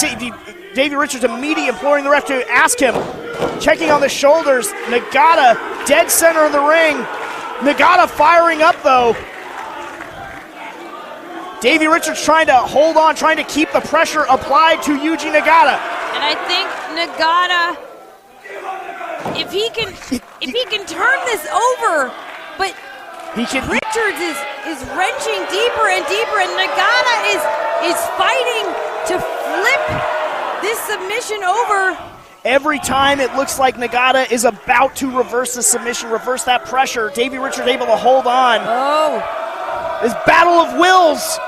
Davey Richards immediately imploring the ref to ask him. Checking on the shoulders. Nagata, dead center of the ring. Nagata firing up, though. Davey Richards trying to hold on, trying to keep the pressure applied to Yuji Nagata. And I think Nagata, if he can turn this over, but Richards is wrenching deeper and deeper, and Nagata is fighting to flip this submission over. Every time it looks like Nagata is about to reverse the submission, reverse that pressure, Davey Richards able to hold on. Oh. This battle of wills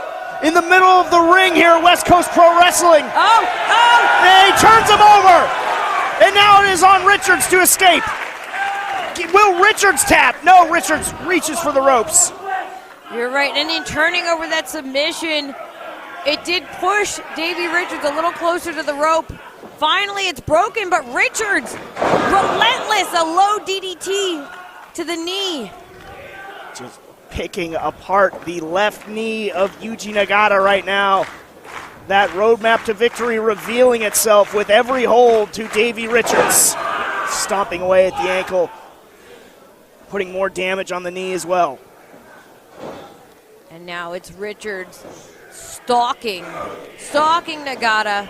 in the middle of the ring here at West Coast Pro Wrestling. And he turns him over. And now it is on Richards to escape. Will Richards tap? No, Richards reaches for the ropes. You're right, and in turning over that submission, It did push Davey Richards a little closer to the rope. Finally, it's broken, but Richards, relentless, a low DDT to the knee. Just picking apart the left knee of Yuji Nagata right now. That roadmap to victory revealing itself with every hold to Davey Richards. Stomping away at the ankle, putting more damage on the knee as well. And now it's Richards stalking Nagata.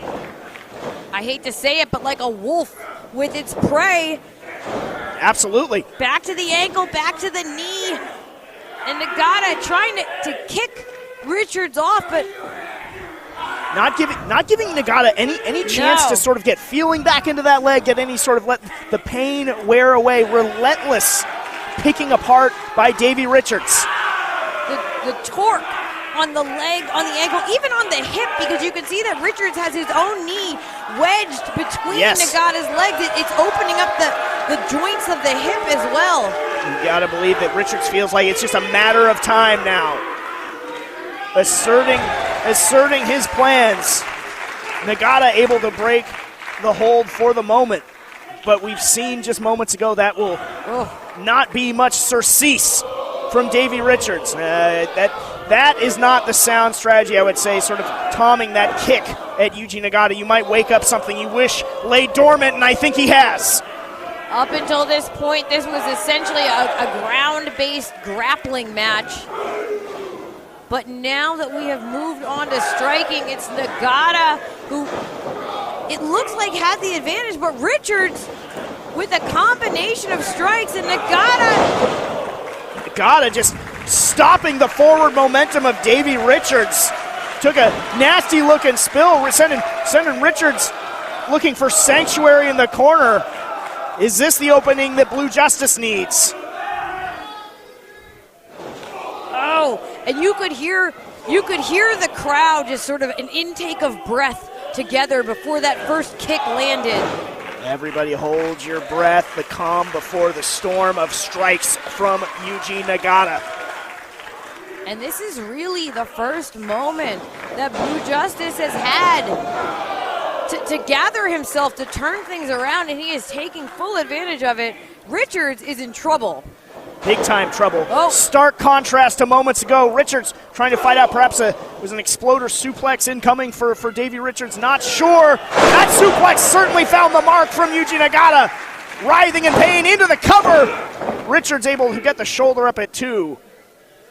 I hate to say it, but like a wolf with its prey. Absolutely. Back to the ankle, back to the knee. And Nagata trying to kick Richards off, but not giving Nagata any chance to sort of get feeling back into that leg, get any sort of let the pain wear away. Relentless picking apart by Davey Richards. The torque on the leg, on the ankle, even on the hip, because you can see that Richards has his own knee wedged between Nagata's legs. It's opening up the joints of the hip as well. You gotta believe that Richards feels like it's just a matter of time now. Asserting his plans. Nagata able to break the hold for the moment. But we've seen just moments ago that will not be much surcease from Davey Richards. That is not the sound strategy, I would say, sort of tomming that kick at Yuji Nagata. You might wake up something you wish lay dormant, and I think he has. Up until this point, this was essentially a ground-based grappling match. But now that we have moved on to striking, it's Nagata who, it looks like, had the advantage, but Richards with a combination of strikes, and Nagata just stopping the forward momentum of Davey Richards. Took a nasty looking spill, sending Richards looking for sanctuary in the corner. Is this the opening that Blue Justice needs? Oh, and you could hear the crowd, just sort of an intake of breath together before that first kick landed. Everybody hold your breath, the calm before the storm of strikes from Yuji Nagata. And this is really the first moment that Blue Justice has had to gather himself, to turn things around, and he is taking full advantage of it. Richards is in trouble. Big time trouble. Oh. Stark contrast to moments ago. Richards trying to fight out. Perhaps was an exploder suplex incoming for Davey Richards. Not sure. That suplex certainly found the mark from Yuji Nagata. Writhing in pain into the cover. Richards able to get the shoulder up at 2.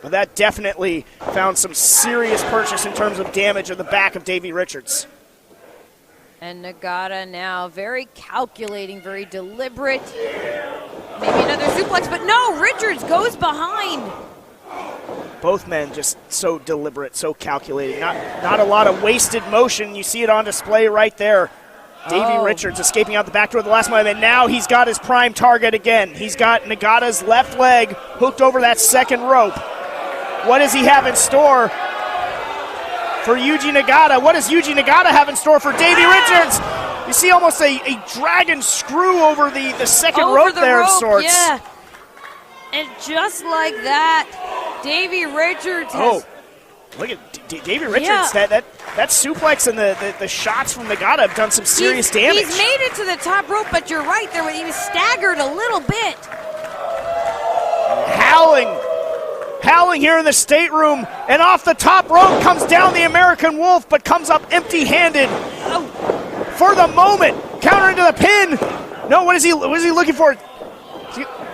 But that definitely found some serious purchase in terms of damage of the back of Davey Richards. And Nagata now very calculating, very deliberate. Maybe another suplex, but no, Richards goes behind. Both men just so deliberate, so calculating. Not a lot of wasted motion. You see it on display right there. Davey Richards escaping out the back door at the last moment, and now he's got his prime target again. He's got Nagata's left leg hooked over that second rope. What does he have in store for Yuji Nagata? What does Yuji Nagata have in store for Davey Richards? You see almost a dragon screw over the second rope there of sorts. Yeah. And just like that, Davey Richards has... Look at Davey Richards. Yeah. That suplex and the shots from Nagata have done some serious damage. He's made it to the top rope, but you're right there. He was staggered a little bit. Howling here in the stateroom, and off the top rope comes down the American Wolf, but comes up empty-handed. For the moment, counter into the pin. No, what is he looking for?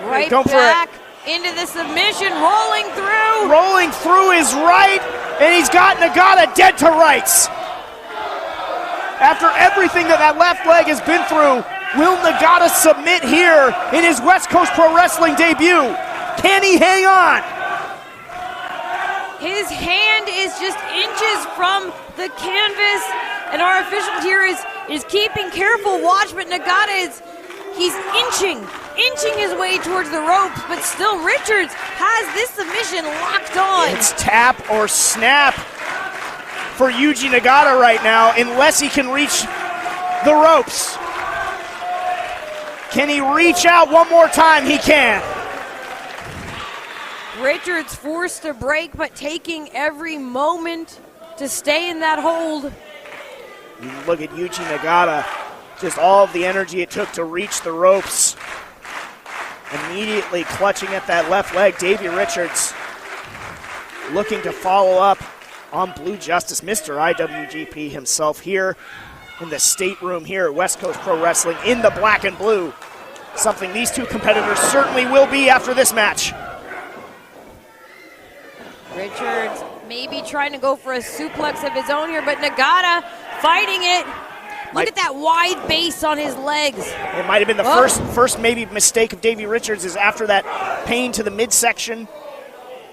Right back into the submission, rolling through. Rolling through is right, and he's got Nagata dead to rights. After everything that left leg has been through, will Nagata submit here in his West Coast Pro Wrestling debut? Can he hang on? His hand is just inches from the canvas, and our official here is keeping careful watch, but Nagata he's inching his way towards the ropes, but still Richards has this submission locked on. It's tap or snap for Yuji Nagata right now, unless he can reach the ropes. Can he reach out one more time? He can. Richards forced to break, but taking every moment to stay in that hold. You look at Yuji Nagata, just all of the energy it took to reach the ropes. Immediately clutching at that left leg. Davey Richards looking to follow up on Blue Justice, Mr. IWGP himself here in the stateroom here at West Coast Pro Wrestling in the black and blue. Something these two competitors certainly will be after this match. Richards maybe trying to go for a suplex of his own here, but Nagata fighting it. Look at that wide base on his legs. It might have been the first maybe mistake of Davey Richards is after that pain to the midsection.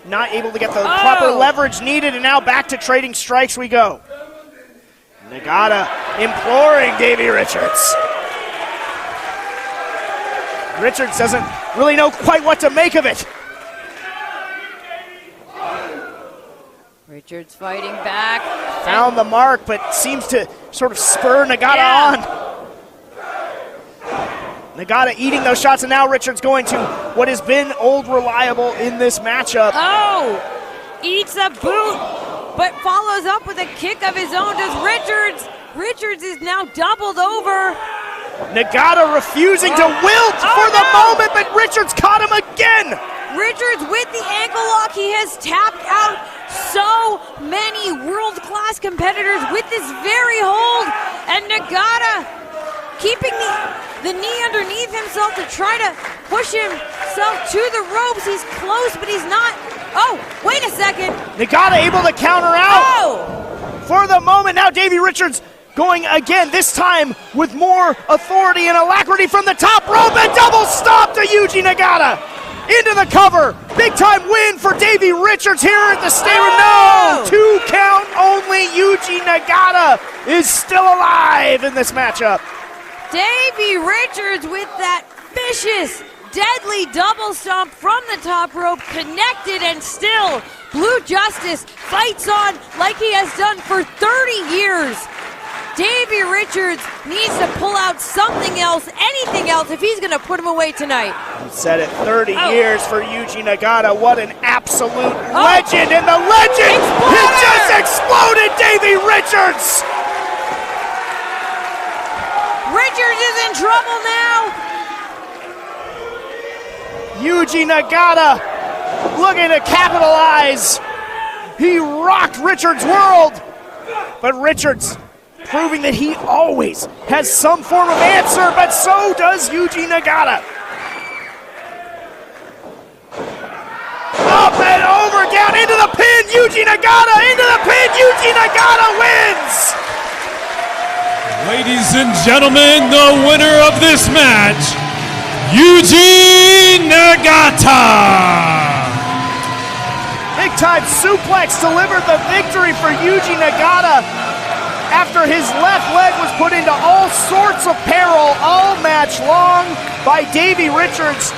Not able to get the proper leverage needed, and now back to trading strikes we go. Nagata imploring Davey Richards. Richards doesn't really know quite what to make of it. Richards fighting back. Found the mark, but seems to sort of spur Nagata on. Nagata eating those shots, and now Richards going to what has been old reliable in this matchup. Oh, eats a boot, but follows up with a kick of his own. Does Richards? Richards is now doubled over. Nagata refusing to wilt for the moment, but Richards caught him again. Richards with the ankle lock. He has tapped out so many world-class competitors with this very hold, and Nagata keeping the knee underneath himself to try to push himself to the ropes. He's close, but he's not. Oh, wait a second. Nagata able to counter out for the moment. Now Davey Richards going again, this time with more authority and alacrity from the top rope, and double stop to Yuji Nagata. Into the cover. Big time win for Davey Richards here at the stateroom. No! 2 count only. Yuji Nagata is still alive in this matchup. Davey Richards with that vicious, deadly double stomp from the top rope, connected, and still Blue Justice fights on like he has done for 30 years. Davey Richards needs to pull out something else, anything else, if he's going to put him away tonight. You said it, 30 years for Yuji Nagata. What an absolute legend, and the legend has just exploded, Davey Richards! Richards is in trouble now. Yuji Nagata looking to capitalize. He rocked Richards' world, but Richards proving that he always has some form of answer, but so does Yuji Nagata. Up and over, down into the pin, Yuji Nagata into the pin, Yuji Nagata wins! Ladies and gentlemen, the winner of this match, Yuji Nagata! Big time suplex delivered the victory for Yuji Nagata after his left leg was put into all sorts of peril all match long by Davey Richards.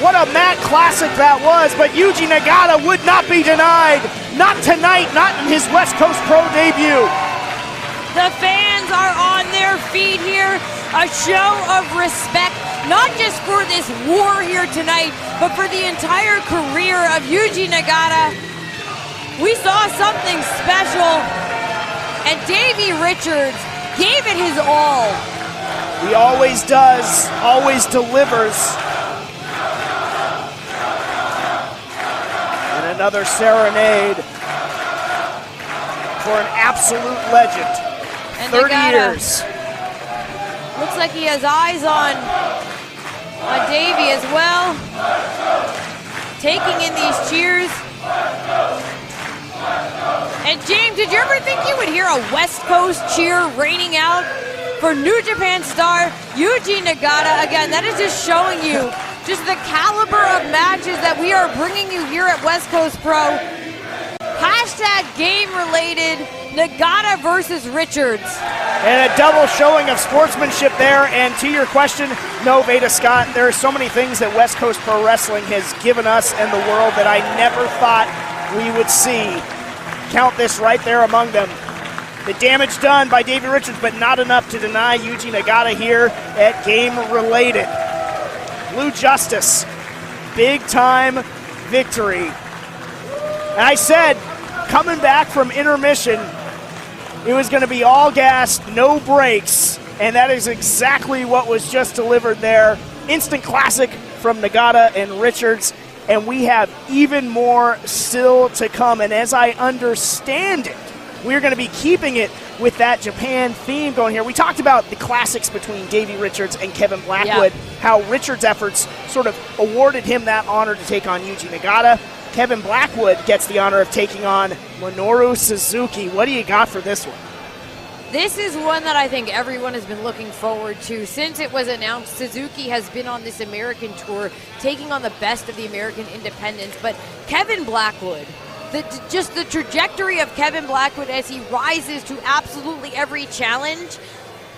What a Matt classic that was, but Yuji Nagata would not be denied. Not tonight, not in his West Coast Pro debut. The fans are on their feet here. A show of respect, not just for this war here tonight, but for the entire career of Yuji Nagata. We saw something special, and Davey Richards gave it his all. He always does, always delivers. And another serenade for an absolute legend. And 30 Nagata years. looks like he has eyes on Davey as well. Taking in these cheers. And James, did you ever think you would hear a West Coast cheer raining out for New Japan star Yuji Nagata? Again, that is just showing you just the caliber of matches that we are bringing you here at West Coast Pro. Hashtag game related, Nagata versus Richards. And a double showing of sportsmanship there. And to your question, no, Veda Scott, there are so many things that West Coast Pro Wrestling has given us and the world that I never thought we would see. Count this right there among them. The damage done by Davey Richards, but not enough to deny Yuji Nagata here at Game Related. Blue Justice, big time victory. And I said, coming back from intermission, It was going to be all gas, no brakes, and that is exactly what was just delivered there. Instant classic from Nagata and Richards, and we have even more still to come. And as I understand it, we're going to be keeping it with that Japan theme going here. We talked about the classics between Davey Richards and Kevin Blackwood, how Richards' efforts sort of awarded him that honor to take on Yuji Nagata. Kevin Blackwood gets the honor of taking on Minoru Suzuki. What do you got for this one? This is one that I think everyone has been looking forward to. Since it was announced, Suzuki has been on this American tour, taking on the best of the American independents. But Kevin Blackwood, just the trajectory of Kevin Blackwood as he rises to absolutely every challenge.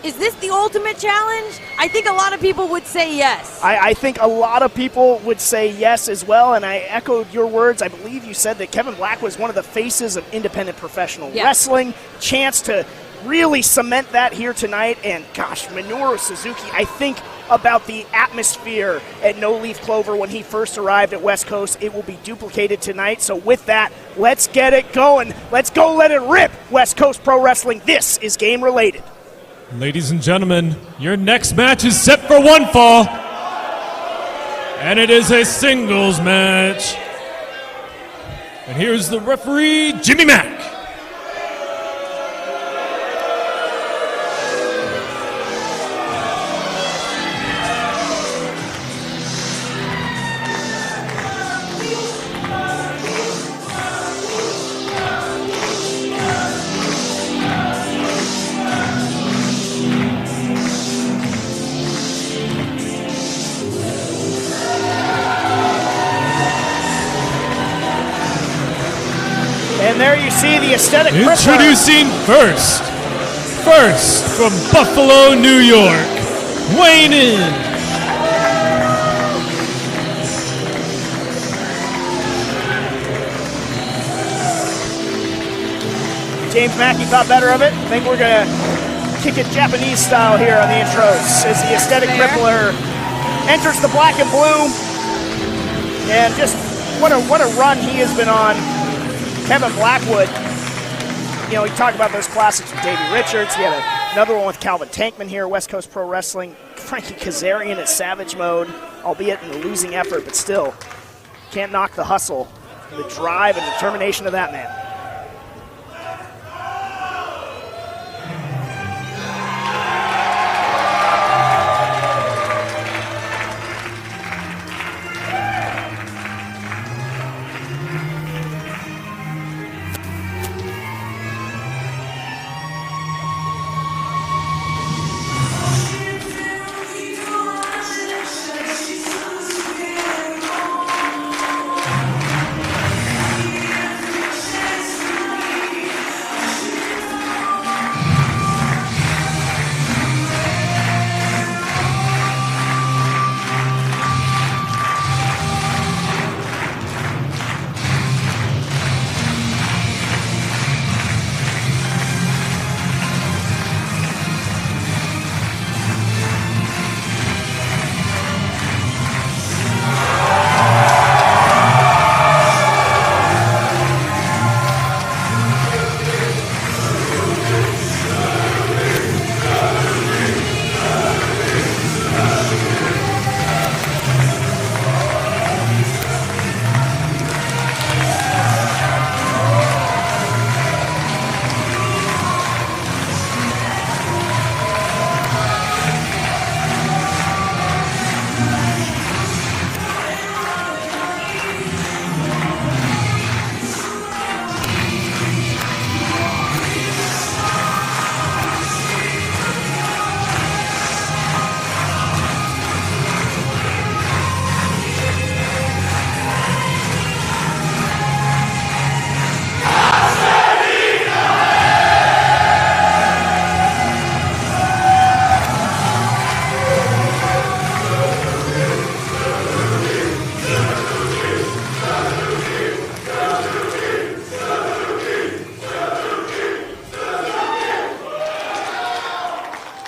Is this the ultimate challenge? I think a lot of people would say yes. I think a lot of people would say yes as well, and I echoed your words. I believe you said that Kevin Blackwood was one of the faces of independent professional wrestling. Chance to really cement that here tonight, and gosh, Minoru Suzuki, I think about the atmosphere at No Leaf Clover when he first arrived at West Coast. It will be duplicated tonight. So with that, let's get it going. Let's go let it rip, West Coast Pro Wrestling. This is Game Related. Ladies and gentlemen, your next match is set for one fall. And it is a singles match. And here's the referee, Jimmy Mack. And there you see the aesthetic. Introducing first from Buffalo, New York, weighing in. James Mackey thought better of it. I think we're going to kick it Japanese style here on the intros as the aesthetic crippler enters the black and blue. And just what a run he has been on. Kevin Blackwood, you know, he talked about those classics with Davey Richards. He had another one with Calvin Tankman here, West Coast Pro Wrestling. Frankie Kazarian at Savage Mode, albeit in a losing effort, but still can't knock the hustle, the drive and determination of that man.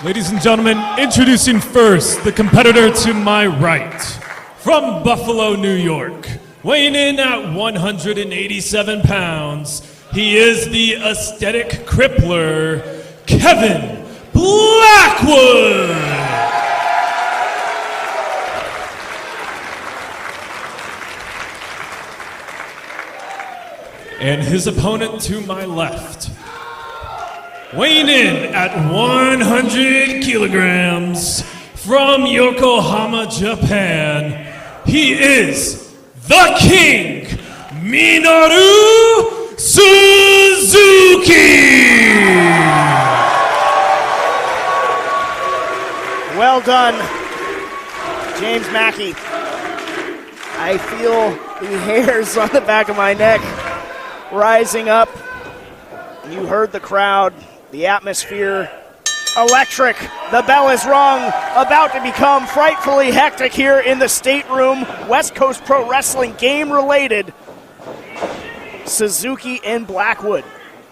Ladies and gentlemen, introducing first the competitor to my right, from Buffalo, New York, weighing in at 187 pounds, He is the aesthetic crippler, Kevin Blackwood. And his opponent to my left, weighing in at 100 kilograms from Yokohama, Japan, he is the King, Minoru Suzuki! Well done, James Mackey. I feel the hairs on the back of my neck rising up. You heard the crowd, the atmosphere, electric. The bell is rung, about to become frightfully hectic here in the stateroom. West Coast Pro Wrestling game related. Suzuki and Blackwood.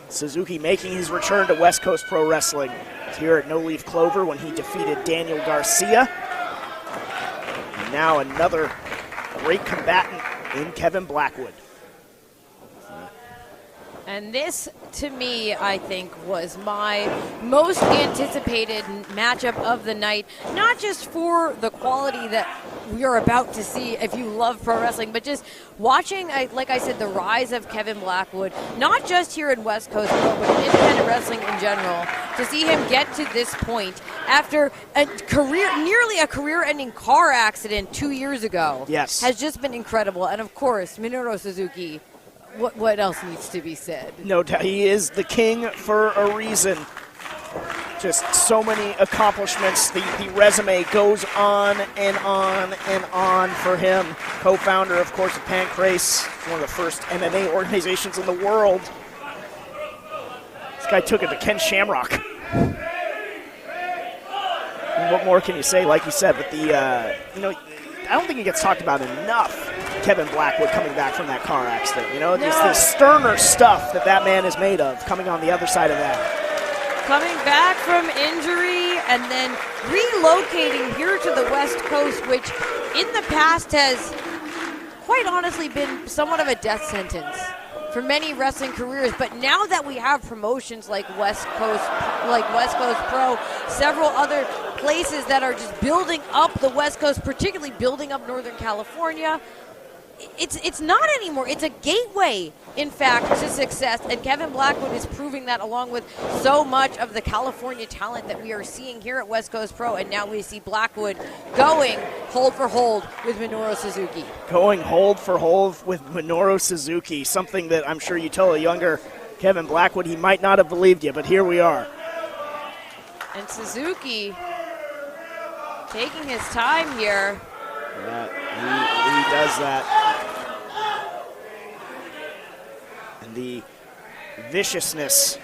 Suzuki making his return to West Coast Pro Wrestling here at No Leaf Clover when he defeated Daniel Garcia. And now another great combatant in Kevin Blackwood. And this, to me, I think, was my most anticipated matchup of the night. Not just for the quality that we are about to see if you love pro wrestling, but just watching, like I said, the rise of Kevin Blackwood, not just here in West Coast Pro, but in independent wrestling in general. To see him get to this point after nearly a career-ending car accident 2 years ago, yes, has just been incredible. And of course, Minoru Suzuki. What else needs to be said? No doubt, he is the king for a reason. Just so many accomplishments. The resume goes on and on and on for him. Co-founder, of course, of Pancrase, one of the first MMA organizations in the world. This guy took it to Ken Shamrock. What more can you say? Like you said, but I don't think he gets talked about enough. Kevin Blackwood coming back from that car accident. Just the sterner stuff that man is made of, coming on the other side of that. Coming back from injury and then relocating here to the West Coast, which in the past has quite honestly been somewhat of a death sentence for many wrestling careers. But now that we have promotions like West Coast Pro, several other places that are just building up the West Coast, particularly building up Northern California, it's not anymore. It's a gateway, in fact, to success. And Kevin Blackwood is proving that, along with so much of the California talent that we are seeing here at West Coast Pro. And now we see Blackwood going hold for hold with Minoru Suzuki. Going hold for hold with Minoru Suzuki, something that I'm sure you tell a younger Kevin Blackwood he might not have believed you, but here we are. And Suzuki taking his time here. Yeah, he does that. And the viciousness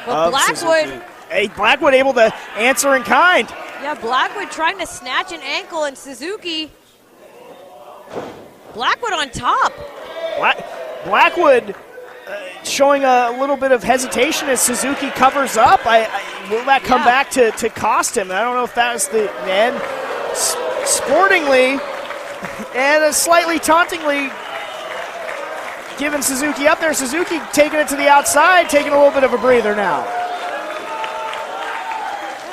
of Blackwood. Suzuki. Hey, Blackwood able to answer in kind. Yeah, Blackwood trying to snatch an ankle, and Suzuki. Blackwood on top. Blackwood showing a little bit of hesitation as Suzuki covers up. Will that come back to cost him? I don't know if that was the man. Sportingly and slightly tauntingly giving Suzuki up there. Suzuki taking it to the outside, taking a little bit of a breather now.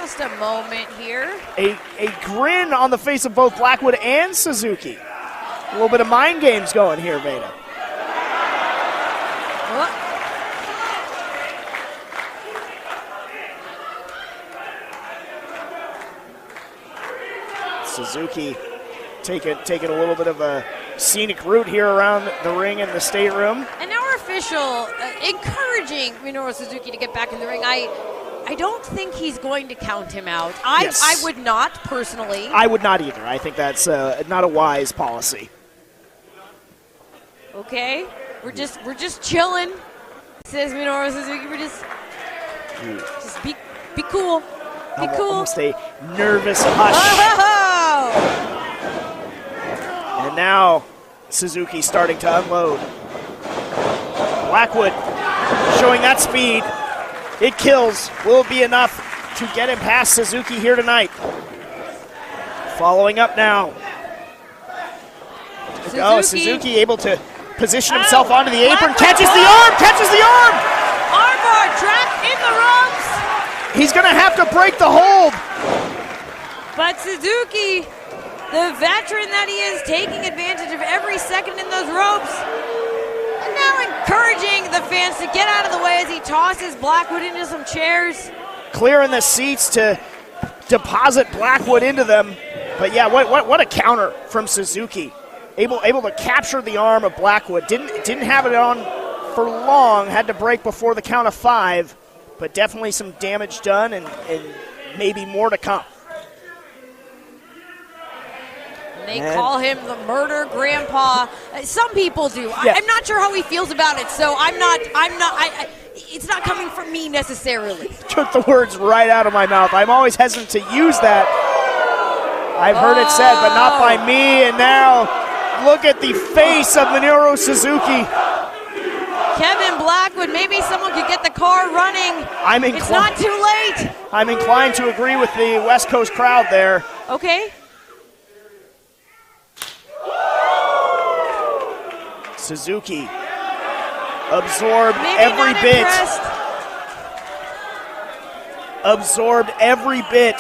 Just a moment here. A grin on the face of both Blackwood and Suzuki. A little bit of mind games going here, Veda. Suzuki taking a little bit of a scenic route here around the ring in the stateroom. And our official encouraging Minoru Suzuki to get back in the ring. I don't think he's going to count him out. I would not, personally. I would not either. I think that's not a wise policy. Okay, we're just chilling, says Minoru Suzuki. We're just be cool. Be cool. Almost a nervous hush. Oh! And now Suzuki starting to unload. Blackwood showing that speed. It kills. Will it be enough to get him past Suzuki here tonight? Following up now. Suzuki able to position himself onto the apron, catches the arm! Armbar trapped in the ropes. He's gonna have to break the hold. But Suzuki, the veteran that he is, taking advantage of every second in those ropes. And now encouraging the fans to get out of the way as he tosses Blackwood into some chairs. Clearing the seats to deposit Blackwood into them. But yeah, what a counter from Suzuki. Able to capture the arm of Blackwood. Didn't have it on for long. Had to break before the count of 5. But definitely some damage done and maybe more to come. They call him the murder grandpa. Some people do. Yeah. I'm not sure how he feels about it, so it's not coming from me necessarily. Took the words right out of my mouth. I'm always hesitant to use that. I've heard it said, but not by me. And now look at the face of Minoru Suzuki. Kevin Blackwood, maybe someone could get the car running. It's not too late. I'm inclined to agree with the West Coast crowd there. Okay. Suzuki absorbed Maybe every not bit. Impressed. Absorbed every bit,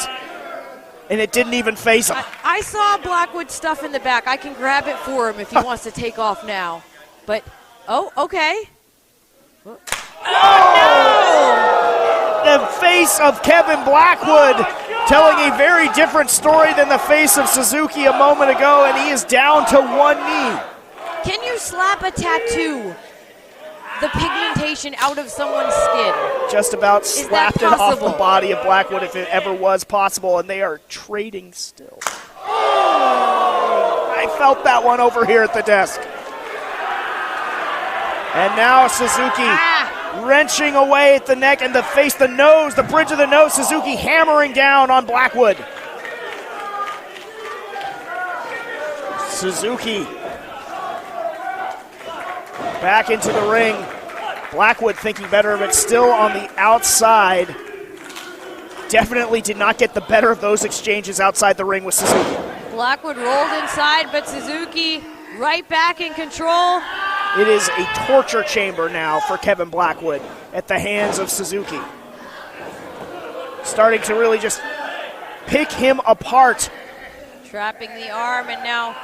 and it didn't even phase him. I saw Blackwood stuff in the back. I can grab it for him if he wants to take off now. But, okay. Oh, no! The face of Kevin Blackwood telling a very different story than the face of Suzuki a moment ago, and he is down to one knee. Can you slap a tattoo, the pigmentation out of someone's skin? Just about slapped it off the body of Blackwood if it ever was possible, and they are trading still. I felt that one over here at the desk. And now Suzuki wrenching away at the neck and the face, the nose, the bridge of the nose. Suzuki hammering down on Blackwood. Suzuki back into the ring. Blackwood thinking better of it, still on the outside. Definitely did not get the better of those exchanges outside the ring with Suzuki. Blackwood rolled inside, but Suzuki right back in control. It is a torture chamber now for Kevin Blackwood at the hands of Suzuki. Starting to really just pick him apart. Trapping the arm, and now...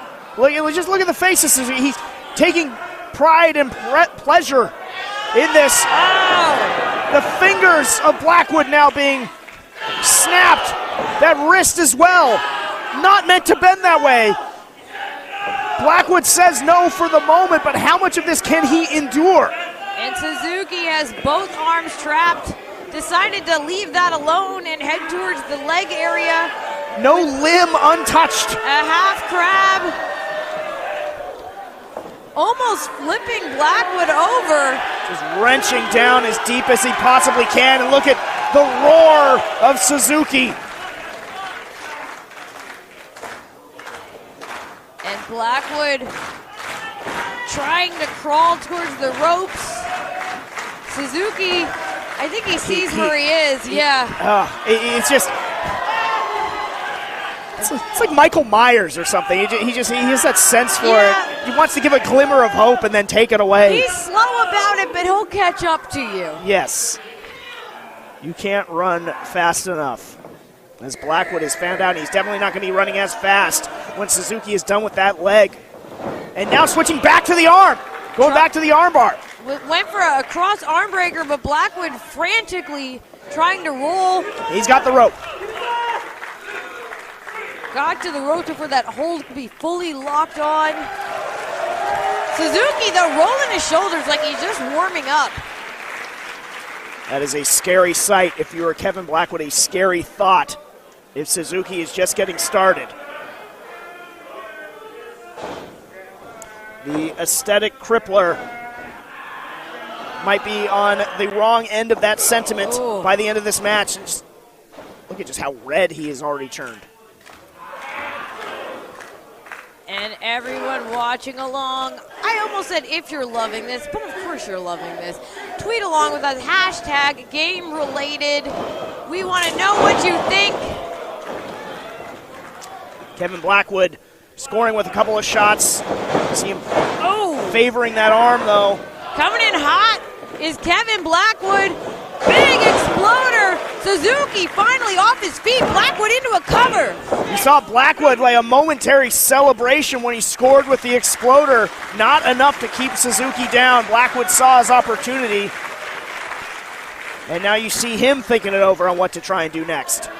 Just look at the face of Suzuki. He's taking pride and pleasure in this. Oh. The fingers of Blackwood now being snapped. That wrist as well. Not meant to bend that way. Blackwood says no for the moment, but how much of this can he endure? And Suzuki has both arms trapped. Decided to leave that alone and head towards the leg area. No limb untouched. A half crab. Almost flipping Blackwood over. Just wrenching down as deep as he possibly can. And look at the roar of Suzuki. And Blackwood trying to crawl towards the ropes. Suzuki, I think he sees where he is, yeah. It's just... It's like Michael Myers or something. He has that sense for it. He wants to give a glimmer of hope and then take it away. He's slow about it, but he'll catch up to you. Yes. You can't run fast enough. As Blackwood has found out, he's definitely not going to be running as fast when Suzuki is done with that leg. And now switching back to the arm. Going back to the arm bar. Went for a cross arm breaker, but Blackwood frantically trying to roll. He's got the rope. Got to the rope before that hold could be fully locked on. Suzuki, though, rolling his shoulders like he's just warming up. That is a scary sight. If you were Kevin Blackwood, a scary thought if Suzuki is just getting started. The aesthetic crippler might be on the wrong end of that sentiment by the end of this match. And just look at just how red he has already turned. And everyone watching along, I almost said if you're loving this, but of course you're loving this. Tweet along with us, hashtag game related. We want to know what you think. Kevin Blackwood scoring with a couple of shots. See him favoring that arm, though. Coming in hot is Kevin Blackwood. Big exploder. Suzuki finally off his feet. Blackwood into a cover. You saw Blackwood like a momentary celebration when he scored with the exploder. Not enough to keep Suzuki down. Blackwood saw his opportunity. And now you see him thinking it over on what to try and do next.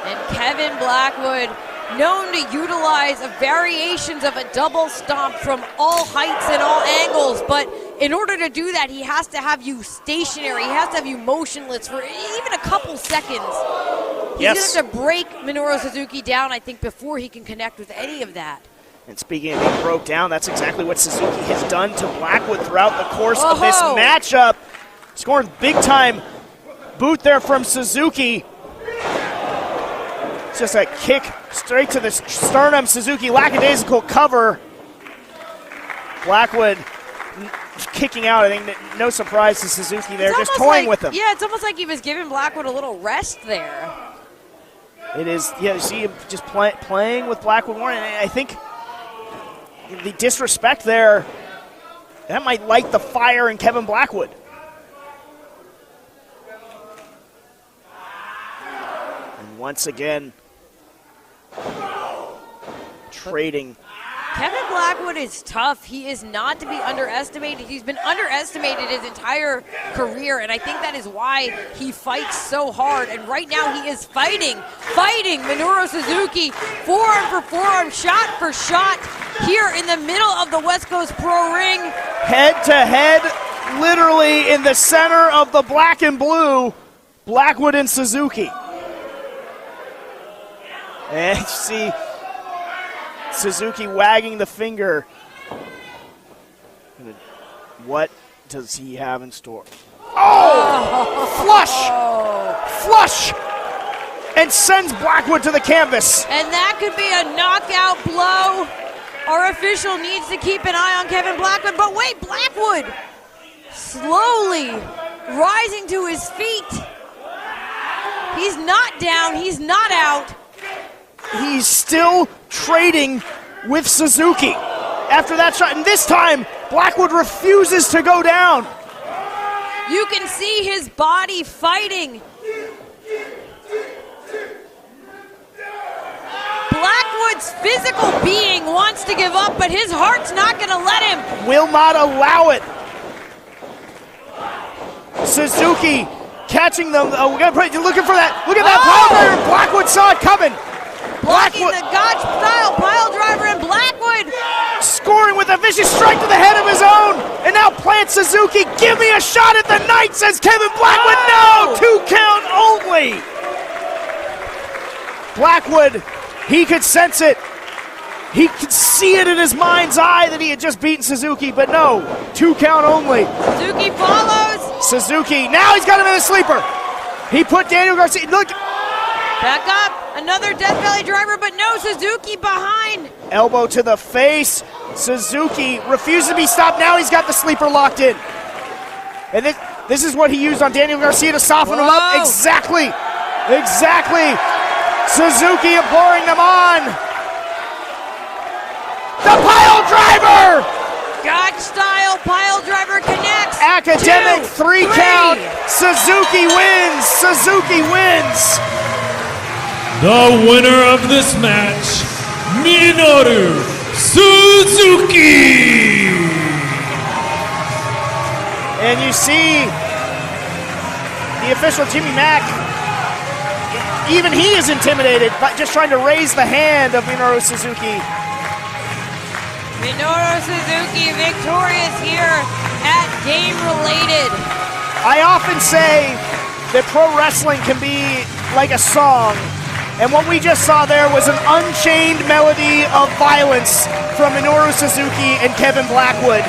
And Kevin Blackwood, known to utilize variations of a double stomp from all heights and all angles, but in order to do that, he has to have you stationary. He has to have you motionless for even a couple seconds. He's going to have to break Minoru Suzuki down, I think, before he can connect with any of that. And speaking of being broke down, that's exactly what Suzuki has done to Blackwood throughout the course of this matchup. Scoring big-time boot there from Suzuki. It's just a kick straight to the sternum. Suzuki lackadaisical cover. Blackwood kicking out. I think no surprise to Suzuki there, just toying with him. Yeah, it's almost like he was giving Blackwood a little rest there. It is, yeah, you see him just playing with Blackwood more, and I think the disrespect there, that might light the fire in Kevin Blackwood. And once again, trading. Kevin Blackwood is tough. He is not to be underestimated. He's been underestimated his entire career, and I think that is why he fights so hard. And right now he is fighting Minoru Suzuki, forearm for forearm, shot for shot, here in the middle of the West Coast Pro Ring. Head to head, literally in the center of the black and blue, Blackwood and Suzuki. And you see Suzuki wagging the finger. What does he have in store? Oh! Flush! And sends Blackwood to the canvas. And that could be a knockout blow. Our official needs to keep an eye on Kevin Blackwood. But wait, Blackwood slowly rising to his feet. He's not down. He's not out. He's still trading with Suzuki after that shot, and this time Blackwood refuses to go down. You can see his body fighting. Blackwood's physical being wants to give up, but his heart's not going to let him. Will not allow it. Suzuki catching them. Oh, we're looking for that. Look at that pile driver. Blackwood saw it coming. Blocking the God-style pile driver, and Blackwood scoring with a vicious strike to the head of his own. And now plants Suzuki. Give me a shot at the night, says Kevin Blackwood. No, 2 count only. Blackwood, he could sense it. He could see it in his mind's eye that he had just beaten Suzuki, but no, 2 count only. Suzuki follows. Suzuki, now he's got him in a sleeper. He put Daniel Garcia, look. Back up. Another Death Valley driver, but no, Suzuki behind. Elbow to the face. Suzuki refuses to be stopped. Now he's got the sleeper locked in. And this is what he used on Daniel Garcia to soften him up. Exactly. Suzuki imploring them on. The pile driver! God-style pile driver connects. Academic 3 count. Suzuki wins. The winner of this match, Minoru Suzuki! And you see the official Jimmy Mack, even he is intimidated by just trying to raise the hand of Minoru Suzuki. Minoru Suzuki victorious here at Game Related. I often say that pro wrestling can be like a song. And what we just saw there was an unchained melody of violence from Minoru Suzuki and Kevin Blackwood.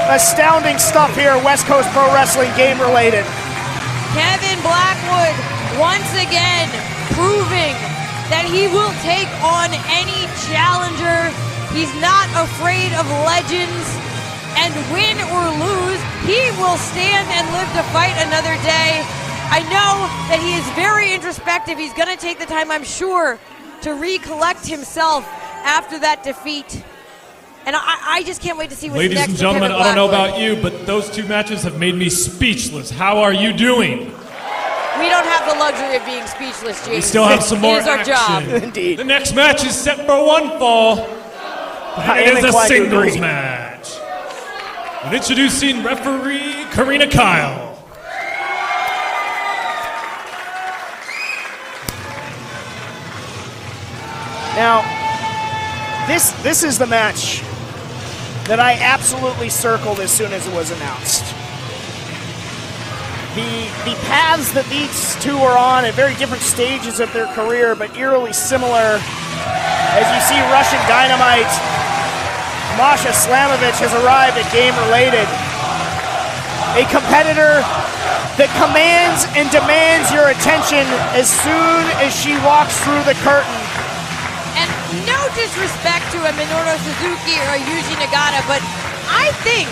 Astounding stuff here, West Coast Pro Wrestling Game Related. Kevin Blackwood once again proving that he will take on any challenger. He's not afraid of legends. And win or lose, he will stand and live to fight another day. I know that he is very introspective. He's going to take the time, I'm sure, to recollect himself after that defeat. And I just can't wait to see what's Ladies next. and gentlemen, with I don't know Blackwood. about you, but those two matches have made me speechless. How are you doing? We don't have the luxury of being speechless, James. We still have some more It is our job. action. Indeed. The next match is set for one fall. I And am it is a inclined to singles agree. match. And introducing referee Karina Kyle. Now, this is the match that I absolutely circled as soon as it was announced. The paths that these two are on at very different stages of their career, but eerily similar. As you see Russian Dynamite, Masha Slamovich has arrived at Game Related. A competitor that commands and demands your attention as soon as she walks through the curtain. And no disrespect to a Minoru Suzuki or a Yuji Nagata, but I think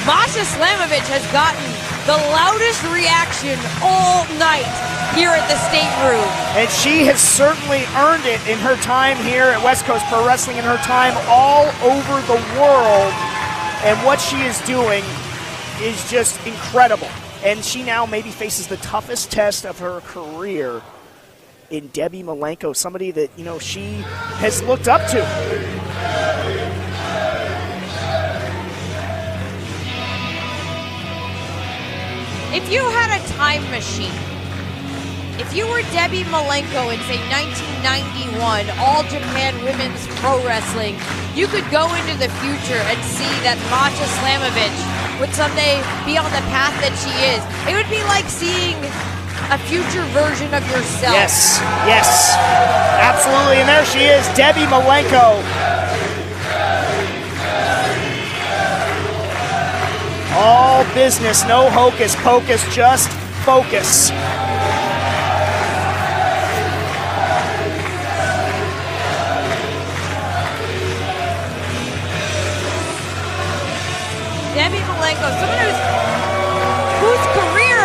Masha Slamovich has gotten the loudest reaction all night here at the State Room. And she has certainly earned it in her time here at West Coast Pro Wrestling, in her time all over the world. And what she is doing is just incredible. And she now maybe faces the toughest test of her career in Debbie Malenko, somebody that, you know, she has looked up to. If you had a time machine, if you were Debbie Malenko in, say, 1991, All Japan Women's Pro Wrestling, you could go into the future and see that Masha Slamovich would someday be on the path that she is. It would be like seeing a future version of yourself. Yes, yes, absolutely. And there she is, Debbie Malenko. All business, no hocus pocus, just focus. Debbie Malenko, someone whose career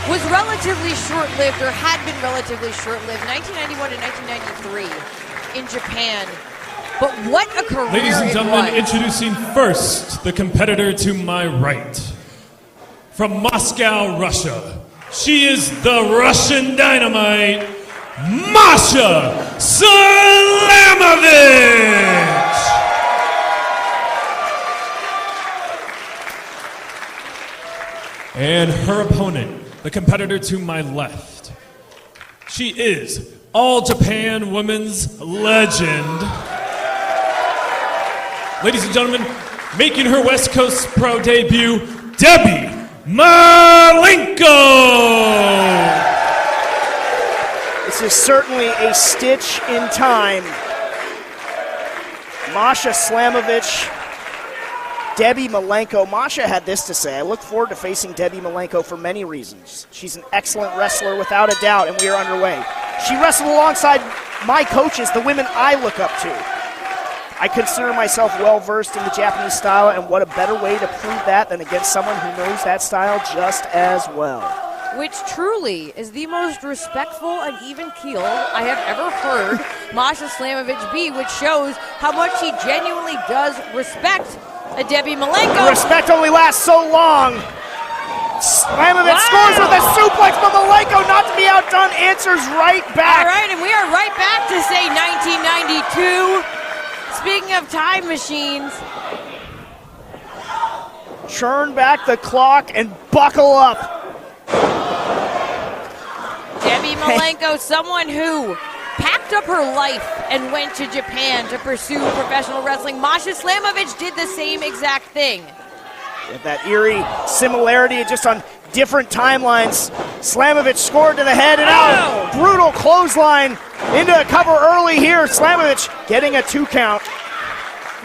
was relatively short-lived, or had been relatively short-lived, 1991 to 1993 in Japan. But what a career. Ladies and it gentlemen, was. introducing first the competitor to my right. From Moscow, Russia, she is the Russian Dynamite, Masha Slamovich! And her opponent, the competitor to my left. She is All Japan Women's Legend. Ladies and gentlemen, making her West Coast Pro debut, Debbie Malenko! This is certainly a stitch in time. Masha Slamovich, Debbie Malenko. Masha had this to say: I look forward to facing Debbie Malenko for many reasons. She's an excellent wrestler without a doubt, and we are underway. She wrestled alongside my coaches, the women I look up to. I consider myself well-versed in the Japanese style, and what a better way to prove that than against someone who knows that style just as well. Which truly is the most respectful and even keel I have ever heard Masha Slamovich be, which shows how much she genuinely does respect a Debbie Malenko. Respect only lasts so long. Slamovich scores with a suplex, but Malenko, not to be outdone, answers right back. All right, and we are right back to, say, 1992. Speaking of time machines. Churn back the clock and buckle up. Debbie Malenko, someone who packed up her life and went to Japan to pursue professional wrestling. Masha Slamovich did the same exact thing. With that eerie similarity, just on different timelines. Slamovich scored to the head and out. Brutal clothesline into a cover early here. Slamovich getting a 2 count.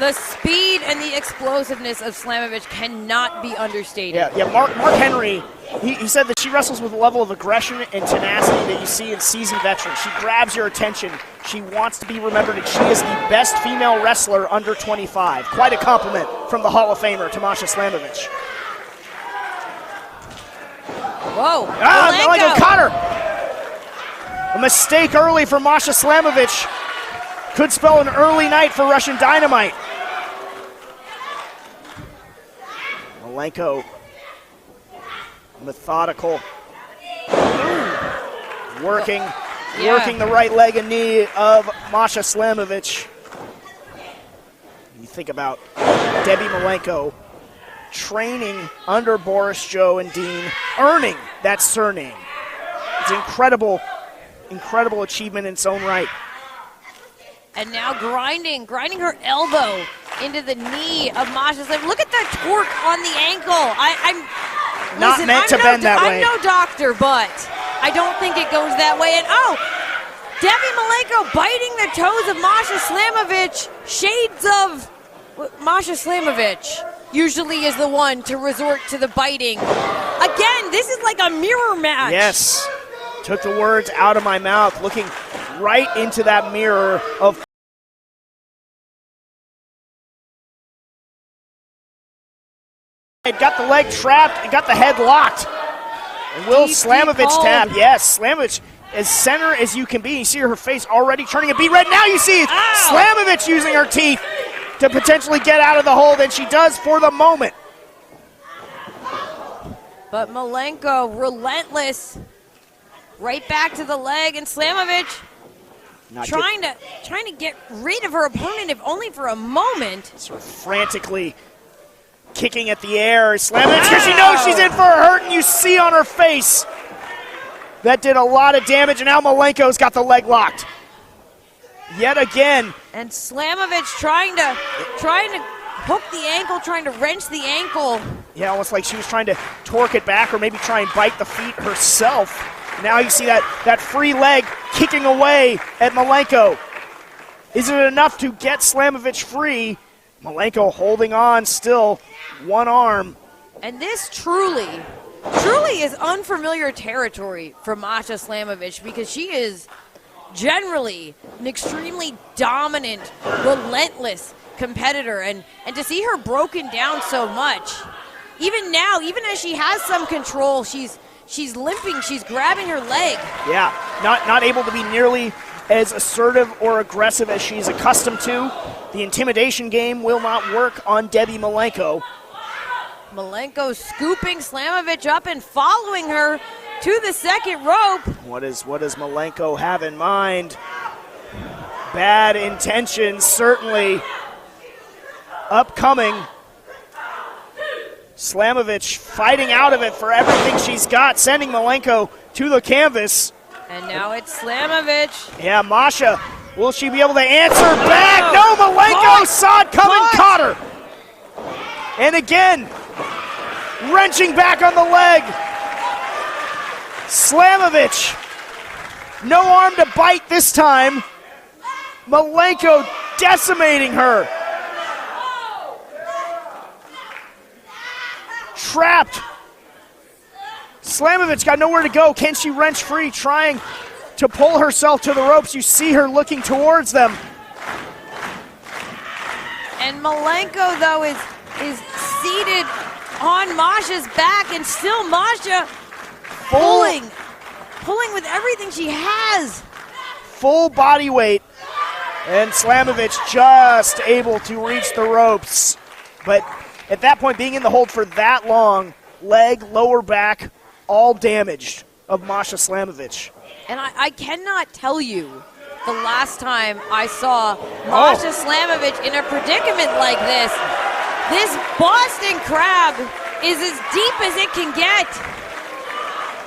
The speed and the explosiveness of Slamovich cannot be understated. Yeah. Mark Henry, he said that she wrestles with a level of aggression and tenacity that you see in seasoned veterans. She grabs your attention. She wants to be remembered, and she is the best female wrestler under 25. Quite a compliment from the Hall of Famer to Masha Slamovich. Whoa, Malenko caught her. A mistake early for Masha Slamovich could spell an early night for Russian Dynamite. Malenko, methodical, working the right leg and knee of Masha Slamovich. You think about Debbie Malenko training under Boris, Joe, and Dean, earning that surname. It's an incredible achievement in its own right. And now grinding her elbow into the knee of Masha Slamovich. Look at that torque on the ankle. I'm meant to bend that way. I'm no doctor, but I don't think it goes that way. And Debbie Malenko biting the toes of Masha Slamovich. Shades of Masha Slamovich usually is the one to resort to the biting. Again, this is like a mirror match. Yes. Took the words out of my mouth, looking right into that mirror of it. Got the leg trapped, it got the head locked. And will Slamovich tap? Yes, Slamovich as center as you can be. You see her face already turning a beet red. Now you see Slamovich using her teeth to potentially get out of the hold, and she does for the moment. But Malenko, relentless, right back to the leg, and Slamovich trying to get rid of her opponent, if only for a moment. Sort of frantically kicking at the air. Slamovich, because she knows she's in for a hurt, and you see on her face that did a lot of damage, and now Malenko's got the leg locked. Yet again. And Slamovich trying to hook the ankle, trying to wrench the ankle. Yeah, almost like she was trying to torque it back or maybe try and bite the feet herself. Now you see that free leg kicking away at Malenko. Is it enough to get Slamovich free? Malenko holding on still, one arm. And this truly is unfamiliar territory for Masha Slamovich, because she is generally an extremely dominant, relentless competitor, and to see her broken down so much, even now, even as she has some control, she's limping, she's grabbing her leg. Yeah, not able to be nearly as assertive or aggressive as she's accustomed to. The intimidation game will not work on Debbie Malenko. Malenko scooping Slamovich up and following her to the second rope. What does Malenko have in mind? Bad intentions, certainly upcoming. Slamovich fighting out of it for everything she's got, sending Malenko to the canvas. And now it's Slamovich. Yeah, Masha, will she be able to answer back? No, Malenko saw it coming, caught her. And again, wrenching back on the leg. Slamovich, no arm to bite this time. Malenko decimating her. Trapped. Slamovich got nowhere to go. Can she wrench free? Trying to pull herself to the ropes. You see her looking towards them. And Malenko, though, is seated on Masha's back, and still Masha pulling with everything she has. Full body weight. And Slamovich just able to reach the ropes. But at that point, being in the hold for that long, leg, lower back, all damaged of Masha Slamovich. And I cannot tell you the last time I saw Masha Slamovich in a predicament like this. This Boston Crab is as deep as it can get.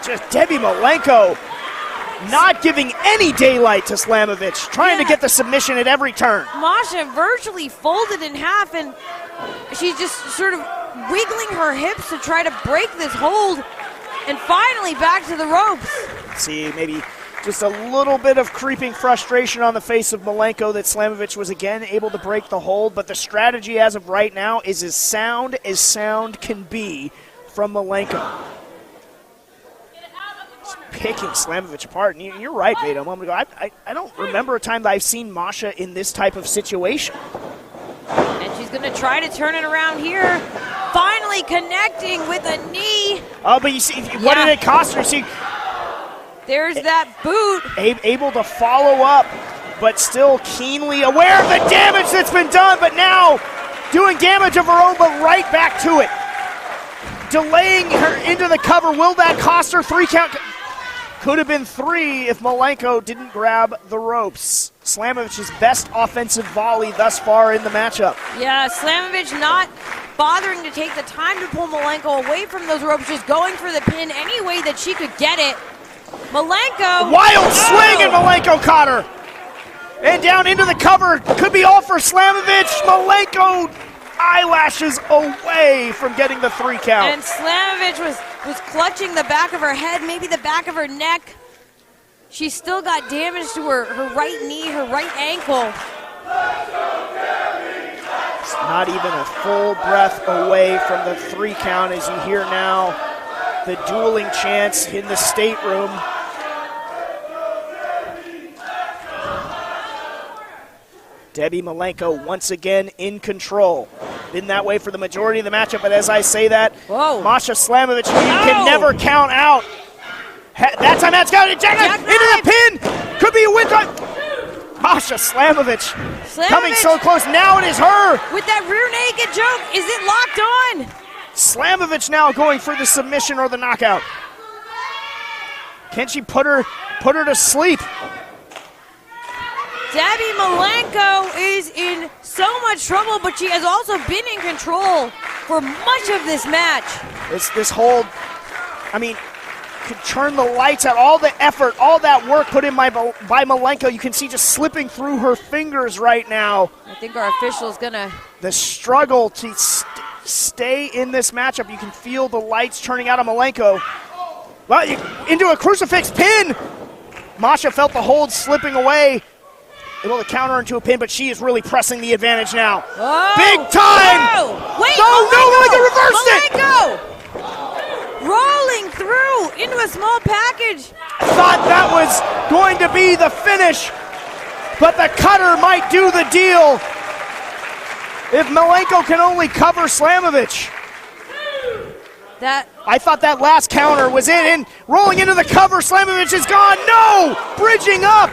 Just Debbie Malenko not giving any daylight to Slamovich, trying to get the submission at every turn. Masha virtually folded in half, and she's just sort of wiggling her hips to try to break this hold, and finally back to the ropes. See, maybe just a little bit of creeping frustration on the face of Malenko that Slamovich was again able to break the hold, but the strategy as of right now is as sound can be from Malenko. Picking Slamovich apart. And you're right, Vito. A moment ago, I don't remember a time that I've seen Masha in this type of situation. And she's going to try to turn it around here. Finally connecting with a knee. Oh, but you see, what did it cost her? See, there's that boot. Able to follow up, but still keenly aware of the damage that's been done, but now doing damage of her own, but right back to it. delaying her into the cover. Will that cost her 3 count? Could have been 3 if Malenko didn't grab the ropes. Slamovich's best offensive volley thus far in the matchup. Yeah, Slamovich not bothering to take the time to pull Malenko away from those ropes, just going for the pin any way that she could get it. Malenko. Wild swing, and Malenko caught her. And down into the cover. Could be all for Slamovich. Malenko eyelashes away from getting the 3 count. And Slamovich was clutching the back of her head, maybe the back of her neck. She still got damage to her right knee, her right ankle. It's not even a full breath away from the 3 count as you hear now the dueling chants in the stateroom. Debbie Malenko once again in control. Been that way for the majority of the matchup, but as I say that, Masha Slamovich, who you can never count out. That time that's got it. Jackknife into the pin. Could be a win. Masha Slamovich coming so close. Now it is her. With that rear naked choke, is it locked on? Slamovich now going for the submission or the knockout. Can she put her to sleep? Debbie Malenko is in so much trouble, but she has also been in control for much of this match. This hold, I mean, could turn the lights out. All the effort, all that work put in by Malenko, you can see just slipping through her fingers right now. I think our official's gonna... The struggle to stay in this matchup. You can feel the lights turning out on Malenko. Well, into a crucifix pin. Masha felt the hold slipping away. Able to counter into a pin, but she is really pressing the advantage now. Oh, big time! Whoa. Wait, Malenko reversed it! Rolling through into a small package. Thought that was going to be the finish, but the cutter might do the deal if Malenko can only cover Slamovich. I thought that last counter was in, and rolling into the cover, Slamovich is gone. No! Bridging up!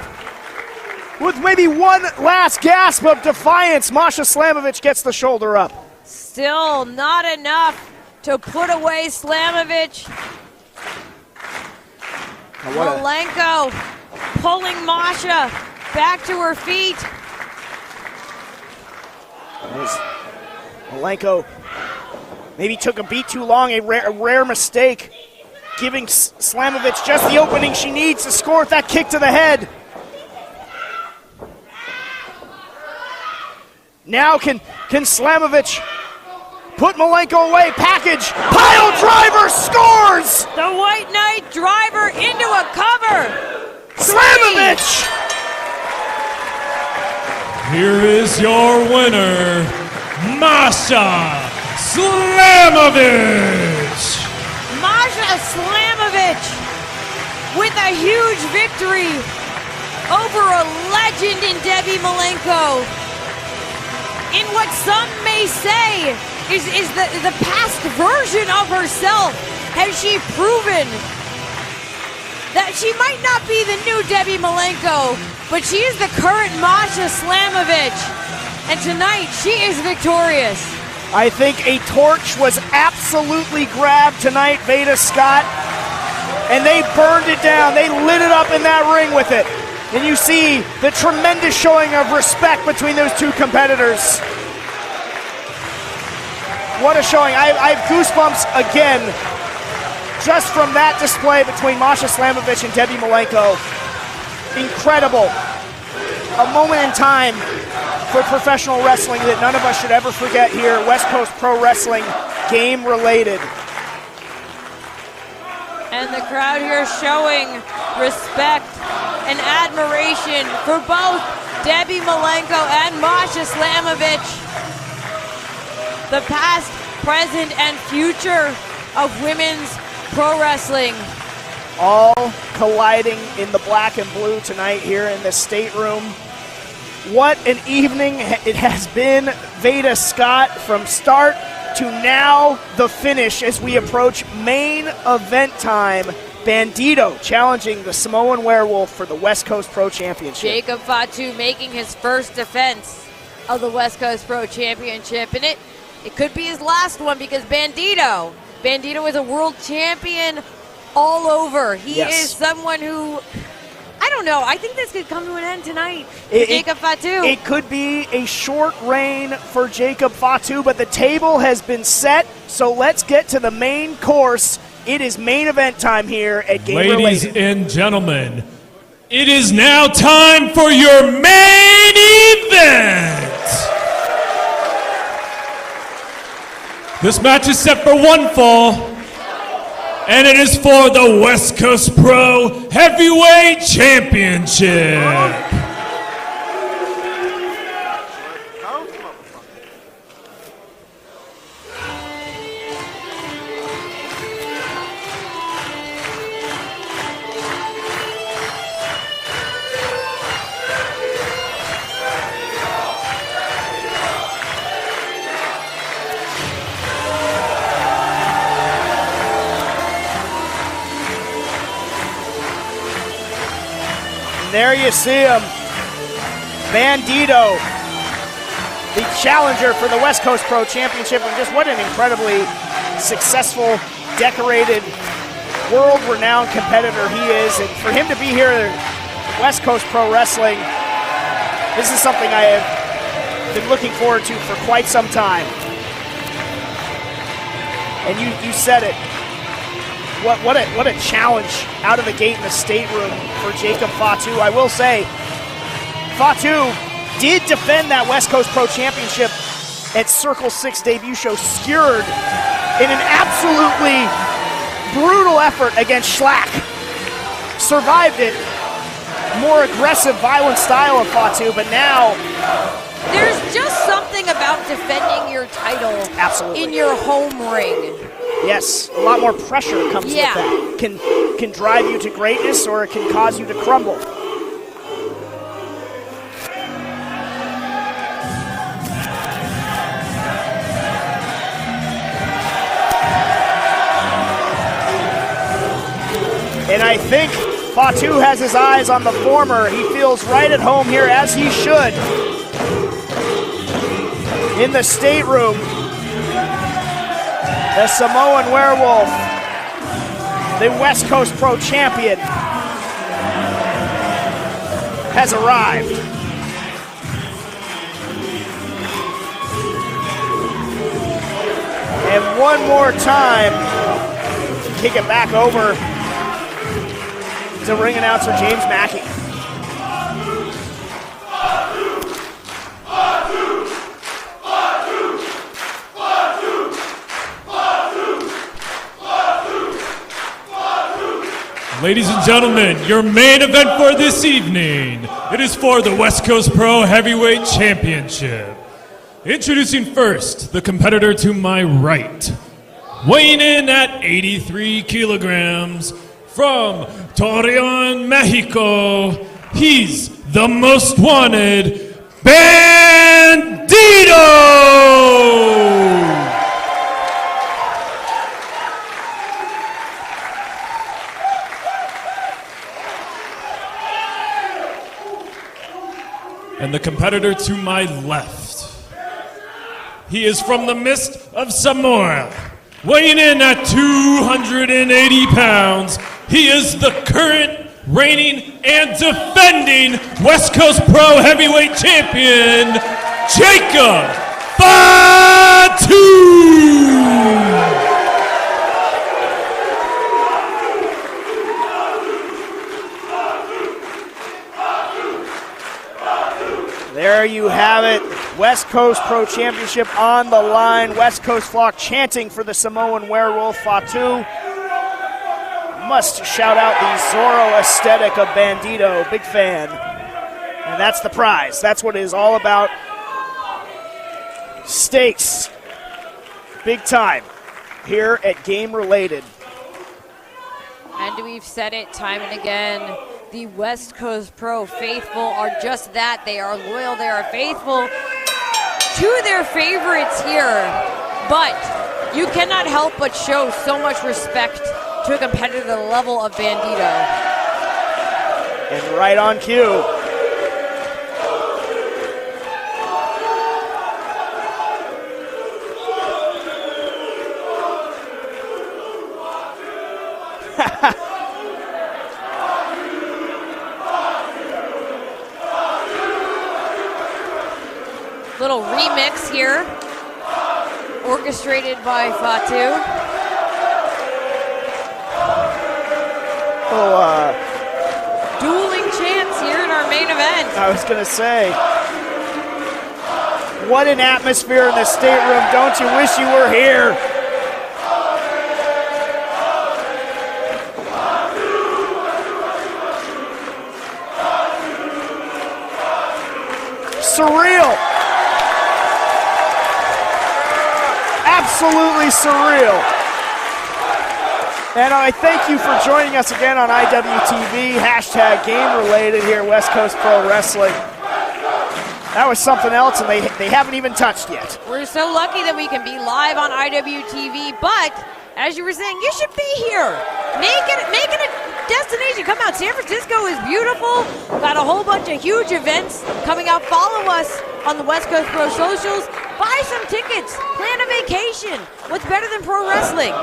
With maybe one last gasp of defiance, Masha Slamovich gets the shoulder up. Still not enough to put away Slamovich. Malenko pulling Masha back to her feet. Malenko maybe took a beat too long, a rare mistake, giving Slamovich just the opening she needs to score with that kick to the head. Now can Slamovich put Malenko away? Package, pile driver, scores! The White Knight driver into a cover. Slamovich! Here is your winner, Masha Slamovich! Masha Slamovich with a huge victory over a legend in Debbie Malenko. In what some may say is the past version of herself. Has she proven that she might not be the new Debbie Malenko, but she is the current Masha Slamovich. And tonight, she is victorious. I think a torch was absolutely grabbed tonight, Veda Scott, and they burned it down. They lit it up in that ring with it. And you see the tremendous showing of respect between those two competitors. What a showing. I have goosebumps again just from that display between Masha Slamovich and Debbie Malenko. Incredible. A moment in time for professional wrestling that none of us should ever forget here. West Coast Pro Wrestling, game related. And the crowd here showing respect and admiration for both Debbie Malenko and Masha Slamovich. The past, present, and future of women's pro wrestling. All colliding in the black and blue tonight here in the stateroom. What an evening it has been, Veda Scott, from start to now the finish as we approach main event time. Bandido challenging the Samoan Werewolf for the West Coast Pro Championship. Jacob Fatu making his first defense of the West Coast Pro Championship, and it could be his last one because Bandido Bandido is a world champion all over. He Yes. is someone who, I don't know, I think this could come to an end tonight for Jacob Fatu. It could be a short reign for Jacob Fatu, but the table has been set, so let's get to the main course. It is main event time here at Game Ladies Related. and gentlemen, it is now time for your main event. This match is set for one fall, and it is for the West Coast Pro Heavyweight Championship. There you see him, Bandido, the challenger for the West Coast Pro Championship, and just what an incredibly successful, decorated, world-renowned competitor he is. And for him to be here at West Coast Pro Wrestling, this is something I have been looking forward to for quite some time. And you said it. What a challenge out of the gate in the stateroom for Jacob Fatu. I will say, Fatu did defend that West Coast Pro Championship at Circle 6 debut show, skewered in an absolutely brutal effort against Schlack. Survived it. More aggressive, violent style of Fatu, but now There's just something about defending your title Absolutely. in your home ring. yes, a lot more pressure comes Yeah. with that. Can drive you to greatness, or it can cause you to crumble. And I think Fatu has his eyes on the former. He feels right at home here, as he should. In the stateroom, the Samoan Werewolf, the West Coast Pro Champion, has arrived. And one more time, kick it back over to ring announcer James Mackey. Ladies and gentlemen, your main event for this evening. It is for the West Coast Pro Heavyweight Championship. Introducing first, the competitor to my right. Weighing in at 83 kilograms, from Torreon, Mexico, he's the most wanted, Bandido! And the competitor to my left. He is from the mist of Samoa. Weighing in at 280 pounds, he is the current reigning and defending West Coast Pro Heavyweight Champion, Jacob Fatu! There you have it. West Coast Pro Championship on the line. West Coast flock chanting for the Samoan Werewolf, Fatu. Must shout out the Zorro aesthetic of Bandido. Big fan. And that's the prize. That's what it is all about. Stakes. Big time. Here at Game Related. And we've said it time and again. The West Coast Pro faithful are just that. They are loyal. They are faithful to their favorites here. But you cannot help but show so much respect to a competitor the level of Bandido. And right on cue. Little remix here, orchestrated by Fatu. Dueling chants here in our main event. I was going to say, what an atmosphere in the stateroom. Don't you wish you were here? Surreal. Absolutely surreal. And I thank you for joining us again on IWTV, #GameRelated here, West Coast Pro Wrestling. That was something else, and they haven't even touched yet. We're so lucky that we can be live on IWTV, but as you were saying, you should be here. Make it a destination. Come out. San Francisco is beautiful. Got a whole bunch of huge events coming out. Follow us on the West Coast Pro socials. Buy some tickets. Plan a vacation. What's better than pro wrestling?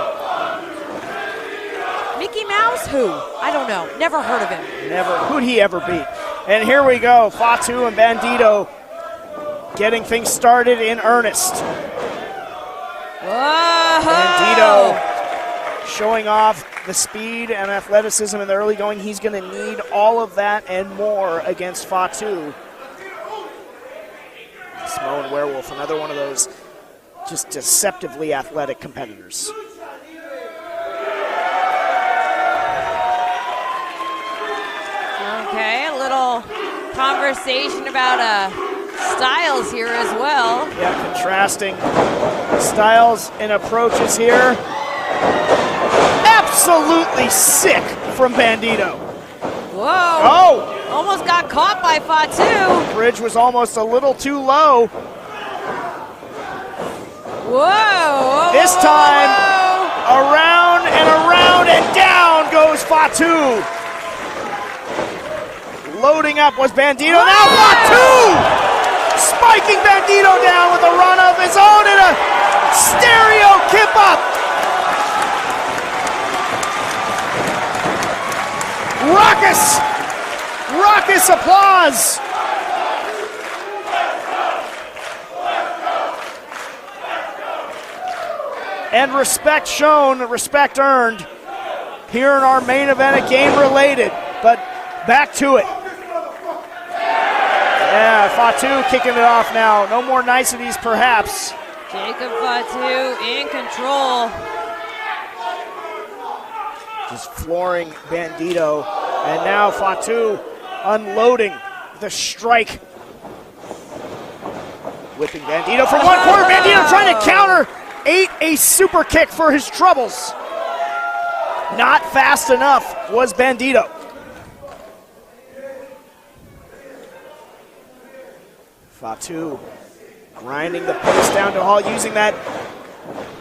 Mickey Mouse? Who? I don't know. Never heard of him. Never. Who'd he ever beat? And here we go. Fatu and Bandido getting things started in earnest. Whoa! Bandido showing off the speed and athleticism in the early going. He's going to need all of that and more against Fatu. Samoan Werewolf, another one of those just deceptively athletic competitors. Okay, a little conversation about styles here as well. Yeah, contrasting styles and approaches here. Absolutely sick from Bandido. Whoa. Oh! Almost got caught by Fatu. Bridge was almost a little too low. Whoa. This time, around and down goes Fatu. Loading up was Bandido. Whoa! Now Fatu! Spiking Bandido down with a run of his own and a stereo kip up. Raucous applause. And respect shown, respect earned here in our main event at Game Related. But back to it. Yeah, Fatu kicking it off now. No more niceties, perhaps. Jacob Fatu in control. Just flooring Bandido. And now Fatu unloading the strike. Whipping Bandido from one corner. Bandido trying to counter. Ate a super kick for his troubles. Not fast enough was Bandido. Fatu grinding the pace down to Hall, using that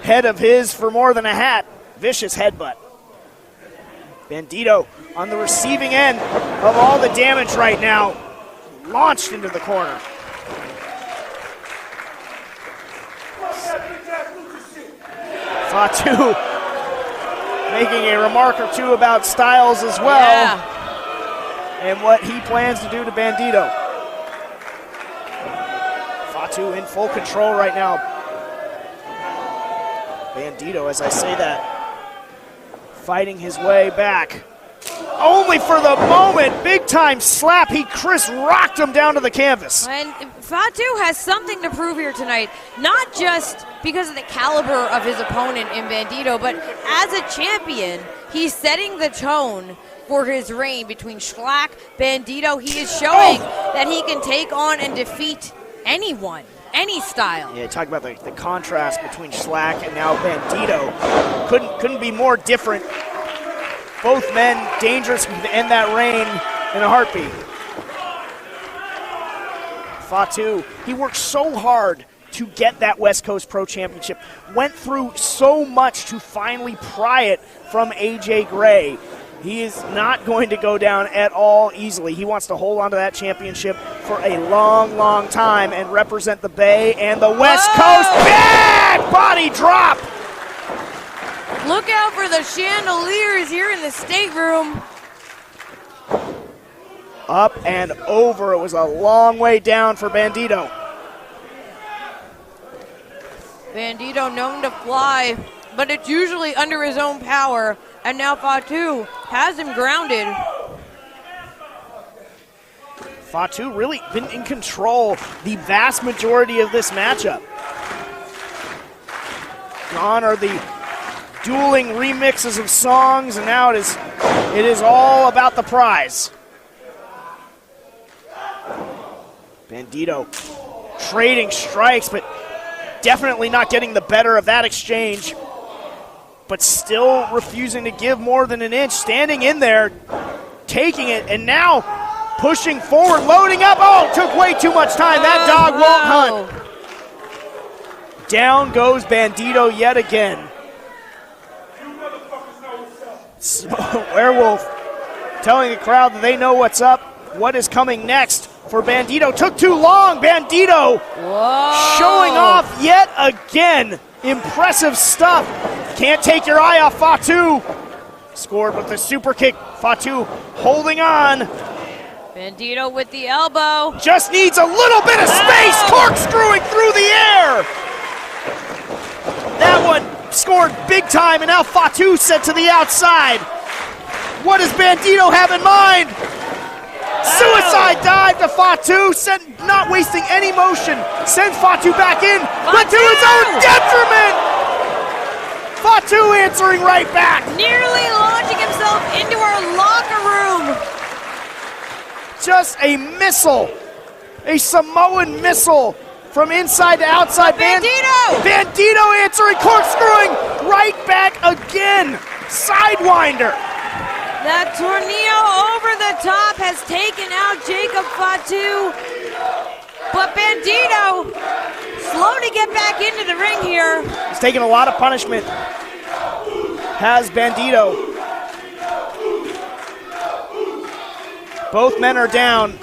head of his for more than a hat. Vicious headbutt. Bandido on the receiving end of all the damage right now. Launched into the corner. Fatu making a remark or two about Styles as well. Yeah. And what he plans to do to Bandido. Fatu in full control right now. Bandido, as I say that, fighting his way back. Only for the moment, big time slap. He Chris rocked him down to the canvas. And Fatu has something to prove here tonight, not just because of the caliber of his opponent in Bandido, but as a champion, he's setting the tone for his reign between Schlack, Bandido. He is showing that he can take on and defeat anyone, any style. Yeah, talk about the contrast between Schlack and now Bandido. Couldn't be more different. Both men dangerous to end that reign in a heartbeat. Fatu, he worked so hard to get that West Coast Pro Championship. Went through so much to finally pry it from AJ Gray. He is not going to go down at all easily. He wants to hold on to that championship for a long, long time and represent the Bay and the West Coast. Bad body drop. Look out for the chandeliers here in the stateroom. Up and over. It was a long way down for Bandido. Bandido known to fly, but it's usually under his own power. And now Fatu has him grounded. Fatu really been in control the vast majority of this matchup. Gone are the dueling remixes of songs, and now it is all about the prize. Bandido trading strikes, but definitely not getting the better of that exchange. But still refusing to give more than an inch, standing in there, taking it, and now pushing forward, loading up. Oh, took way too much time. That dog won't hunt. Down goes Bandido yet again. Werewolf telling the crowd that they know what's up, what is coming next for Bandido. Took too long. Bandido showing off yet again. Impressive stuff. Can't take your eye off Fatu. Scored with the super kick. Fatu holding on. Bandido with the elbow. Just needs a little bit of space. Corkscrewing through the air. That one scored big time, and now Fatu set to the outside. What does Bandido have in mind? Suicide dive to Fatu, not wasting any motion. Sends Fatu back in, but to his own detriment. Fatu answering right back. Nearly launching himself into our locker room. Just a missile, a Samoan missile from inside to outside. Bandido answering, corkscrewing right back again. Sidewinder. That tornado over the top has taken out Jacob Fatu. But Bandido, slow to get back into the ring here. He's taking a lot of punishment. Has Bandido. Both men are down.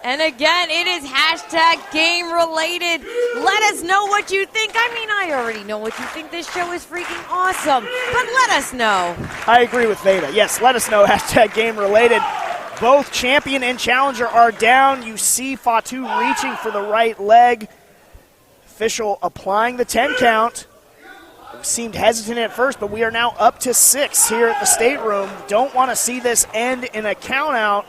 And again, it is hashtag game related. Let us know what you think. I mean, I already know what you think. This show is freaking awesome. But let us know. I agree with Veda. Yes, let us know. Hashtag game related. Both champion and challenger are down. You see Fatu reaching for the right leg. Official applying the 10 count. Seemed hesitant at first, but we are now up to 6 here at the stateroom. Don't want to see this end in a count out.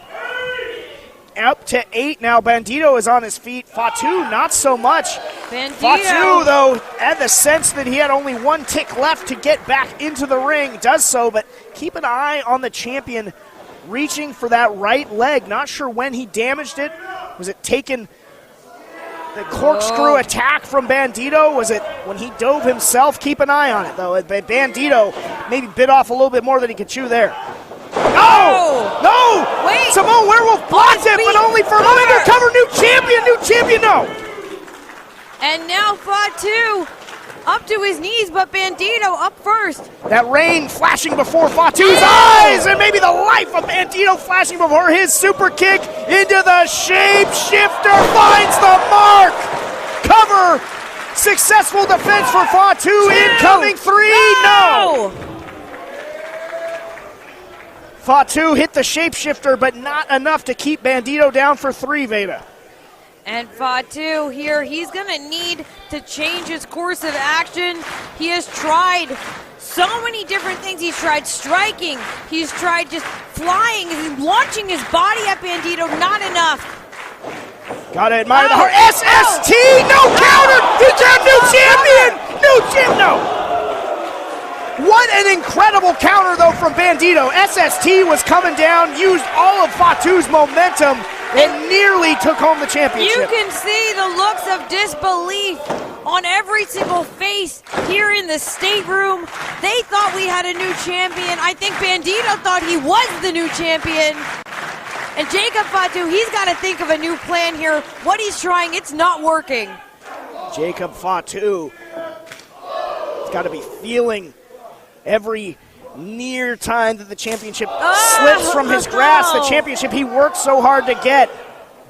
Up to 8 now. Bandido is on his feet. Fatu, not so much. Fatu, though, had the sense that he had only one tick left to get back into the ring. Does so, but keep an eye on the champion reaching for that right leg. Not sure when he damaged it. Was it taken the corkscrew attack from Bandido? Was it when he dove himself? Keep an eye on it, though. Bandido maybe bit off a little bit more than he could chew there. No! Wait! Samoan Werewolf blocks it, but only for a moment. Undercover, new champion, no! And now Fatu up to his knees, but Bandido up first. That rain flashing before Fatu's eyes, and maybe the life of Bandido flashing before his super kick into the shapeshifter, finds the mark! Cover! Successful defense for Fatu, incoming 3, no! Fatu hit the shapeshifter, but not enough to keep Bandido down for 3, Veda. And Fatu here, he's going to need to change his course of action. He has tried so many different things. He's tried striking. He's tried just flying and launching his body at Bandido. Not enough. Gotta admire the heart. SST! No counter! He's our new champion! No! What an incredible counter, though, from Bandido. SST was coming down, used all of Fatu's momentum, and nearly took home the championship. You can see the looks of disbelief on every single face here in the stateroom. They thought we had a new champion. I think Bandido thought he was the new champion. And Jacob Fatu, he's got to think of a new plan here. What he's trying, it's not working. Jacob Fatu has got to be feeling every near time that the championship slips from his grasp. The championship he worked so hard to get.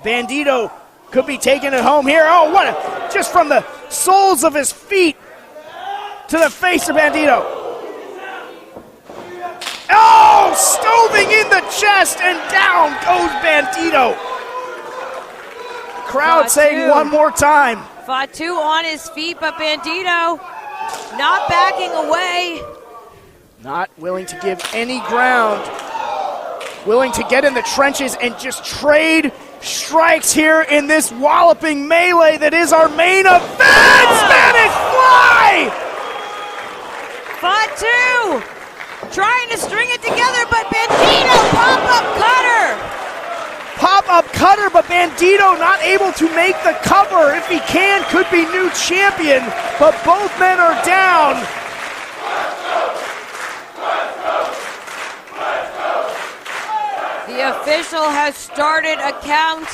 Bandido could be taking it home here. Just from the soles of his feet to the face of Bandido. stoving in the chest, and down goes Bandido. Crowd saying one more time. Fatu on his feet, but Bandido not backing away. Not willing to give any ground. Willing to get in the trenches and just trade strikes here in this walloping melee that is our main event. Spanish Fly! Fatu trying to string it together, but Bandido pop-up cutter. Pop-up cutter, but Bandido not able to make the cover. If he can, could be new champion, but both men are down. The official has started a count.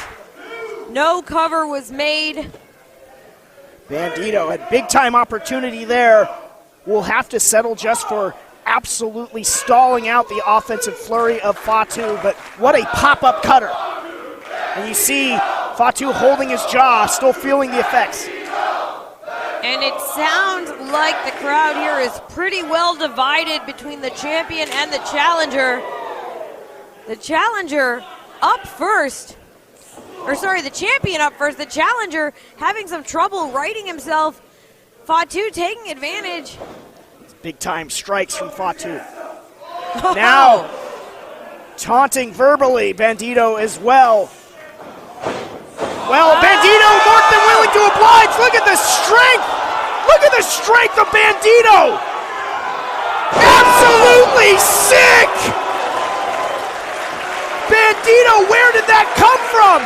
No cover was made. Bandido had big-time opportunity there. Will have to settle just for absolutely stalling out the offensive flurry of Fatu, but what a pop-up cutter. And you see Fatu holding his jaw, still feeling the effects. And it sounds like the crowd here is pretty well divided between the champion and the challenger. The challenger up first. The champion up first. The challenger having some trouble righting himself. Fatu taking advantage. Big-time strikes from Fatu. Now, taunting verbally Bandido as well. Well, Bandido more than willing to oblige. Look at the strength. Look at the strength of Bandido. Absolutely sick. Bandido, where did that come from?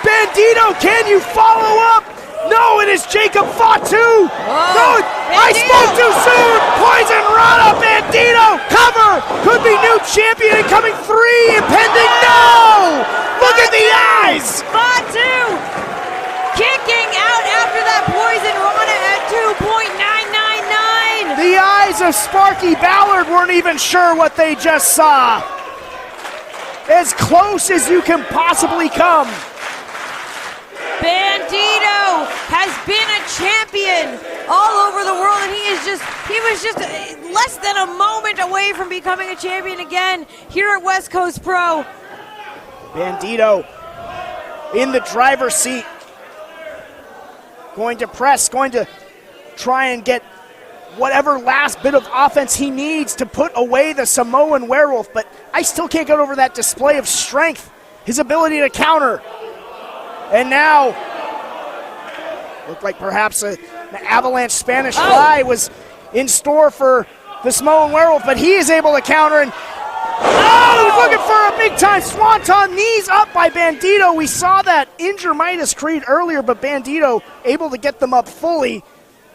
Bandido, can you follow up? No, it is Jacob Fatu. No, I spoke too soon. Poison Rana, Bandido, cover. Could be new champion incoming 3, impending. No! Look at the eyes. Fatu kicking out after that Poison Rana at 2.999. The eyes of Sparky Ballard weren't even sure what they just saw. As close as you can possibly come. Bandido has been a champion all over the world, and he was just less than a moment away from becoming a champion again here at West Coast Pro. Bandido in the driver's seat. Going to press, going to try and get whatever last bit of offense he needs to put away the Samoan werewolf, but I still can't get over that display of strength, his ability to counter. And now, looked like perhaps an avalanche Spanish Fly was in store for the Samoan werewolf, but he is able to counter, and he's looking for a big-time swanton, knees up by Bandido. We saw that injure Midas Kreed earlier, but Bandido able to get them up fully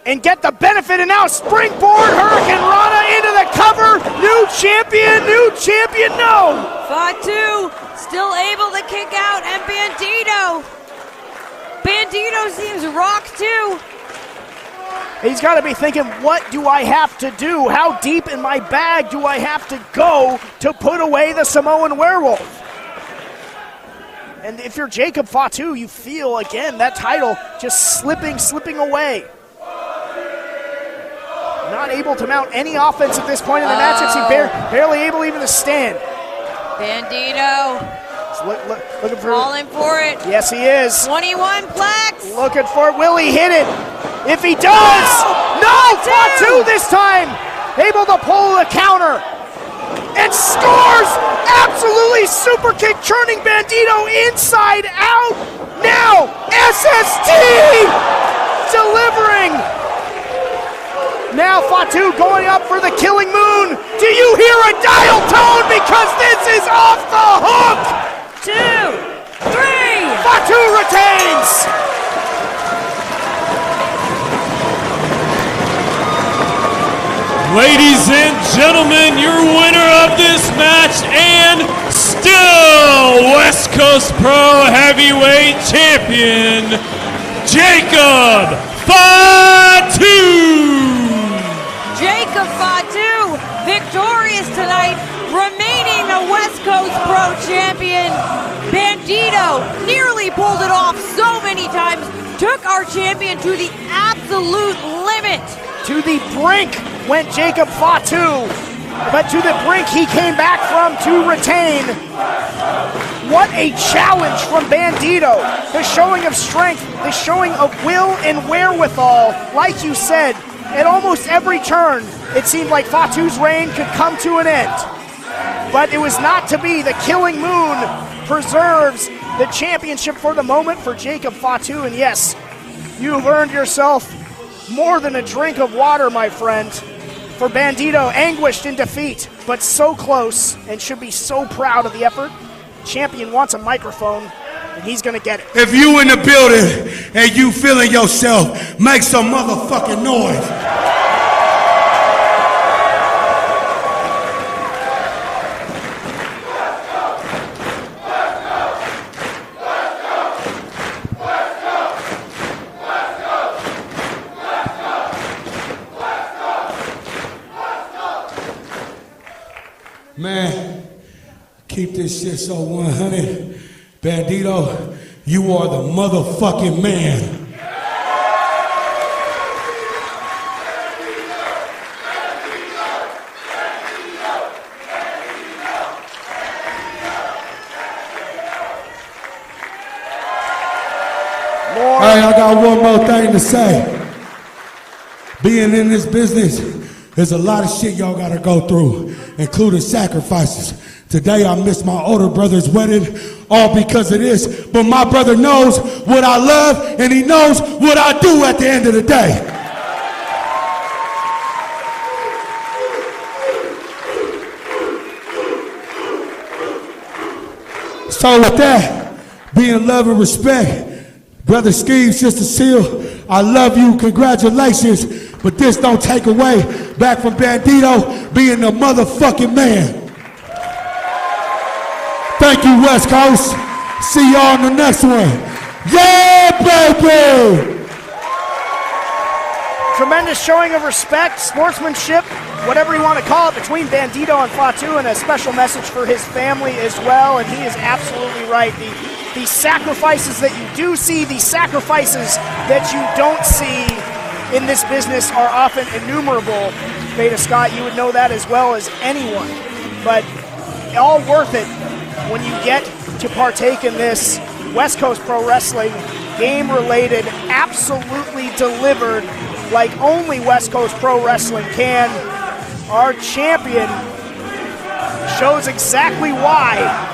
and get the benefit, and now springboard Hurricane Rana into the cover. New champion, no! Fatu still able to kick out, and Bandido seems rocked too. He's got to be thinking, what do I have to do? How deep in my bag do I have to go to put away the Samoan werewolf? And if you're Jacob Fatu, you feel, again, that title just slipping away. Not able to mount any offense at this point in the match. He's barely able even to stand. Bandido looking for falling for it. Yes, he is. 21 plaques. Looking for it. Will he hit it? If he does, no! Fatu this time able to pull the counter and scores. Absolutely super kick, churning Bandido inside out. Now SST delivering. Now Fatu going up for the killing moon. Do you hear a dial tone? Because this is off the hook. 2, 3. Fatu retains. Ladies and gentlemen, your winner of this match and still West Coast Pro Heavyweight Champion, Jacob Fatu! Jacob Fatu, victorious tonight, remaining the West Coast Pro Champion. Bandido nearly pulled it off so many times, took our champion to the absolute limit. To the brink went Jacob Fatu. but to the brink he came back from to retain. What a challenge from Bandido. The showing of strength, the showing of will and wherewithal. Like you said, at almost every turn, it seemed like Fatu's reign could come to an end. But it was not to be. The Killing Moon preserves the championship for the moment for Jacob Fatu. And yes, you've earned yourself more than a drink of water, my friend. For Bandido, anguished in defeat, but so close and should be so proud of the effort. Champion wants a microphone, and he's going to get it. If you in the building and you feeling yourself, make some motherfucking noise. Man, keep this shit so 100. Bandido, you are the motherfucking man. Hey, I got one more thing to say. Being in this business, there's a lot of shit y'all gotta go through, including sacrifices. Today I missed my older brother's wedding, all because of this, but my brother knows what I love and he knows what I do at the end of the day. So with that, being love and respect, Brother Steve, Sister Seal, I love you, congratulations, but this don't take away back from Bandido being the motherfucking man. Thank you, West Coast. See y'all in the next one. Yeah, baby! Tremendous showing of respect, sportsmanship, whatever you want to call it, between Bandido and Fatu, and a special message for his family as well, and he is absolutely right. The sacrifices that you do see, the sacrifices that you don't see in this business are often innumerable. Beta Scott, you would know that as well as anyone, but all worth it when you get to partake in this West Coast Pro Wrestling, game-related, absolutely delivered like only West Coast Pro Wrestling can. Our champion shows exactly why.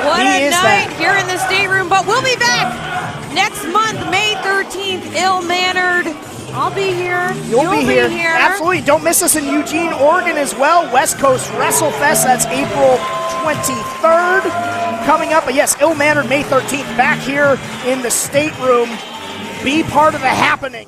What a night here in the stateroom, but we'll be back next month, May 13th, ill-mannered. I'll be here. You'll be here. Absolutely. Don't miss us in Eugene, Oregon as well. West Coast WrestleFest, that's April 23rd coming up. But yes, ill-mannered May 13th back here in the stateroom. Be part of the happening.